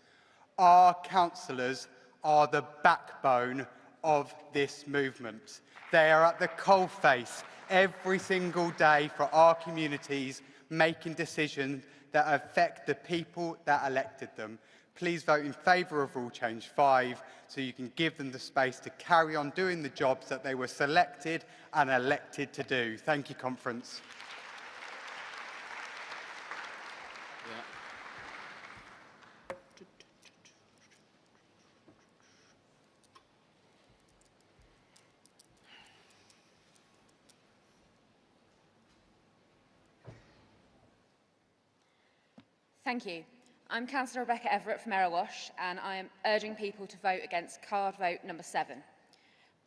Our councillors are the backbone of this movement. They are at the coalface every single day for our communities, making decisions that affect the people that elected them. Please vote in favour of rule change 5 so you can give them the space to carry on doing the jobs that they were selected and elected to do. Thank you, Conference. Thank you. I'm Councillor Rebecca Everett from Erewash, and I am urging people to vote against card vote number 7.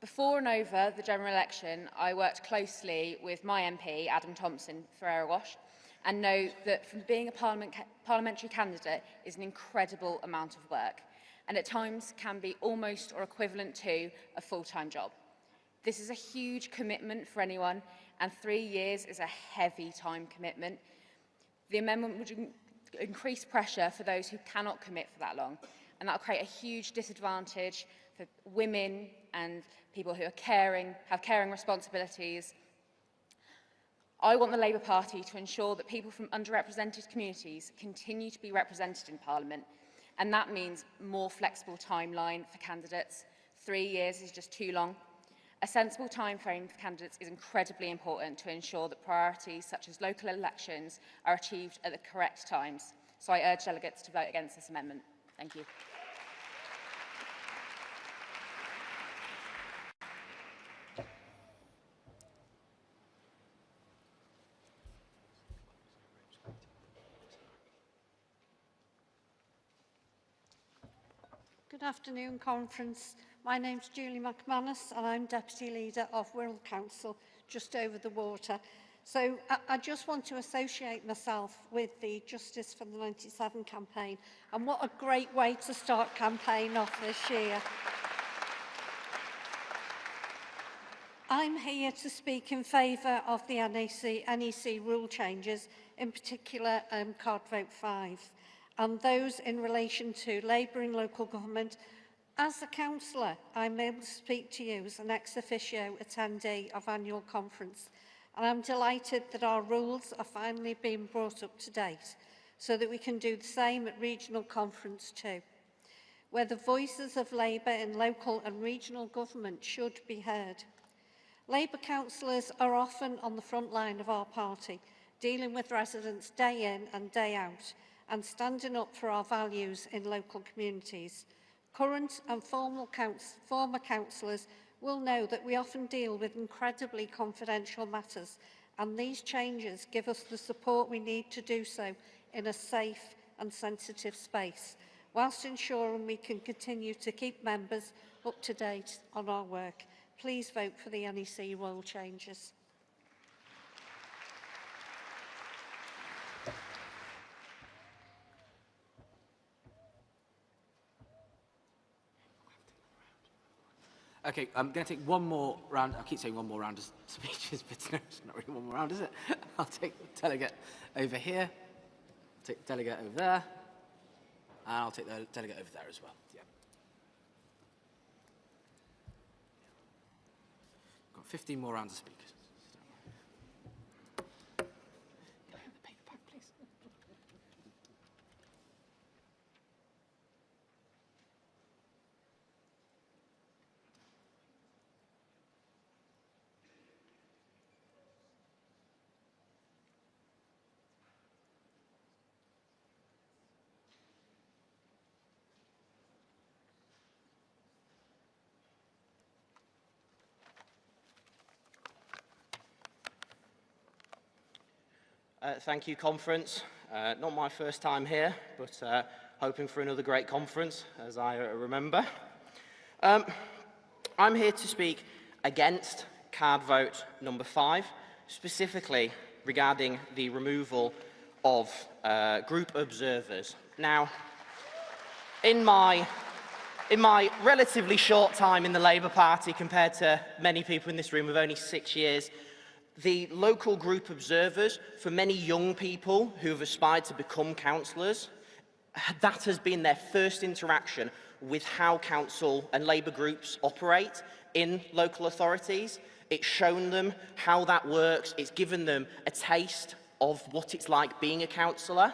Before and over the general election, I worked closely with my MP, Adam Thompson, for Erewash, and know that from being a parliamentary candidate is an incredible amount of work, and at times can be almost or equivalent to a full-time job. This is a huge commitment for anyone, and 3 years is a heavy time commitment. The amendment would increase pressure for those who cannot commit for that long, and that will create a huge disadvantage for women and people who are have caring responsibilities. I want the Labour Party to ensure that people from underrepresented communities continue to be represented in Parliament, and that means more flexible timeline for candidates. 3 years is just too long. A sensible timeframe for candidates is incredibly important to ensure that priorities such as local elections are achieved at the correct times. So I urge delegates to vote against this amendment. Thank you. Good afternoon, Conference. My name's Julie McManus and I'm Deputy Leader of Wirral Council, just over the water. So I just want to associate myself with the Justice for the 97 campaign, and what a great way to start campaign off this year. I'm here to speak in favour of the NEC rule changes, in particular Card Vote 5, and those in relation to Labour in local government. As a councillor, I'm able to speak to you as an ex officio attendee of annual conference, and I'm delighted that our rules are finally being brought up to date so that we can do the same at regional conference too, where the voices of Labour in local and regional government should be heard. Labour councillors are often on the front line of our party, dealing with residents day in and day out, and standing up for our values in local communities. Current and former councillors will know that we often deal with incredibly confidential matters, and these changes give us the support we need to do so in a safe and sensitive space, whilst ensuring we can continue to keep members up to date on our work. Please vote for the NEC rule changes. Okay, I'm going to take one more round. I keep saying one more round of speeches, but no, it's not really one more round, is it? I'll take the delegate over here, take the delegate over there, and I'll take the delegate over there as well. Yeah. Got 15 more rounds of speakers. Can I have the paper back, please? Thank you, Conference. Not my first time here, but hoping for another great conference, as I remember. I'm here to speak against card vote number 5, specifically regarding the removal of group observers. Now, in my relatively short time in the Labour Party, compared to many people in this room with only 6 years, the local group observers, for many young people who have aspired to become councillors, that has been their first interaction with how council and Labour groups operate in local authorities. It's shown them how that works. It's given them a taste of what it's like being a councillor.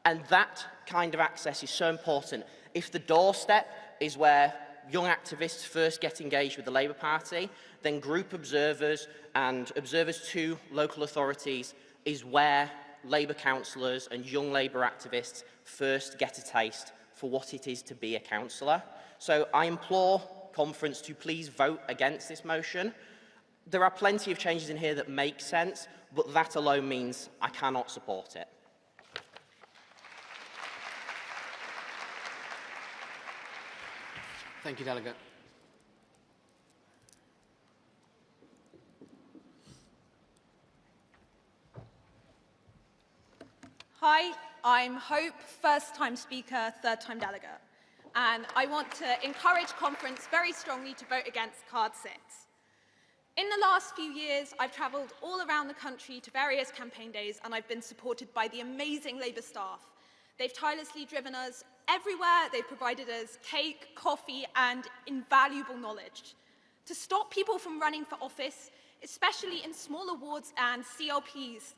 And that kind of access is so important. If the doorstep is where young activists first get engaged with the Labour Party, then group observers and observers to local authorities is where Labour councillors and young Labour activists first get a taste for what it is to be a councillor. So I implore Conference to please vote against this motion. There are plenty of changes in here that make sense, but that alone means I cannot support it. Thank you, Delegate. Hi, I'm Hope, first-time speaker, third-time delegate. And I want to encourage conference very strongly to vote against Card 6. In the last few years, I've travelled all around the country to various campaign days, and I've been supported by the amazing Labour staff. They've tirelessly driven us everywhere. They've provided us cake, coffee, and invaluable knowledge. To stop people from running for office, especially in smaller wards and CLPs,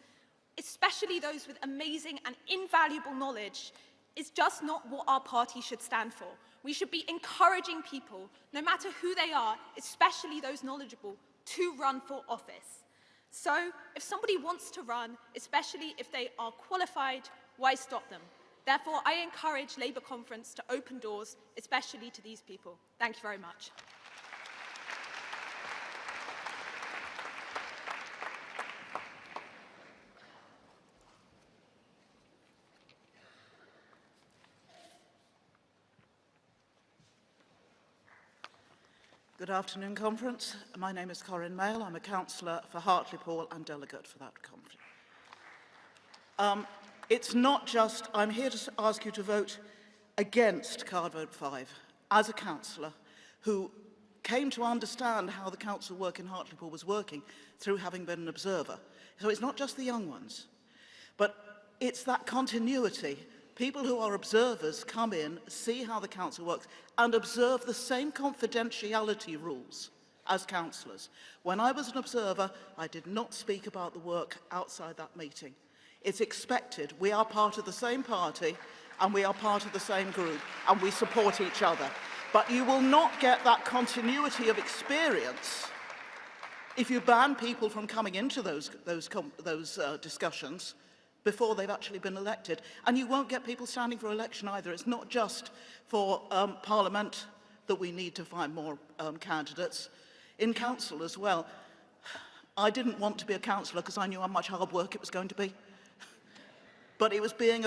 especially those with amazing and invaluable knowledge, is just not what our party should stand for. We should be encouraging people, no matter who they are, especially those knowledgeable, to run for office. So, if somebody wants to run, especially if they are qualified, why stop them? Therefore, I encourage Labour Conference to open doors, especially to these people. Thank you very much. Good afternoon, Conference. My name is Corinne Mail. I'm a councillor for Hartlepool and delegate for that conference. It's not just, I'm here to ask you to vote against Card Vote 5 as a councillor who came to understand how the council work in Hartlepool was working through having been an observer. So it's not just the young ones, but it's that continuity. People who are observers come in, see how the council works, and observe the same confidentiality rules as councillors. When I was an observer, I did not speak about the work outside that meeting. It's expected. We are part of the same party, and we are part of the same group, and we support each other. But you will not get that continuity of experience if you ban people from coming into those discussions before they've actually been elected. And you won't get people standing for election either. It's not just for Parliament that we need to find more candidates. In council as well. I didn't want to be a councillor because I knew how much hard work it was going to be. But it was being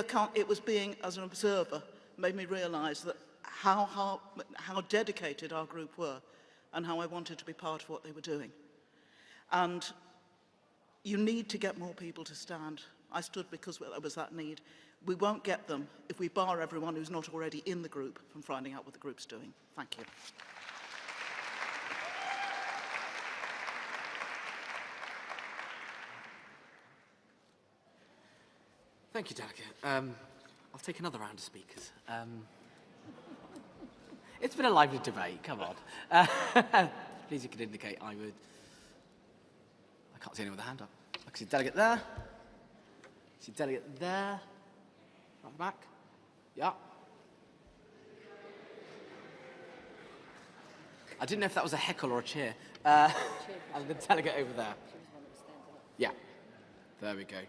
as an observer made me realise that how dedicated our group were and how I wanted to be part of what they were doing. And you need to get more people to stand. I stood because there was that need. We won't get them if we bar everyone who's not already in the group from finding out what the group's doing. Thank you. Thank you, Delegate. I'll take another round of speakers. It's been a lively debate, come on. Please, you could indicate I would. I can't see anyone with a hand up. I can see Delegate there. I see Delegate there. Right back. Yeah. I didn't know if that was a heckle or a cheer. And the Delegate over there. Yeah. There we go.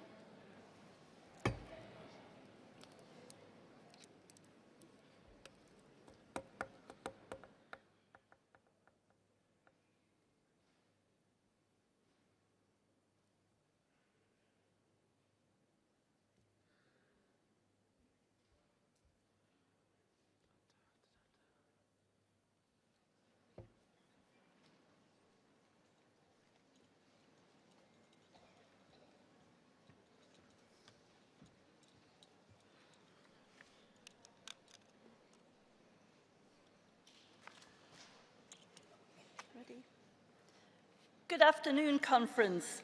Good afternoon, Conference.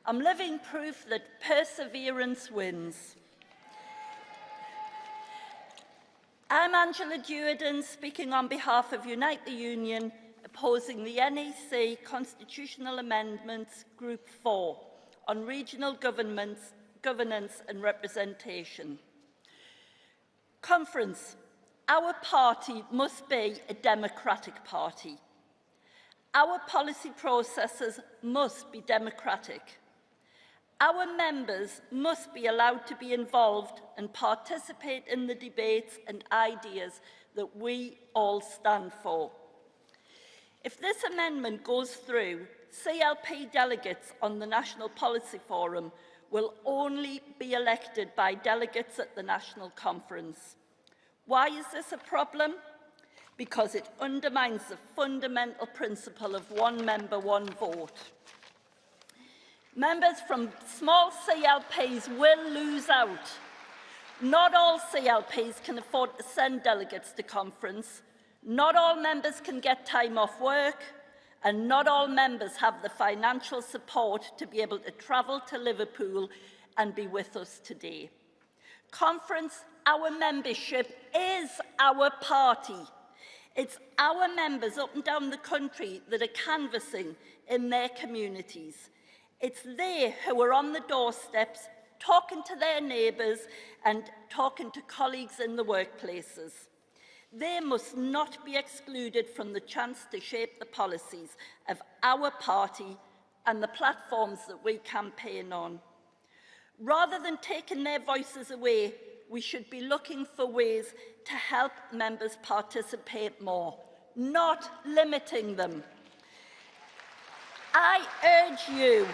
I'm living proof that perseverance wins. I'm Angela Duerden, speaking on behalf of Unite the Union, opposing the NEC Constitutional Amendments Group 4 on regional governance and representation. Conference, our party must be a democratic party. Our policy processes must be democratic. Our members must be allowed to be involved and participate in the debates and ideas that we all stand for. If this amendment goes through, CLP delegates on the National Policy Forum will only be elected by delegates at the National Conference. Why is this a problem? because it undermines the fundamental principle of one member, one vote. Members from small CLPs will lose out. Not all CLPs can afford to send delegates to conference. Not all members can get time off work, and not all members have the financial support to be able to travel to Liverpool and be with us today. Conference, our membership, is our party. It's our members up and down the country that are canvassing in their communities. It's they who are on the doorsteps, talking to their neighbours and talking to colleagues in the workplaces. They must not be excluded from the chance to shape the policies of our party and the platforms that we campaign on. Rather than taking their voices away, we should be looking for ways to help members participate more, not limiting them. I urge you,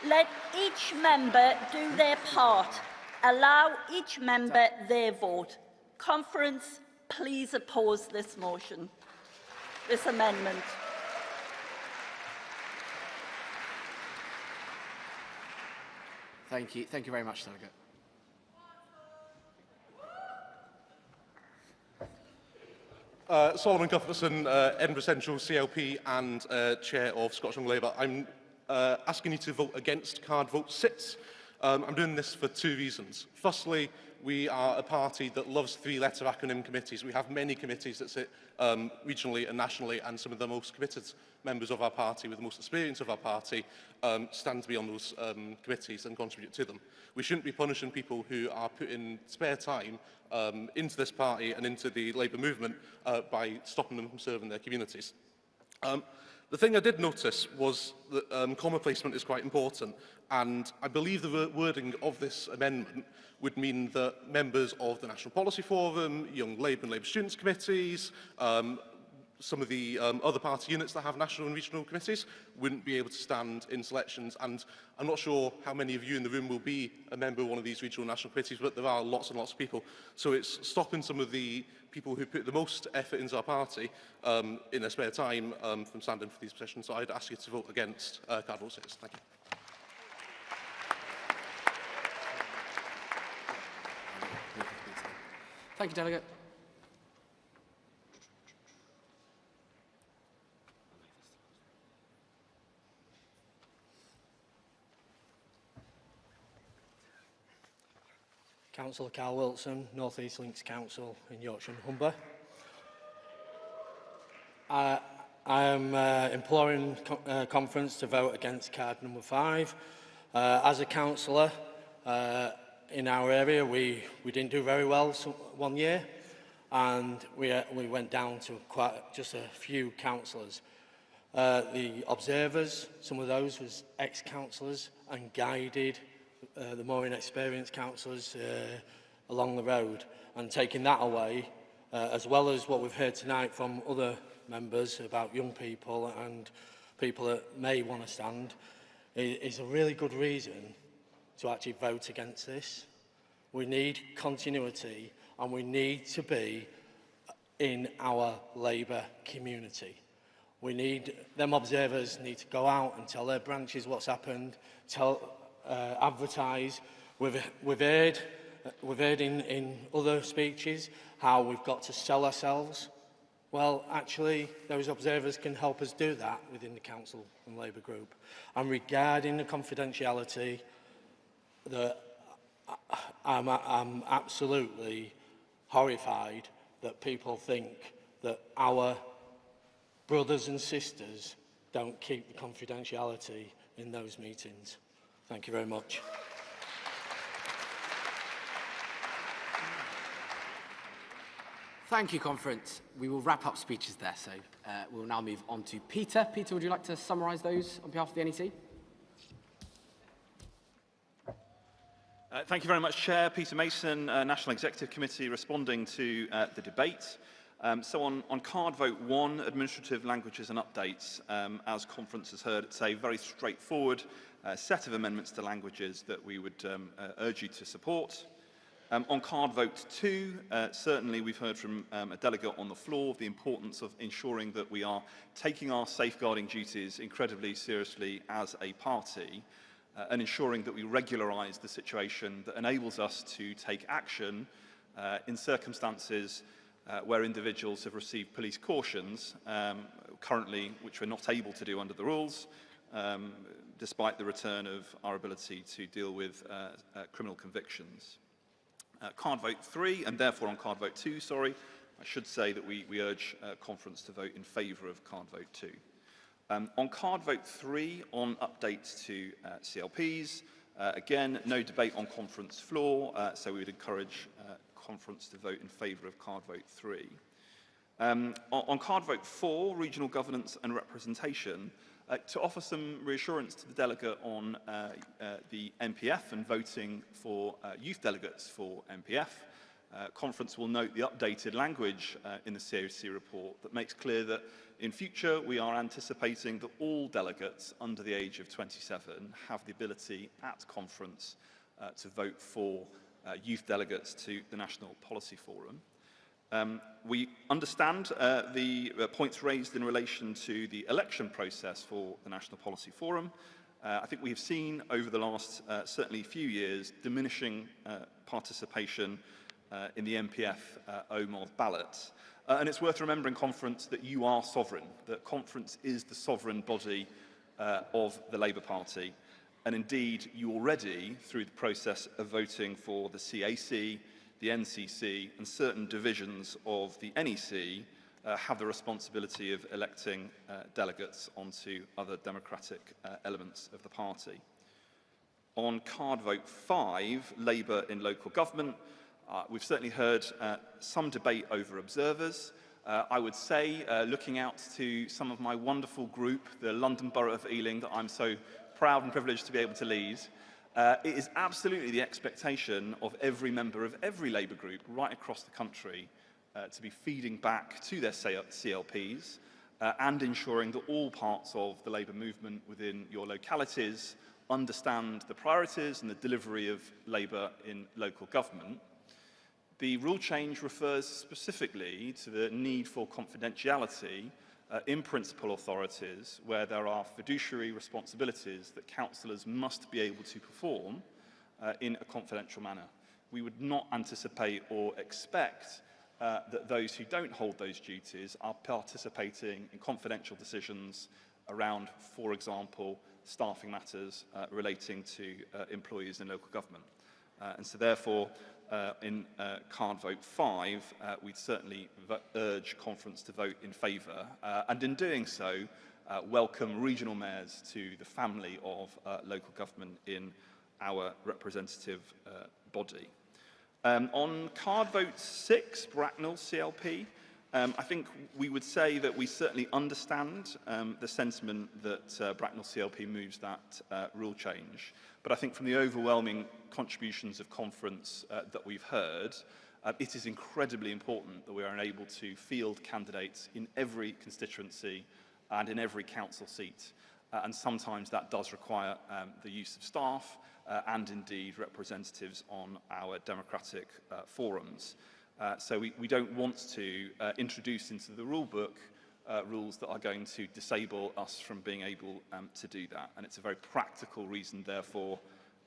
let each member do their part. Allow each member their vote. Conference, please oppose this motion, this amendment. Thank you. Thank you very much, Delegate. Solomon Cuthbertson, Edinburgh Central CLP and Chair of Scottish Young Labour. I'm asking you to vote against card vote 6. I'm doing this for 2 reasons. Firstly, we are a party that loves 3-letter acronym committees. We have many committees that sit regionally and nationally, and some of the most committed members of our party with the most experience of our party stand to be on those committees and contribute to them. We shouldn't be punishing people who are putting spare time into this party and into the Labour movement by stopping them from serving their communities. The thing I did notice was that comma placement is quite important, and I believe the wording of this amendment would mean that members of the National Policy Forum, Young Labour and Labour Students' committees, some of the other party units that have national and regional committees wouldn't be able to stand in selections. And I'm not sure how many of you in the room will be a member of one of these regional national committees, but there are lots and lots of people. So it's stopping some of the people who put the most effort into our party in their spare time from standing for these positions. So I'd ask you to vote against card vote 6. Thank you. Thank you, Delegate. Councillor Carl Wilson, North East Links Council in Yorkshire and Humber. I am imploring conference to vote against card number 5. As a councillor in our area, we didn't do very well one year, and we went down to just a few councillors. The observers, some of those was ex-councillors and guided the more inexperienced councillors along the road, and taking that away, as well as what we've heard tonight from other members about young people and people that may want to stand, is a really good reason to actually vote against this. We need continuity, and we need to be in our Labour community. We need, them observers need to go out and tell their branches what's happened, advertise. We've heard in other speeches how we've got to sell ourselves. Well, actually, those observers can help us do that within the Council and Labour group. And regarding the confidentiality, I'm absolutely horrified that people think that our brothers and sisters don't keep the confidentiality in those meetings. Thank you very much. Thank you, Conference. We will wrap up speeches there, so we'll now move on to Peter. Peter, would you like to summarise those on behalf of the NEC? Thank you very much, Chair. Peter Mason, National Executive Committee, responding to the debate. So on card vote 1, administrative languages and updates, as Conference has heard, it's a very straightforward set of amendments to languages that we would urge you to support. On card vote 2, certainly we've heard from a delegate on the floor of the importance of ensuring that we are taking our safeguarding duties incredibly seriously as a party and ensuring that we regularise the situation that enables us to take action in circumstances where individuals have received police cautions, currently which we're not able to do under the rules, despite the return of our ability to deal with criminal convictions. Card vote 3, and therefore on card vote 2, sorry, I should say that we urge conference to vote in favour of card vote 2. On card vote 3, on updates to CLPs, again, no debate on conference floor, so we would encourage conference to vote in favour of card vote 3. On card vote 4, regional governance and representation, to offer some reassurance to the delegate on the MPF and voting for youth delegates for MPF, conference will note the updated language in the COC report that makes clear that in future we are anticipating that all delegates under the age of 27 have the ability at conference to vote for youth delegates to the National Policy Forum. We understand the points raised in relation to the election process for the National Policy Forum. I think we have seen over the last certainly few years diminishing participation in the MPF OMOV ballot. And it's worth remembering, Conference, that you are sovereign, that Conference is the sovereign body of the Labour Party. And indeed, you already, through the process of voting for the CAC, the NCC and certain divisions of the NEC have the responsibility of electing delegates onto other democratic elements of the party. On card vote 5, Labour in local government, we've certainly heard some debate over observers. I would say, looking out to some of my wonderful group, the London Borough of Ealing, that I'm so proud and privileged to be able to lead, it is absolutely the expectation of every member of every Labour group right across the country to be feeding back to their CLPs and ensuring that all parts of the Labour movement within your localities understand the priorities and the delivery of Labour in local government. The rule change refers specifically to the need for confidentiality in principal authorities where there are fiduciary responsibilities that councillors must be able to perform in a confidential manner. We would not anticipate or expect that those who don't hold those duties are participating in confidential decisions around, for example, staffing matters relating to employees in local government. And so therefore, in card vote 5, we'd certainly urge Conference to vote in favour, and in doing so, welcome regional mayors to the family of local government in our representative body. On card vote 6, Bracknell CLP, I think we would say that we certainly understand the sentiment that Bracknell CLP moves that rule change. But I think from the overwhelming contributions of Conference that we've heard, it is incredibly important that we are able to field candidates in every constituency and in every council seat. And sometimes that does require the use of staff and indeed representatives on our democratic forums. So we don't want to introduce into the rule book rules that are going to disable us from being able to do that. And it's a very practical reason, therefore,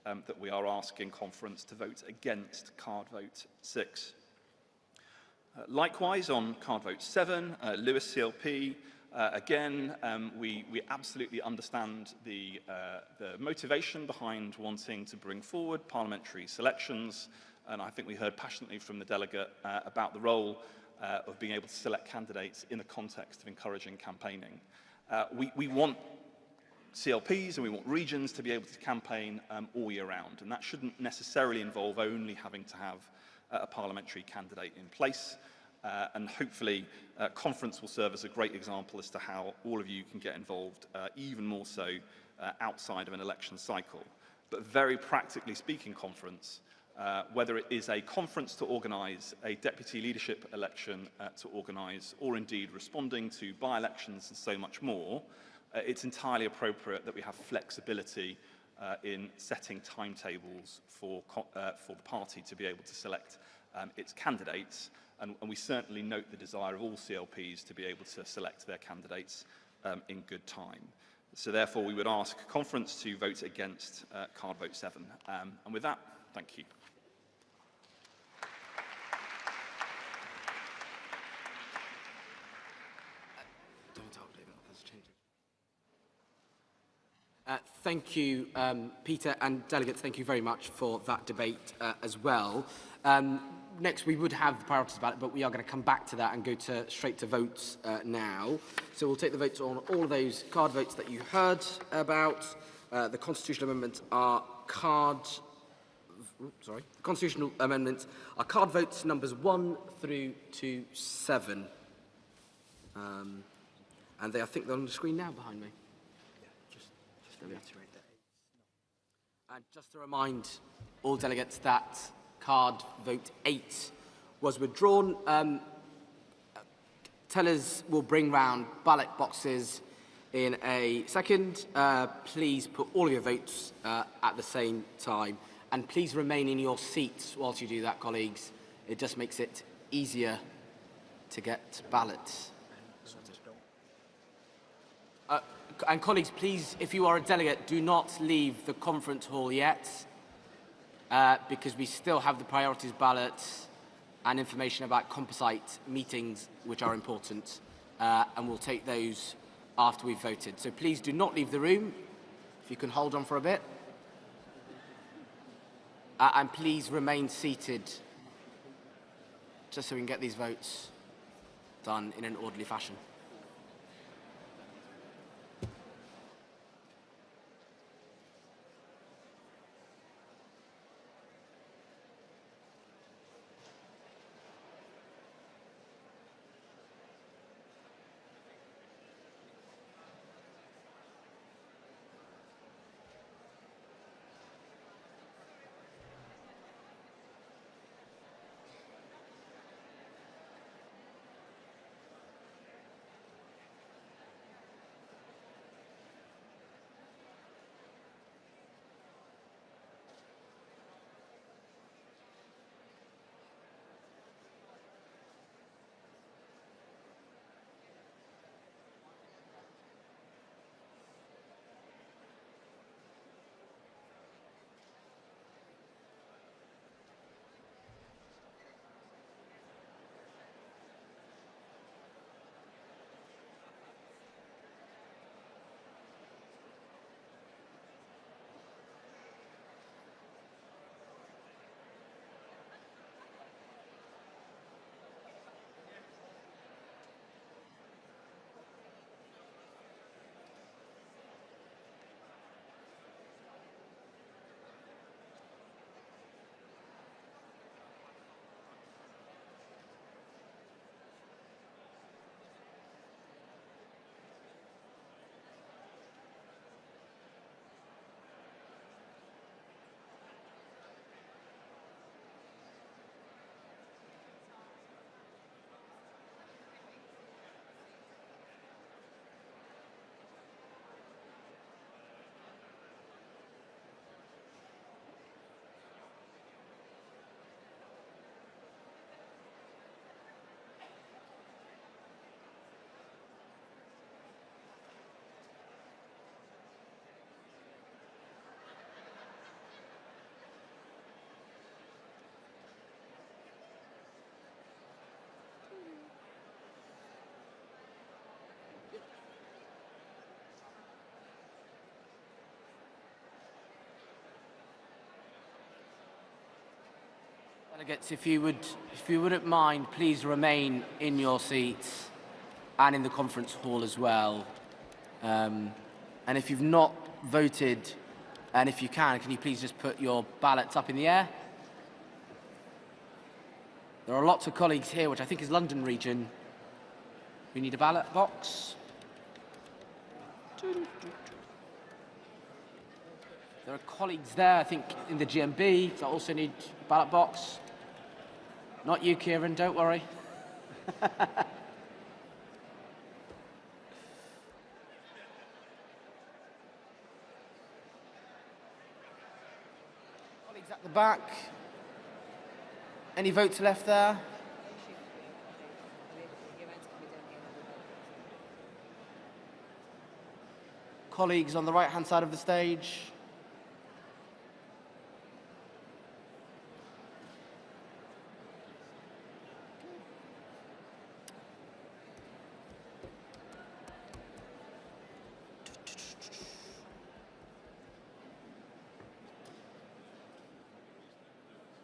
that we are asking Conference to vote against card vote 6. Likewise, on card vote 7, Lewis CLP, again, we absolutely understand the motivation behind wanting to bring forward parliamentary selections. And I think we heard passionately from the delegate about the role of being able to select candidates in the context of encouraging campaigning. We want CLPs and we want regions to be able to campaign all year round, and that shouldn't necessarily involve only having to have a parliamentary candidate in place. And hopefully Conference will serve as a great example as to how all of you can get involved even more so outside of an election cycle. But very practically speaking, Conference, whether it is a conference to organise, a deputy leadership election to organise, or indeed responding to by-elections and so much more, it's entirely appropriate that we have flexibility in setting timetables for the party to be able to select its candidates, and we certainly note the desire of all CLPs to be able to select their candidates in good time. So therefore, we would ask Conference to vote against card vote 7. And with that, thank you. Thank you, Peter, and delegates, thank you very much for that debate as well. Next, we would have the priorities ballot, but we are going to come back to that and go straight to votes now. So we'll take the votes on all of those card votes that you heard about. The constitutional amendments are card votes numbers 1 through to 7. And I think they're on the screen now behind me. And just to remind all delegates that card vote 8 was withdrawn. Tellers will bring round ballot boxes in a second. Please put all of your votes at the same time. And please remain in your seats whilst you do that, colleagues. It just makes it easier to get ballots. And colleagues, please, if you are a delegate, do not leave the conference hall yet, because we still have the priorities ballots and information about composite meetings, which are important, and we'll take those after we've voted. So please do not leave the room, if you can hold on for a bit. And please remain seated, just so we can get these votes done in an orderly fashion. Delegates, if you wouldn't mind, please remain in your seats and in the conference hall as well. And if you've not voted, and if you can you please just put your ballots up in the air? There are lots of colleagues here, which I think is London region. We need a ballot box. There are colleagues there, I think, in the GMB that also need a ballot box. Not you, Kieran, don't worry. the back. Any votes left there? Colleagues on the right-hand side of the stage.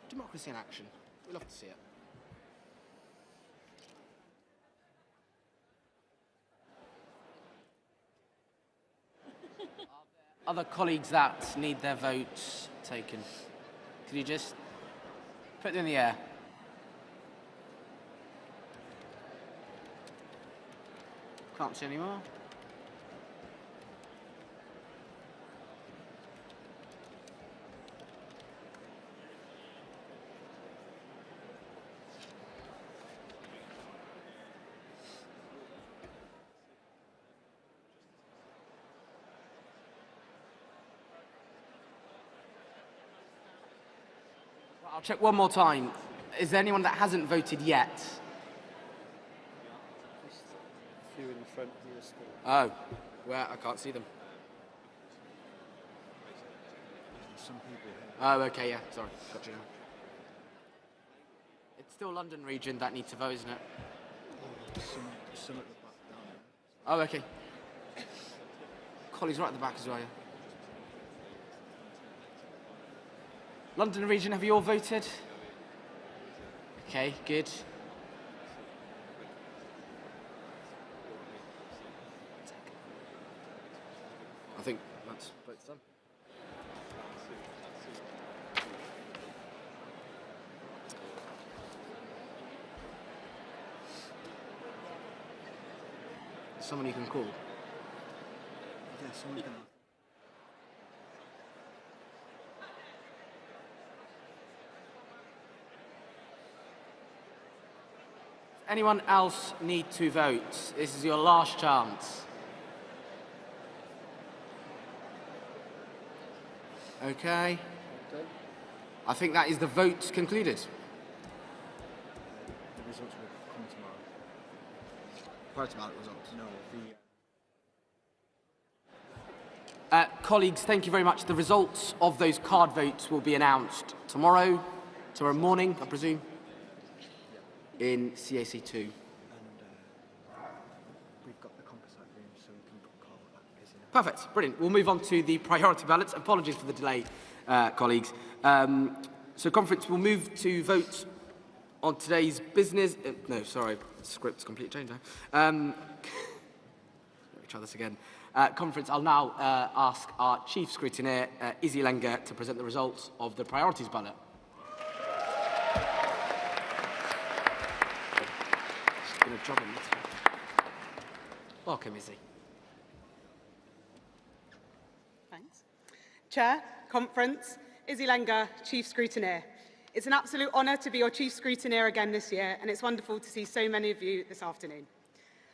Democracy in action. We love to see it. Other colleagues that need their votes taken, could you just put them in the air? Can't see any more. I'll check one more time. Is there anyone that hasn't voted yet? A few in the front here still. Oh, where? I can't see them. Some people here. Oh, okay, yeah, sorry, got you now. It's still London region that needs to vote, isn't it? Some at the back down there. Oh, okay. Colleagues right at the back as well, yeah. London region, have you all voted? Okay, good. I think that's votes done. Someone you can call. Yeah, someone's going to. Anyone else need to vote? This is your last chance. Okay. I think that is the vote concluded. The results will come tomorrow. Prior to ballot results? No, Colleagues, thank you very much. The results of those card votes will be announced tomorrow morning, I presume, in CAC2. And we've got the composite room, so we can call that busy now. Perfect, brilliant. We'll move on to the priority ballots. Apologies for the delay, colleagues. So conference will move to vote on today's business. No, sorry, the script's completely changed now. Let me try this again. Conference, I'll now ask our Chief Scrutineer, Izzy Lenger, to present the results of the priorities ballot. She's done a job on this. Welcome, Izzy. Thanks. Chair, Conference, Izzy Lenger, Chief Scrutineer. It's an absolute honour to be your Chief Scrutineer again this year, and it's wonderful to see so many of you this afternoon.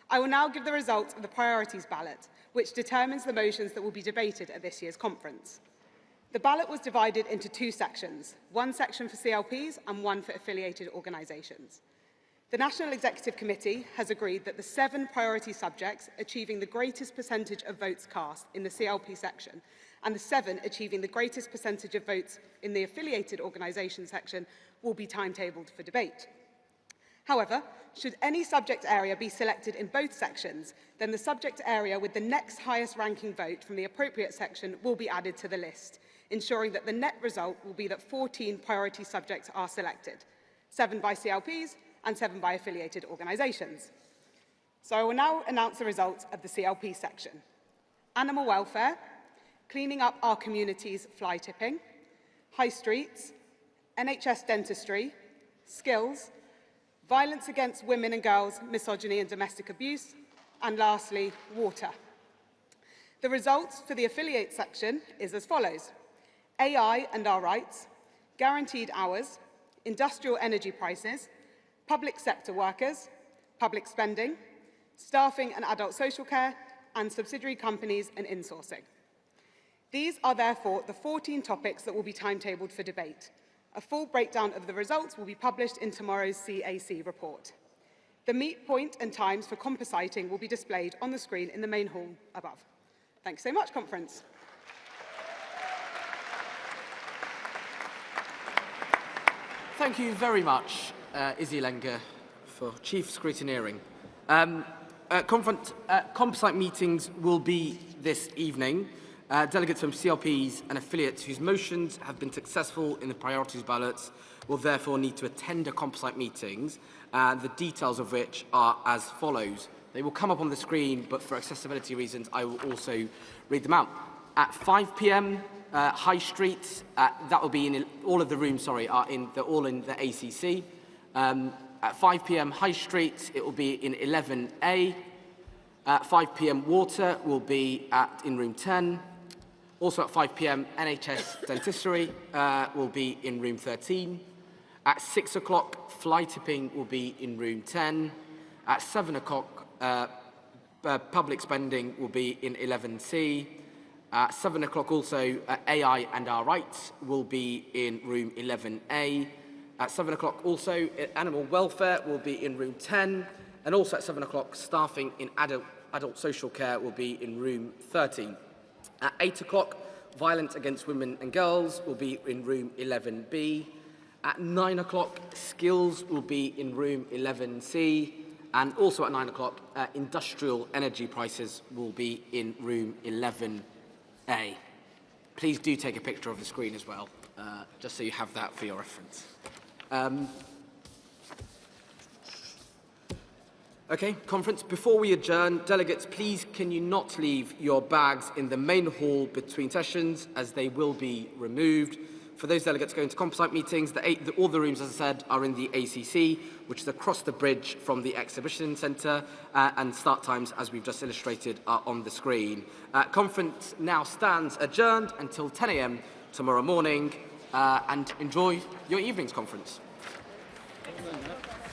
I will now give the results of the priorities ballot, which determines the motions that will be debated at this year's conference. The ballot was divided into two sections, one section for CLPs and one for affiliated organisations. The National Executive Committee has agreed that the 7 priority subjects achieving the greatest percentage of votes cast in the CLP section and the 7 achieving the greatest percentage of votes in the affiliated organisation section will be timetabled for debate. However, should any subject area be selected in both sections, then the subject area with the next highest ranking vote from the appropriate section will be added to the list, ensuring that the net result will be that 14 priority subjects are selected, 7 by CLPs and 7 by affiliated organisations. So I will now announce the results of the CLP section. Animal welfare, cleaning up our community's fly tipping, high streets, NHS dentistry, skills, violence against women and girls, misogyny and domestic abuse, and lastly, water. The results for the affiliate section is as follows: AI and our rights, guaranteed hours, industrial energy prices, public sector workers, public spending, staffing and adult social care, and subsidiary companies and insourcing. These are therefore the 14 topics that will be timetabled for debate, A full breakdown of the results will be published in tomorrow's CAC report. The meet point and times for compositing will be displayed on the screen in the main hall above. Thanks so much, conference. Thank you very much, Izzy Lenger, for Chief Scrutineering. Composite meetings will be this evening. Delegates from CLPs and affiliates whose motions have been successful in the priorities ballots will therefore need to attend the composite meetings, the details of which are as follows. They will come up on the screen, but for accessibility reasons, I will also read them out. At 5 p.m, High Street, that will be in all of the rooms, are all in the ACC. At 5 p.m, High Street, it will be in 11A. At 5 p.m, Water will be in room 10. Also at 5 p.m, NHS Dentistry will be in room 13. At 6 o'clock, Fly Tipping will be in room 10. At 7 o'clock, Public Spending will be in 11C. At 7 o'clock also, AI and Our Rights will be in room 11A. At 7 o'clock also, Animal Welfare will be in room 10. And also at 7 o'clock, Staffing in Adult Social Care will be in room 13. At 8 o'clock, Violence Against Women and Girls will be in room 11B. At 9 o'clock, Skills will be in room 11C. And also at 9 o'clock, Industrial Energy Prices will be in room 11A. Please do take a picture of the screen as well, just so you have that for your reference. Okay, conference, before we adjourn, delegates, please can you not leave your bags in the main hall between sessions, as they will be removed. For those delegates going to composite meetings, all the rooms, as I said, are in the ACC, which is across the bridge from the exhibition centre, and start times, as we've just illustrated, are on the screen. Conference now stands adjourned until 10 a.m. tomorrow morning, and enjoy your evening's conference.